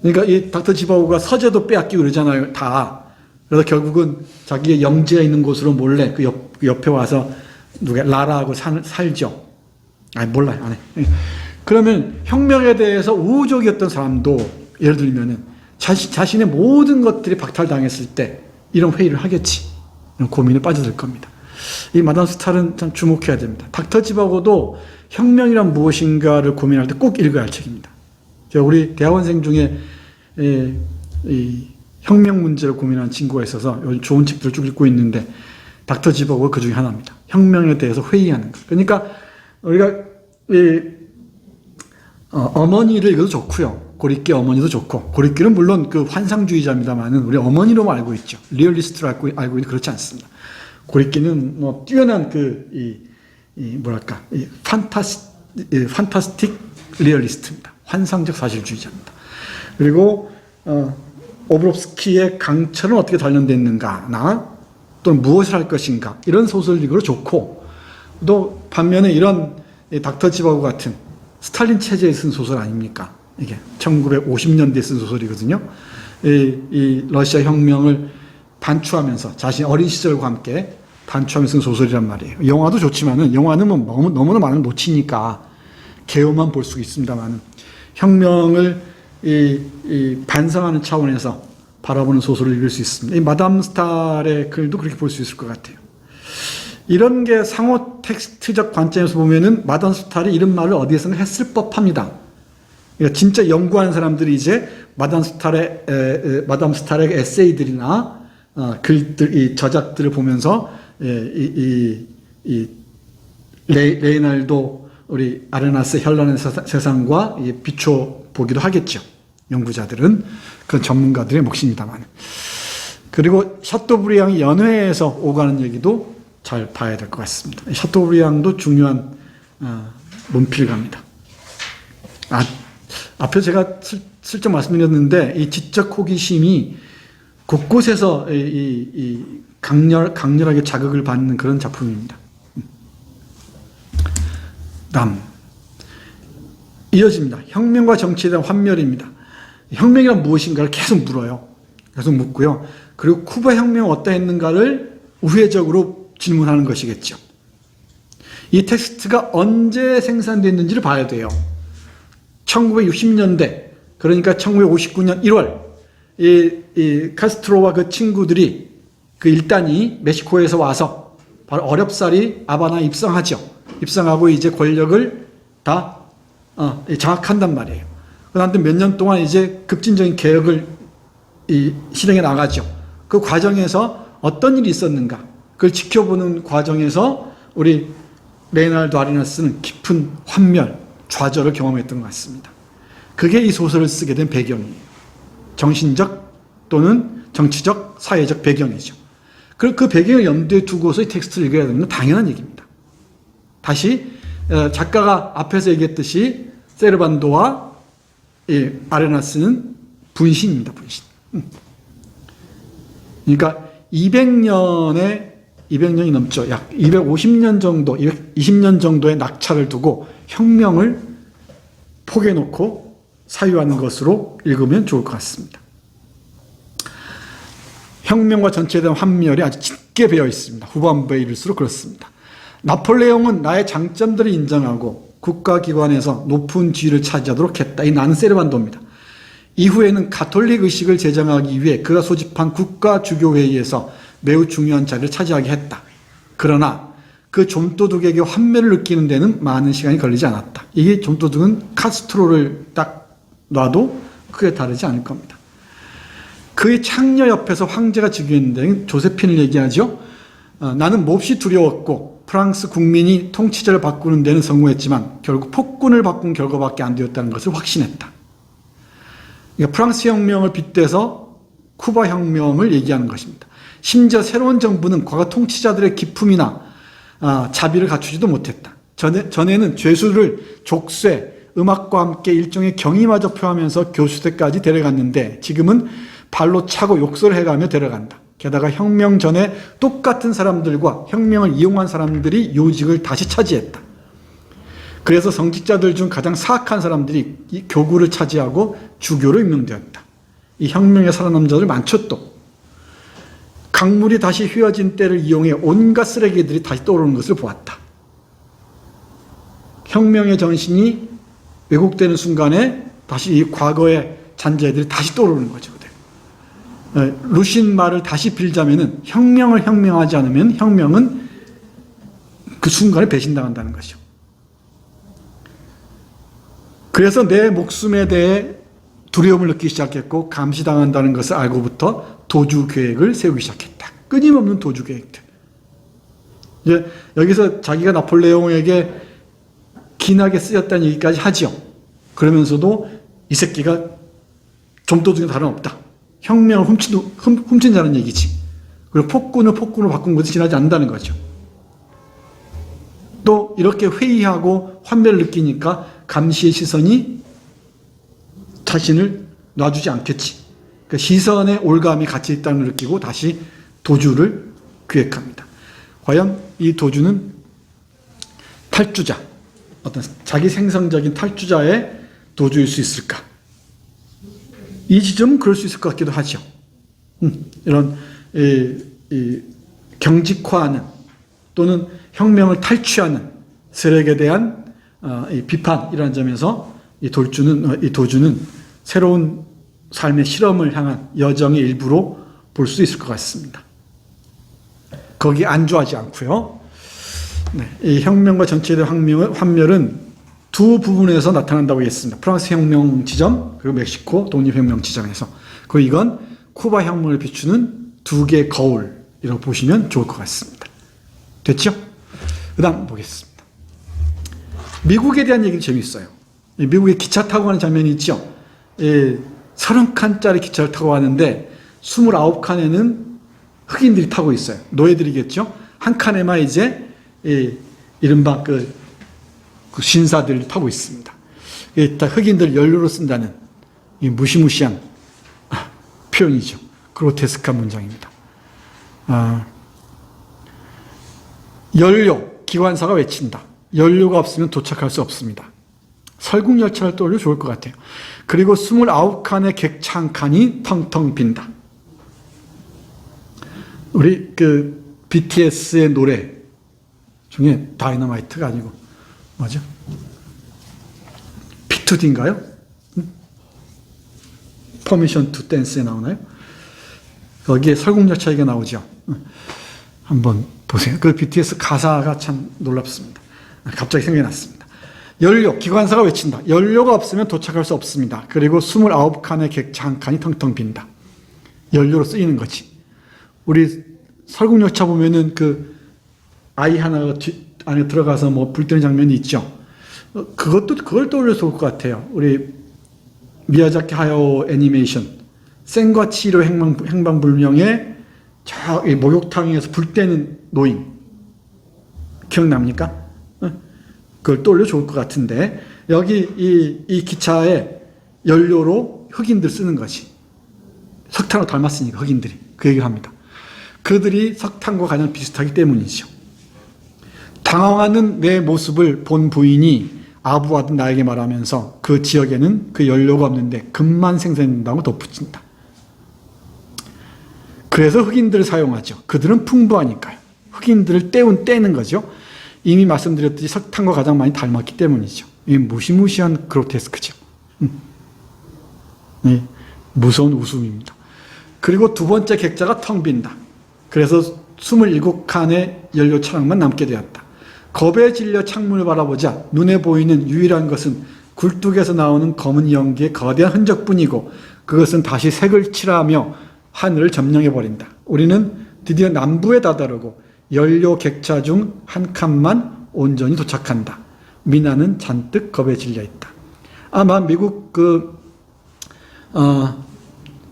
S1: 그러니까 이 닥터 지바고가 서재도 빼앗기고 그러잖아요. 다. 그래서 결국은 자기의 영지에 있는 곳으로 몰래 그 옆에 와서 라라하고 살죠. 아니, 몰라요. 안 해. 그러면 혁명에 대해서 우호적이었던 사람도 예를 들면은 자신의 모든 것들이 박탈당했을 때 이런 회의를 하겠지. 이런 고민에 빠져들 겁니다. 이 마담 스탈은 참 주목해야 됩니다. 닥터 지바고도 혁명이란 무엇인가를 고민할 때 꼭 읽어야 할 책입니다. 제가 우리 대학원생 중에 이 혁명 문제를 고민하는 친구가 있어서 요즘 좋은 책들을 쭉 읽고 있는데 닥터 지바고가 그 중에 하나입니다. 혁명에 대해서 회의하는 것. 그러니까 우리가 어머니를 읽어도 좋고요. 고리끼 어머니도 좋고, 고리끼는 물론 그 환상주의자입니다만은 우리 어머니로 알고 있죠. 리얼리스트로 알고 있는데 그렇지 않습니다. 고리끼는 뭐 뛰어난 뭐랄까, 판타스틱 리얼리스트입니다. 환상적 사실주의자입니다. 그리고 오브롭스키의 강철은 어떻게 단련되어 있는가, 또는 무엇을 할 것인가, 이런 소설을 읽어도 좋고, 또 반면에 이런 닥터 지바고 같은 스탈린 체제에 쓴 소설 아닙니까? 이게 1950년대에 쓴 소설이거든요. 이 러시아 혁명을 단추하면서 자신의 어린 시절과 함께 단추하면서 쓴 소설이란 말이에요. 영화도 좋지만은, 영화는 뭐 너무나 많은 놓치니까 개요만 볼 수 있습니다만은, 혁명을 반성하는 차원에서 바라보는 소설을 읽을 수 있습니다. 이 마담 스탈의 글도 그렇게 볼 수 있을 것 같아요. 이런 게 상호 텍스트적 관점에서 보면은 마담 스탈이 이런 말을 어디에서는 했을 법합니다. 그러니까 진짜 연구하는 사람들이 이제 마담 스탈의 에세이들이나 글들, 이 저작들을 보면서 레이날도 우리 아레나스 현란한 세상과 비춰 보기도 하겠죠. 연구자들은 그건 전문가들의 몫입니다만. 그리고 샤토브리앙이 연회에서 오가는 얘기도 잘 봐야 될 것 같습니다. 샤토브리앙도 중요한 문필가입니다. 앞에 제가 슬쩍 말씀드렸는데 이 지적 호기심이 곳곳에서 강렬하게 자극을 받는 그런 작품입니다. 다음 이어집니다. 혁명과 정치에 대한 환멸입니다. 혁명이란 무엇인가를 계속 물어요. 계속 묻고요. 그리고 쿠바 혁명은 어떠했는가를 우회적으로 질문하는 것이겠죠. 이 텍스트가 언제 생산됐는지를 봐야 돼요. 1960년대, 그러니까 1959년 1월, 이 카스트로와 그 친구들이 그 일단이 멕시코에서 와서 바로 어렵사리 하바나에 입성하죠. 입성하고 이제 권력을 다 장악한단 말이에요. 그런데 몇 년 동안 이제 급진적인 개혁을 실행해 나가죠. 그 과정에서 어떤 일이 있었는가, 그걸 지켜보는 과정에서 우리 레이날도 아레나스는 깊은 환멸, 좌절을 경험했던 것 같습니다. 그게 이 소설을 쓰게 된 배경이에요. 정신적 또는 정치적, 사회적 배경이죠. 그 배경을 염두에 두고서 이 텍스트를 읽어야 되는 건 당연한 얘기입니다. 다시 작가가 앞에서 얘기했듯이 세르반도와 아레나스는 분신입니다. 분신. 그러니까 200년이 넘죠. 약 250년 정도, 220년 정도의 낙차를 두고 혁명을 포개놓고 사유하는 것으로 읽으면 좋을 것 같습니다. 혁명과 전체에 대한 환멸이 아주 짙게 배어 있습니다. 후반부에 이를수록 그렇습니다. 나폴레옹은 나의 장점들을 인정하고 국가기관에서 높은 지위를 차지하도록 했다. 이 나는 세르반도입니다. 이후에는 가톨릭 의식을 제정하기 위해 그가 소집한 국가주교회의에서 매우 중요한 자리를 차지하게 했다. 그러나 그 좀도둑에게 환멸을 느끼는 데는 많은 시간이 걸리지 않았다. 이게 좀도둑은 카스트로를 딱 놔도 크게 다르지 않을 겁니다. 그의 창녀 옆에서 황제가 즉위했는데 조세핀을 얘기하죠. 나는 몹시 두려웠고 프랑스 국민이 통치자를 바꾸는 데는 성공했지만 결국 폭군을 바꾼 결과밖에 안 되었다는 것을 확신했다. 그러니까 프랑스 혁명을 빗대서 쿠바 혁명을 얘기하는 것입니다. 심지어 새로운 정부는 과거 통치자들의 기품이나 자비를 갖추지도 못했다. 전에는 죄수를 족쇄, 음악과 함께 일종의 경의마저 표하면서 교수대까지 데려갔는데 지금은 발로 차고 욕설을 해가며 데려간다. 게다가 혁명 전에 똑같은 사람들과 혁명을 이용한 사람들이 요직을 다시 차지했다. 그래서 성직자들 중 가장 사악한 사람들이 이 교구를 차지하고 주교로 임명되었다. 이 혁명에 살아남은 자들 많죠 또. 강물이 다시 휘어진 때를 이용해 온갖 쓰레기들이 다시 떠오르는 것을 보았다. 혁명의 정신이 왜곡되는 순간에 다시 이 과거의 잔재들이 다시 떠오르는 거죠. 루신 말을 다시 빌자면은 혁명을 혁명하지 않으면 혁명은 그 순간에 배신당한다는 것이죠. 그래서 내 목숨에 대해 두려움을 느끼기 시작했고 감시당한다는 것을 알고부터 도주 계획을 세우기 시작했다. 끊임없는 도주 계획들. 이제 여기서 자기가 나폴레옹에게 긴하게 쓰였다는 얘기까지 하죠. 그러면서도 이 새끼가 좀도둑이 다름없다. 혁명을 훔친 자는 얘기지. 그리고 폭군을 폭군으로 바꾼 것이 지나지 않는다는 거죠. 또 이렇게 회의하고 환멸을 느끼니까 감시의 시선이 자신을 놔주지 않겠지. 그 시선에 올감이 같이 있다는 걸 느끼고 다시 도주를 기획합니다. 과연 이 도주는 탈주자, 어떤 자기 생성적인 탈주자의 도주일 수 있을까? 이 지점은 그럴 수 있을 것 같기도 하죠. 이런 경직화하는 또는 혁명을 탈취하는 세력에 대한 비판이라는 점에서 이 도주는 새로운 삶의 실험을 향한 여정의 일부로 볼 수 있을 것 같습니다. 거기에 안주하지 않고요. 네, 이 혁명과 전체의 환멸은 두 부분에서 나타난다고 했습니다. 프랑스 혁명 지점 그리고 멕시코 독립혁명 지점에서. 그리고 이건 쿠바 혁명을 비추는 두 개의 거울이라고 보시면 좋을 것 같습니다. 됐죠? 그 다음 보겠습니다. 미국에 대한 얘기도 재밌어요. 미국에 기차 타고 가는 장면이 있죠. 30칸짜리 기차를 타고 가는데 29칸에는 흑인들이 타고 있어요. 노예들이겠죠. 한 칸에만 이제 이른바 그 신사들이 타고 있습니다. 흑인들 연료로 쓴다는 이 무시무시한 표현이죠. 그로테스크한 문장입니다. 연료, 기관사가 외친다. 연료가 없으면 도착할 수 없습니다. 설국열차를 떠올려 좋을 것 같아요. 그리고 29칸의 객차 한 칸이 텅텅 빈다. 우리 그 BTS의 노래 중에 다이너마이트가 아니고 뭐죠? P2D인가요? Permission to Dance에 나오나요? 거기에 설국열차 얘기가 나오죠. 한번 보세요. 그 BTS 가사가 참 놀랍습니다. 갑자기 생각이 났습니다. 연료, 기관사가 외친다. 연료가 없으면 도착할 수 없습니다. 그리고 29칸의 객차 한 칸이 텅텅 빈다. 연료로 쓰이는 거지. 우리 설국열차 보면은 그 아이 하나가 안에 들어가서 뭐 불 때는 장면이 있죠. 그걸 떠올려서 올 것 같아요. 우리 미야자키 하야오 애니메이션 센과 치히로 행방불명의 저 목욕탕에서 불 때는 노인 기억납니까? 그걸 떠올려 좋을 것 같은데 여기 이 기차에 연료로 흑인들 쓰는 것이 석탄으로 닮았으니까 흑인들이 그 얘기를 합니다. 그들이 석탄과 가장 비슷하기 때문이죠. 당황하는 내 모습을 본 부인이 아부하듯 나에게 말하면서 그 지역에는 그 연료가 없는데 금만 생산된다고 덧붙인다. 그래서 흑인들을 사용하죠. 그들은 풍부하니까요. 흑인들을 떼는 거죠. 이미 말씀드렸듯이 석탄과 가장 많이 닮았기 때문이죠. 이 무시무시한 그로테스크죠. 무서운 웃음입니다. 그리고 두 번째 객자가 텅 빈다. 그래서 27칸의 연료 차량만 남게 되었다. 겁에 질려 창문을 바라보자 눈에 보이는 유일한 것은 굴뚝에서 나오는 검은 연기의 거대한 흔적뿐이고 그것은 다시 색을 칠하며 하늘을 점령해버린다. 우리는 드디어 남부에 다다르고 연료 객차 중 한 칸만 온전히 도착한다. 미나는 잔뜩 겁에 질려 있다. 아마 미국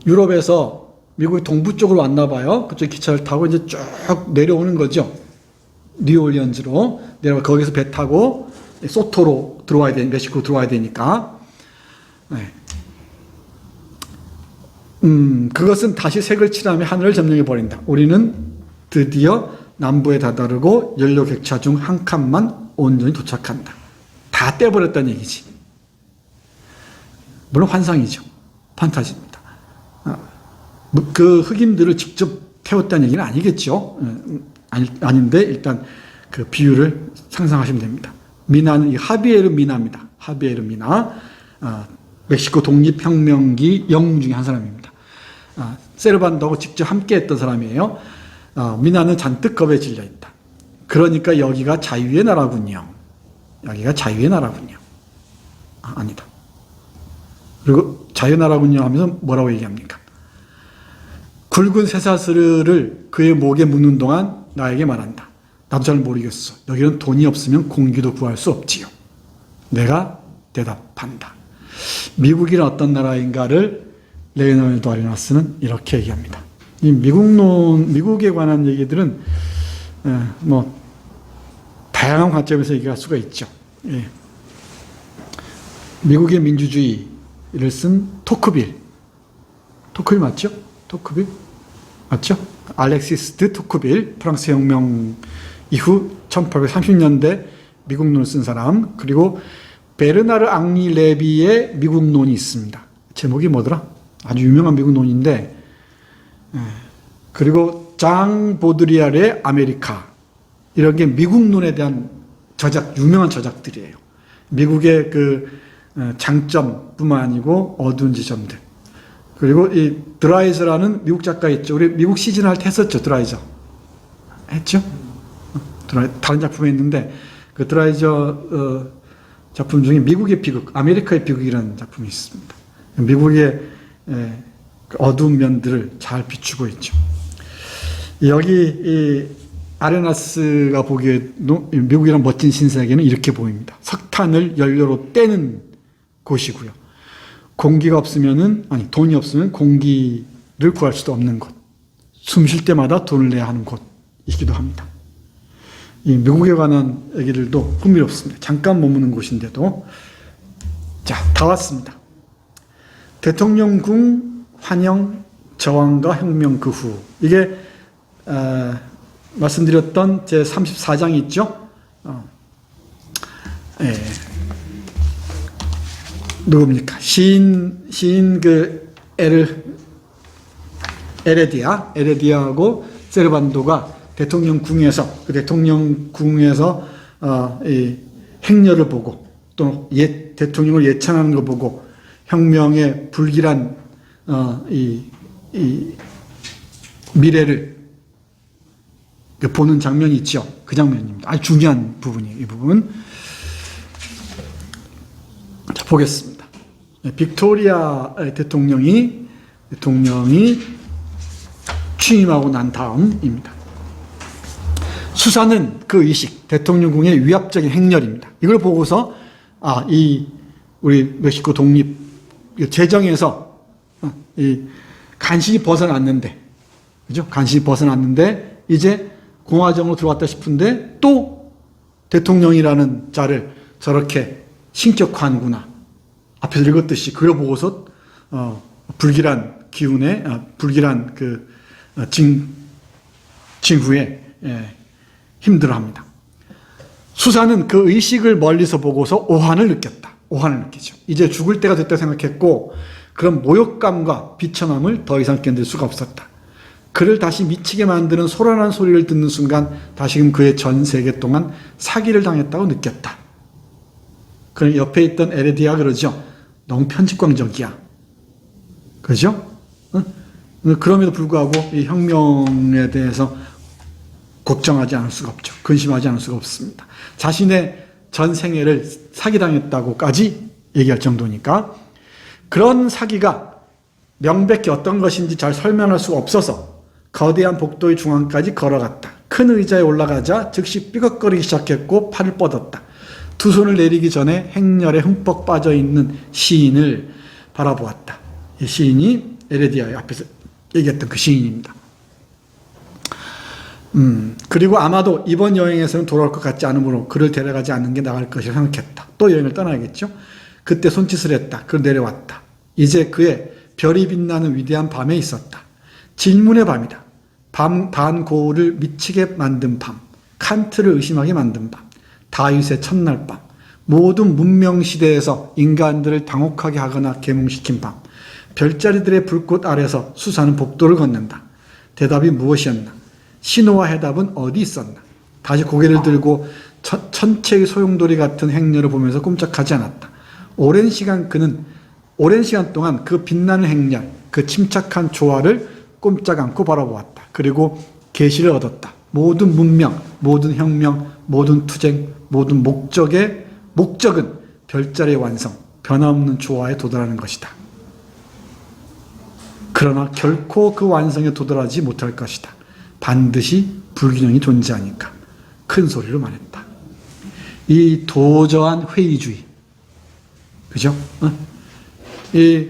S1: 유럽에서 미국의 동부 쪽으로 왔나 봐요. 그쪽 기차를 타고 이제 쭉 내려오는 거죠. 뉴올리언즈로 내려가 거기서 배 타고 소토로 들어와야 되니 멕시코 들어와야 되니까. 네. 그것은 다시 색을 칠하며 하늘을 점령해 버린다. 우리는 드디어 남부에 다다르고 연료 객차 중 한 칸만 온전히 도착한다. 다 떼버렸다는 얘기지. 물론 환상이죠. 판타지입니다. 그 흑인들을 직접 태웠다는 얘기는 아니겠죠. 아닌데 일단 그 비유를 상상하시면 됩니다. 미나는 하비에르 미나입니다. 하비에르 미나. 멕시코 독립혁명기 영웅 중에 한 사람입니다. 세르반도하고 직접 함께 했던 사람이에요. 미나는 잔뜩 겁에 질려 있다. 그러니까 여기가 자유의 나라군요. 여기가 자유의 나라군요. 아니다. 그리고 자유의 나라군요 하면서 뭐라고 얘기합니까? 굵은 쇠사슬을 그의 목에 묶는 동안 나에게 말한다. 나도 잘 모르겠어. 여기는 돈이 없으면 공기도 구할 수 없지요. 내가 대답한다. 미국이란 어떤 나라인가를 레오나르도 아리나스는 이렇게 얘기합니다. 이 미국에 관한 얘기들은 다양한 관점에서 얘기할 수가 있죠. 예. 미국의 민주주의를 쓴 토크빌 맞죠? 토크빌 맞죠? 알렉시스 드 토크빌, 프랑스 혁명 이후 1830년대 미국론을 쓴 사람. 그리고 베르나르 앙리 레비의 미국론이 있습니다. 제목이 뭐더라? 아주 유명한 미국론인데. 그리고 장 보드리알의 아메리카, 이런 게 미국론에 대한 유명한 저작들이에요. 미국의 그 장점뿐만 아니고 어두운 지점들. 그리고 이 드라이저라는 미국 작가 있죠. 우리 미국 시즌 할 때 했었죠. 드라이저 했죠? 다른 작품에 있는데 그 드라이저 작품 중에 미국의 비극, 아메리카의 비극이라는 작품이 있습니다. 미국의 어두운 면들을 잘 비추고 있죠. 여기 이 아레나스가 보기에 미국이란 멋진 신세계는 이렇게 보입니다. 석탄을 연료로 떼는 곳이고요. 공기가 없으면은, 아니, 돈이 없으면 공기를 구할 수도 없는 곳. 숨 쉴 때마다 돈을 내야 하는 곳이기도 합니다. 이 미국에 관한 얘기들도 흥미롭습니다. 잠깐 머무는 곳인데도. 자, 다 왔습니다. 대통령궁 환영 저항과 혁명 그 후. 이게, 말씀드렸던 제 34장이 있죠? 예. 누굽니까? 시인 그 에레디아하고 세르반도가 대통령궁에서 이 행렬을 보고 또 대통령을 예찬하는 걸 보고 혁명의 불길한 이 미래를 보는 장면이 있죠. 그 장면입니다. 아주 중요한 부분이에요. 이 부분. 자, 보겠습니다. 빅토리아 대통령이 취임하고 난 다음입니다. 수사는 그 의식, 대통령궁의 위압적인 행렬입니다. 이걸 보고서 우리 멕시코 독립 제정에서 간신히 벗어났는데, 그죠? 간신히 벗어났는데 이제 공화정으로 들어왔다 싶은데 또 대통령이라는 자를 저렇게 신격화하는구나. 앞에서 읽었듯이 그걸 보고서 불길한 기운에 불길한 그 징후에 힘들어합니다. 수사는 그 의식을 멀리서 보고서 오한을 느꼈다. 오한을 느끼죠. 이제 죽을 때가 됐다 생각했고 그런 모욕감과 비천함을 더 이상 견딜 수가 없었다. 그를 다시 미치게 만드는 소란한 소리를 듣는 순간 다시금 그의 전 세계 동안 사기를 당했다고 느꼈다. 그럼 옆에 있던 에레디아 그러죠. 너무 편집광적이야. 그죠? 그럼에도 불구하고 이 혁명에 대해서 걱정하지 않을 수가 없죠. 근심하지 않을 수가 없습니다. 자신의 전 생애를 사기당했다고까지 얘기할 정도니까 그런 사기가 명백히 어떤 것인지 잘 설명할 수가 없어서 거대한 복도의 중앙까지 걸어갔다. 큰 의자에 올라가자 즉시 삐걱거리기 시작했고 팔을 뻗었다. 두 손을 내리기 전에 행렬에 흠뻑 빠져있는 시인을 바라보았다. 이 시인이 에레디아의 앞에서 얘기했던 그 시인입니다. 그리고 아마도 이번 여행에서는 돌아올 것 같지 않으므로 그를 데려가지 않는 게 나을 것이라 생각했다. 또 여행을 떠나야겠죠. 그때 손짓을 했다. 그를 내려왔다. 이제 그의 별이 빛나는 위대한 밤에 있었다. 질문의 밤이다. 반고흐를 미치게 만든 밤, 칸트를 의심하게 만든 밤, 다윗의 첫날 밤, 모든 문명시대에서 인간들을 당혹하게 하거나 계몽시킨 밤, 별자리들의 불꽃 아래서 수사는 복도를 걷는다. 대답이 무엇이었나? 신호와 해답은 어디 있었나? 다시 고개를 들고 천체의 소용돌이 같은 행렬을 보면서 꼼짝하지 않았다. 오랜 시간 동안 그 빛나는 행렬, 그 침착한 조화를 꼼짝 않고 바라보았다. 그리고 계시를 얻었다. 모든 문명, 모든 혁명, 모든 투쟁, 모든 목적은 별자리의 완성, 변함없는 조화에 도달하는 것이다. 그러나 결코 그 완성에 도달하지 못할 것이다. 반드시 불균형이 존재하니까 큰 소리로 말했다. 이 도저한 회의주의, 그죠? 이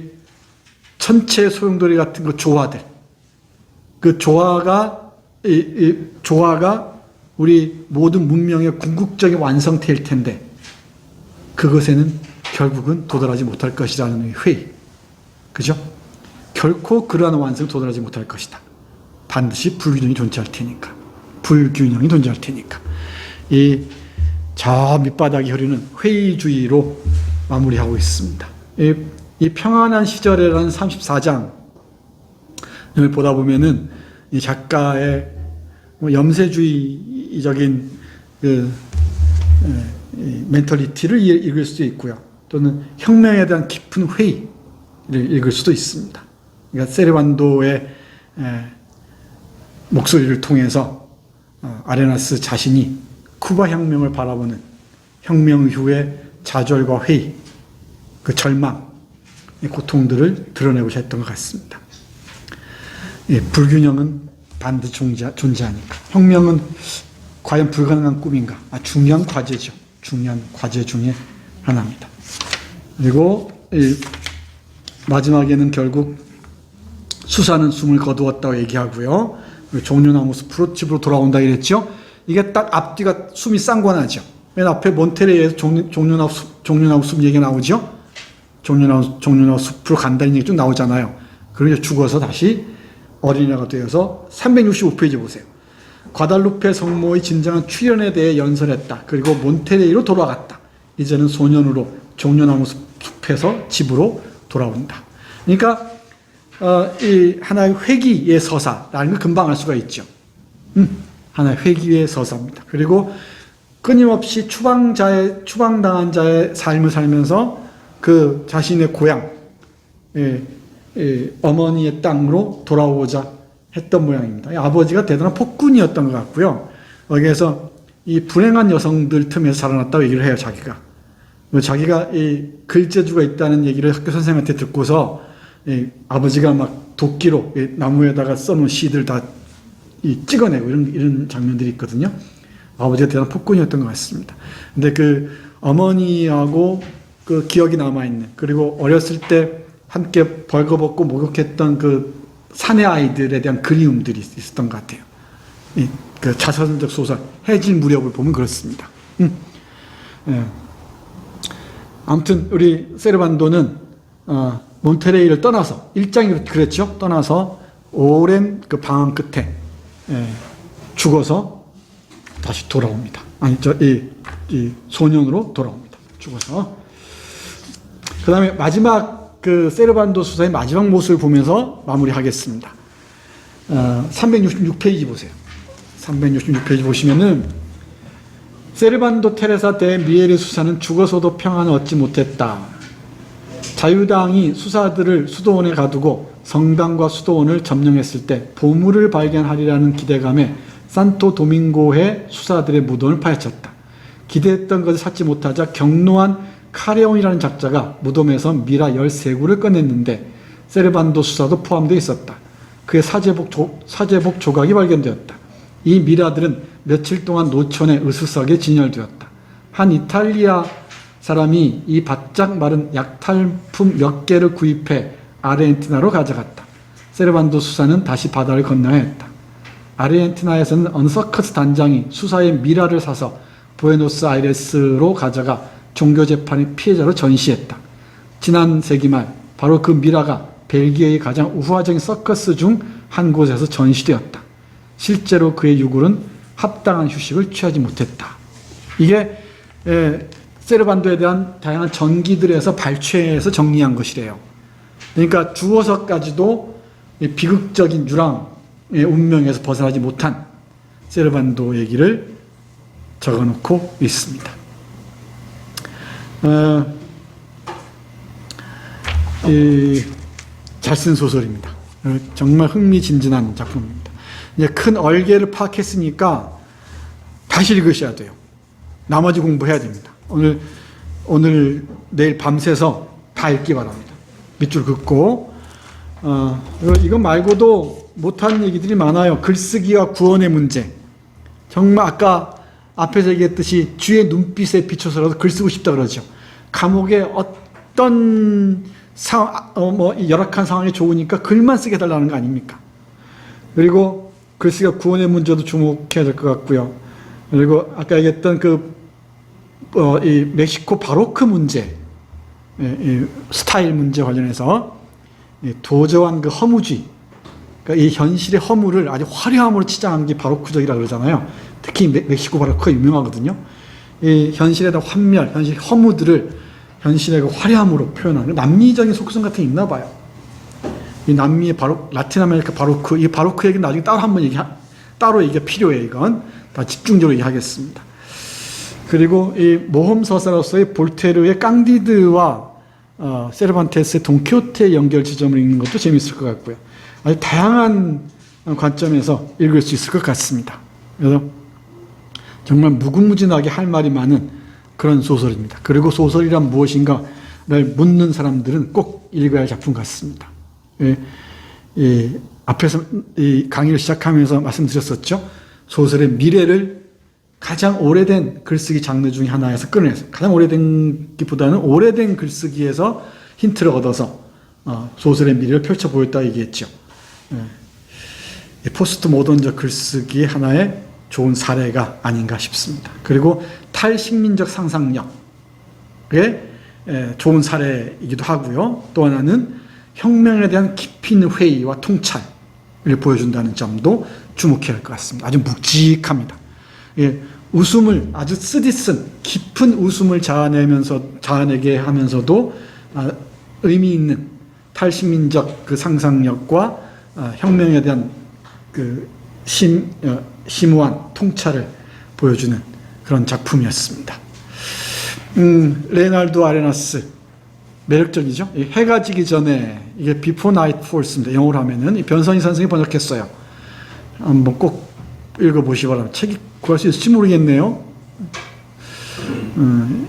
S1: 천체 소용돌이 같은 그 조화들, 그 조화가 우리 모든 문명의 궁극적인 완성태일 텐데 그것에는 결국은 도달하지 못할 것이라는 회의, 그죠? 결코 그러한 완성에 도달하지 못할 것이다. 반드시 불균형이 존재할 테니까. 저 밑바닥이 흐르는 회의주의로 마무리하고 있습니다. 이 평안한 시절이라는 34장을 보다 보면은 이 작가의 염세주의적인 멘털리티를 읽을 수도 있고요. 또는 혁명에 대한 깊은 회의를 읽을 수도 있습니다. 그러니까 세르반도의 목소리를 통해서 아레나스 자신이 쿠바 혁명을 바라보는 혁명 이후에 좌절과 회의, 그 절망, 이 고통들을 드러내고자 했던 것 같습니다. 예, 불균형은 반드시 존재하니까. 혁명은 과연 불가능한 꿈인가? 중요한 과제죠. 중요한 과제 중에 하나입니다. 그리고 마지막에는 결국 수사는 숨을 거두었다고 얘기하고요. 종려나무 숲으로 집으로 돌아온다 이랬죠. 이게 딱 앞뒤가 숨이 쌍관하죠. 맨 앞에 몬테레이에서 종려나무 숲 얘기가 나오죠. 종려나무 숲으로 간다는 얘기 쭉 나오잖아요. 그러고 죽어서 다시 어린이가 되어서 365페이지 보세요. 과달루페 성모의 진정한 출현에 대해 연설했다. 그리고 몬테레이로 돌아갔다. 이제는 소년으로 종려나무 숲에서 집으로 돌아온다. 그러니까 이 하나의 회기의 서사라는 걸 금방 알 수가 있죠. 하나의 회기의 서사입니다. 그리고 끊임없이 추방당한 자의 삶을 살면서 그 자신의 고향, 어머니의 땅으로 돌아오고자 했던 모양입니다. 아버지가 대단한 폭군이었던 것 같고요. 여기에서 이 불행한 여성들 틈에서 자라났다고 얘기를 해요, 자기가. 자기가 이 글재주가 있다는 얘기를 학교 선생님한테 듣고서 아버지가 막 도끼로 나무에다가 써놓은 시들 다 찍어내고 이런 장면들이 있거든요. 아버지가 대단한 폭군이었던 것 같습니다. 근데 그 어머니하고 그 기억이 남아있는, 그리고 어렸을 때 함께 벌거벗고 목욕했던 그 사내 아이들에 대한 그리움들이 있었던 것 같아요. 그 자서전적 소설 해질 무렵을 보면 그렇습니다. 아무튼 우리 세르반도는 몬테레이를 떠나서, 일장이 그랬죠. 떠나서 오랜 그 방황 끝에 죽어서 다시 돌아옵니다. 이 소년으로 돌아옵니다. 죽어서. 그 다음에 마지막 그 세르반도 수사의 마지막 모습을 보면서 마무리하겠습니다. 366페이지 보세요. 366페이지 보시면은 세르반도 테레사 대 미에르 수사는 죽어서도 평안을 얻지 못했다. 자유당이 수사들을 수도원에 가두고 성당과 수도원을 점령했을 때 보물을 발견하리라는 기대감에 산토 도밍고의 수사들의 무덤을 파헤쳤다. 기대했던 것을 찾지 못하자 경로한 카레온이라는 작자가 무덤에서 미라 13구를 꺼냈는데 세르반도 수사도 포함되어 있었다. 그의 사제복 조각이 발견되었다. 이 미라들은 며칠 동안 노천에 으스스하게 진열되었다. 한 이탈리아 사람이 이 바짝 마른 약탈품 몇 개를 구입해 아르헨티나로 가져갔다. 세르반도 수사는 다시 바다를 건너야 했다. 아르헨티나에서는 어느 서커스 단장이 수사의 미라를 사서 부에노스아이레스로 가져가 종교재판의 피해자로 전시했다. 지난 세기 말 바로 그 미라가 벨기에의 가장 우화적인 서커스 중 한 곳에서 전시되었다. 실제로 그의 유골은 합당한 휴식을 취하지 못했다. 이게 세르반도에 대한 다양한 전기들에서 발췌해서 정리한 것이래요. 그러니까 죽어서까지도 비극적인 유랑의 운명에서 벗어나지 못한 세르반도 얘기를 적어놓고 있습니다. 잘 쓴 소설입니다. 정말 흥미진진한 작품입니다. 이제 큰 얼개를 파악했으니까 다시 읽으셔야 돼요. 나머지 공부해야 됩니다. 오늘 내일 밤새서 다 읽기 바랍니다. 밑줄 긋고 이거 말고도 못한 얘기들이 많아요. 글쓰기와 구원의 문제. 정말 아까 앞에서 얘기했듯이 주의 눈빛에 비춰서라도 글 쓰고 싶다 그러죠. 감옥에 어떤 열악한 상황이 좋으니까 글만 쓰게 해달라는 거 아닙니까? 그리고 글쓰기가 구원의 문제도 주목해야 될 것 같고요. 그리고 아까 얘기했던 이 멕시코 바로크 문제, 이 스타일 문제 관련해서 도저한 그 허무주의, 그러니까 이 현실의 허무를 아주 화려함으로 치장한 게 바로크적이라고 그러잖아요. 특히 멕시코 바로크가 유명하거든요. 이 현실의 환멸, 현실 허무들을 현실의 그 화려함으로 표현하는 남미적인 속성 같은 게 있나 봐요. 이 남미의 라틴 아메리카 바로크, 이 바로크 얘기는 나중에 따로 얘기가 필요해요. 이건 다 집중적으로 얘기하겠습니다. 그리고 이 모험 서사로서의 볼테르의 깡디드와 세르반테스의 돈키호테의 연결 지점을 읽는 것도 재미있을 것 같고요. 아주 다양한 관점에서 읽을 수 있을 것 같습니다. 그래서 정말 무궁무진하게 할 말이 많은 그런 소설입니다. 그리고 소설이란 무엇인가를 묻는 사람들은 꼭 읽어야 할 작품 같습니다. 앞에서 이 강의를 시작하면서 말씀드렸었죠. 소설의 미래를 가장 오래된 글쓰기 장르 중에 하나에서 꺼내서, 가장 오래된 기보다는 오래된 글쓰기에서 힌트를 얻어서 소설의 미래를 펼쳐 보였다 얘기했죠. 포스트 모던적 글쓰기의 하나의 좋은 사례가 아닌가 싶습니다. 그리고 탈식민적 상상력의 좋은 사례이기도 하고요. 또 하나는 혁명에 대한 깊이 있는 회의와 통찰을 보여준다는 점도 주목해야 할 것 같습니다. 아주 묵직합니다. 웃음을 아주 쓰디쓴 깊은 웃음을 자아내게 하면서도 의미 있는 탈식민적 그 상상력과 혁명에 대한 그 심오한 통찰을 보여주는 그런 작품이었습니다. 레나르도 아레나스 매력적이죠. 해가 지기 전에, 이게 Before Night Falls입니다. 영어로 하면은 변선희 선생이 번역했어요. 한번 꼭 읽어보시기 바랍니다. 책이 구할 수 있을지 모르겠네요.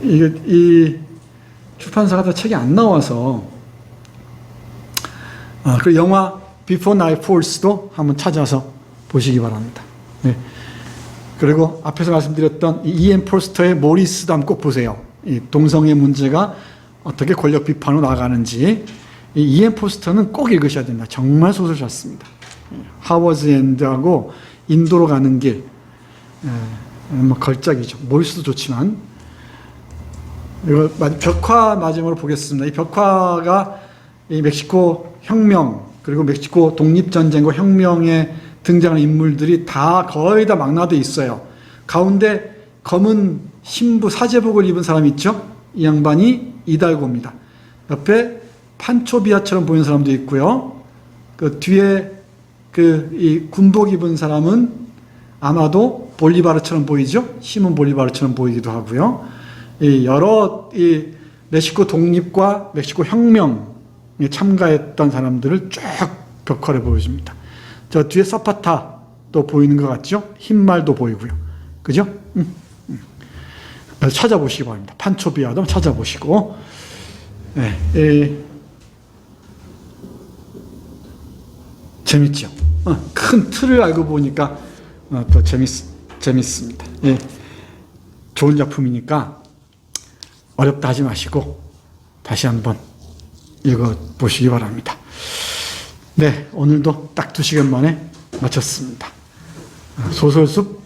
S1: 이 출판사가 다 책이 안 나와서. 그리고 영화 Before Night Falls도 한번 찾아서 보시기 바랍니다. 네. 그리고 앞에서 말씀드렸던 이엔 포스터의 모리스도 한번 꼭 보세요. 이 동성애 문제가 어떻게 권력 비판으로 나가는지 이엔 포스터는 꼭 읽으셔야 됩니다. 정말 소설 좋습니다. 하워즈 엔드하고 인도로 가는 길, 뭐 걸작이죠. 모리스도 좋지만. 이거 벽화 마지막으로 보겠습니다. 이 벽화가 이 멕시코 혁명, 그리고 멕시코 독립전쟁과 혁명에 등장하는 인물들이 거의 다 망라되어 있어요. 가운데 검은 신부 사제복을 입은 사람이 있죠? 이 양반이 이달고입니다. 옆에 판초비아처럼 보이는 사람도 있고요. 그 뒤에 이 군복 입은 사람은 아마도 볼리바르처럼 보이죠? 시몬 볼리바르처럼 보이기도 하고요. 여러 멕시코 독립과 멕시코 혁명에 참가했던 사람들을 쫙 벽화를 보여줍니다. 저 뒤에 사파타도 보이는 것 같죠? 흰말도 보이고요. 그죠? 찾아보시기 바랍니다. 판초비아도 찾아보시고. 네, 재밌죠? 큰 틀을 알고 보니까 더 재밌습니다. 예, 좋은 작품이니까 어렵다 하지 마시고 다시 한번 읽어보시기 바랍니다. 네, 오늘도 딱 2시간 만에 마쳤습니다. 소설숲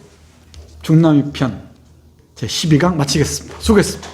S1: 중남이 편 제12강 마치겠습니다. 수고했습니다.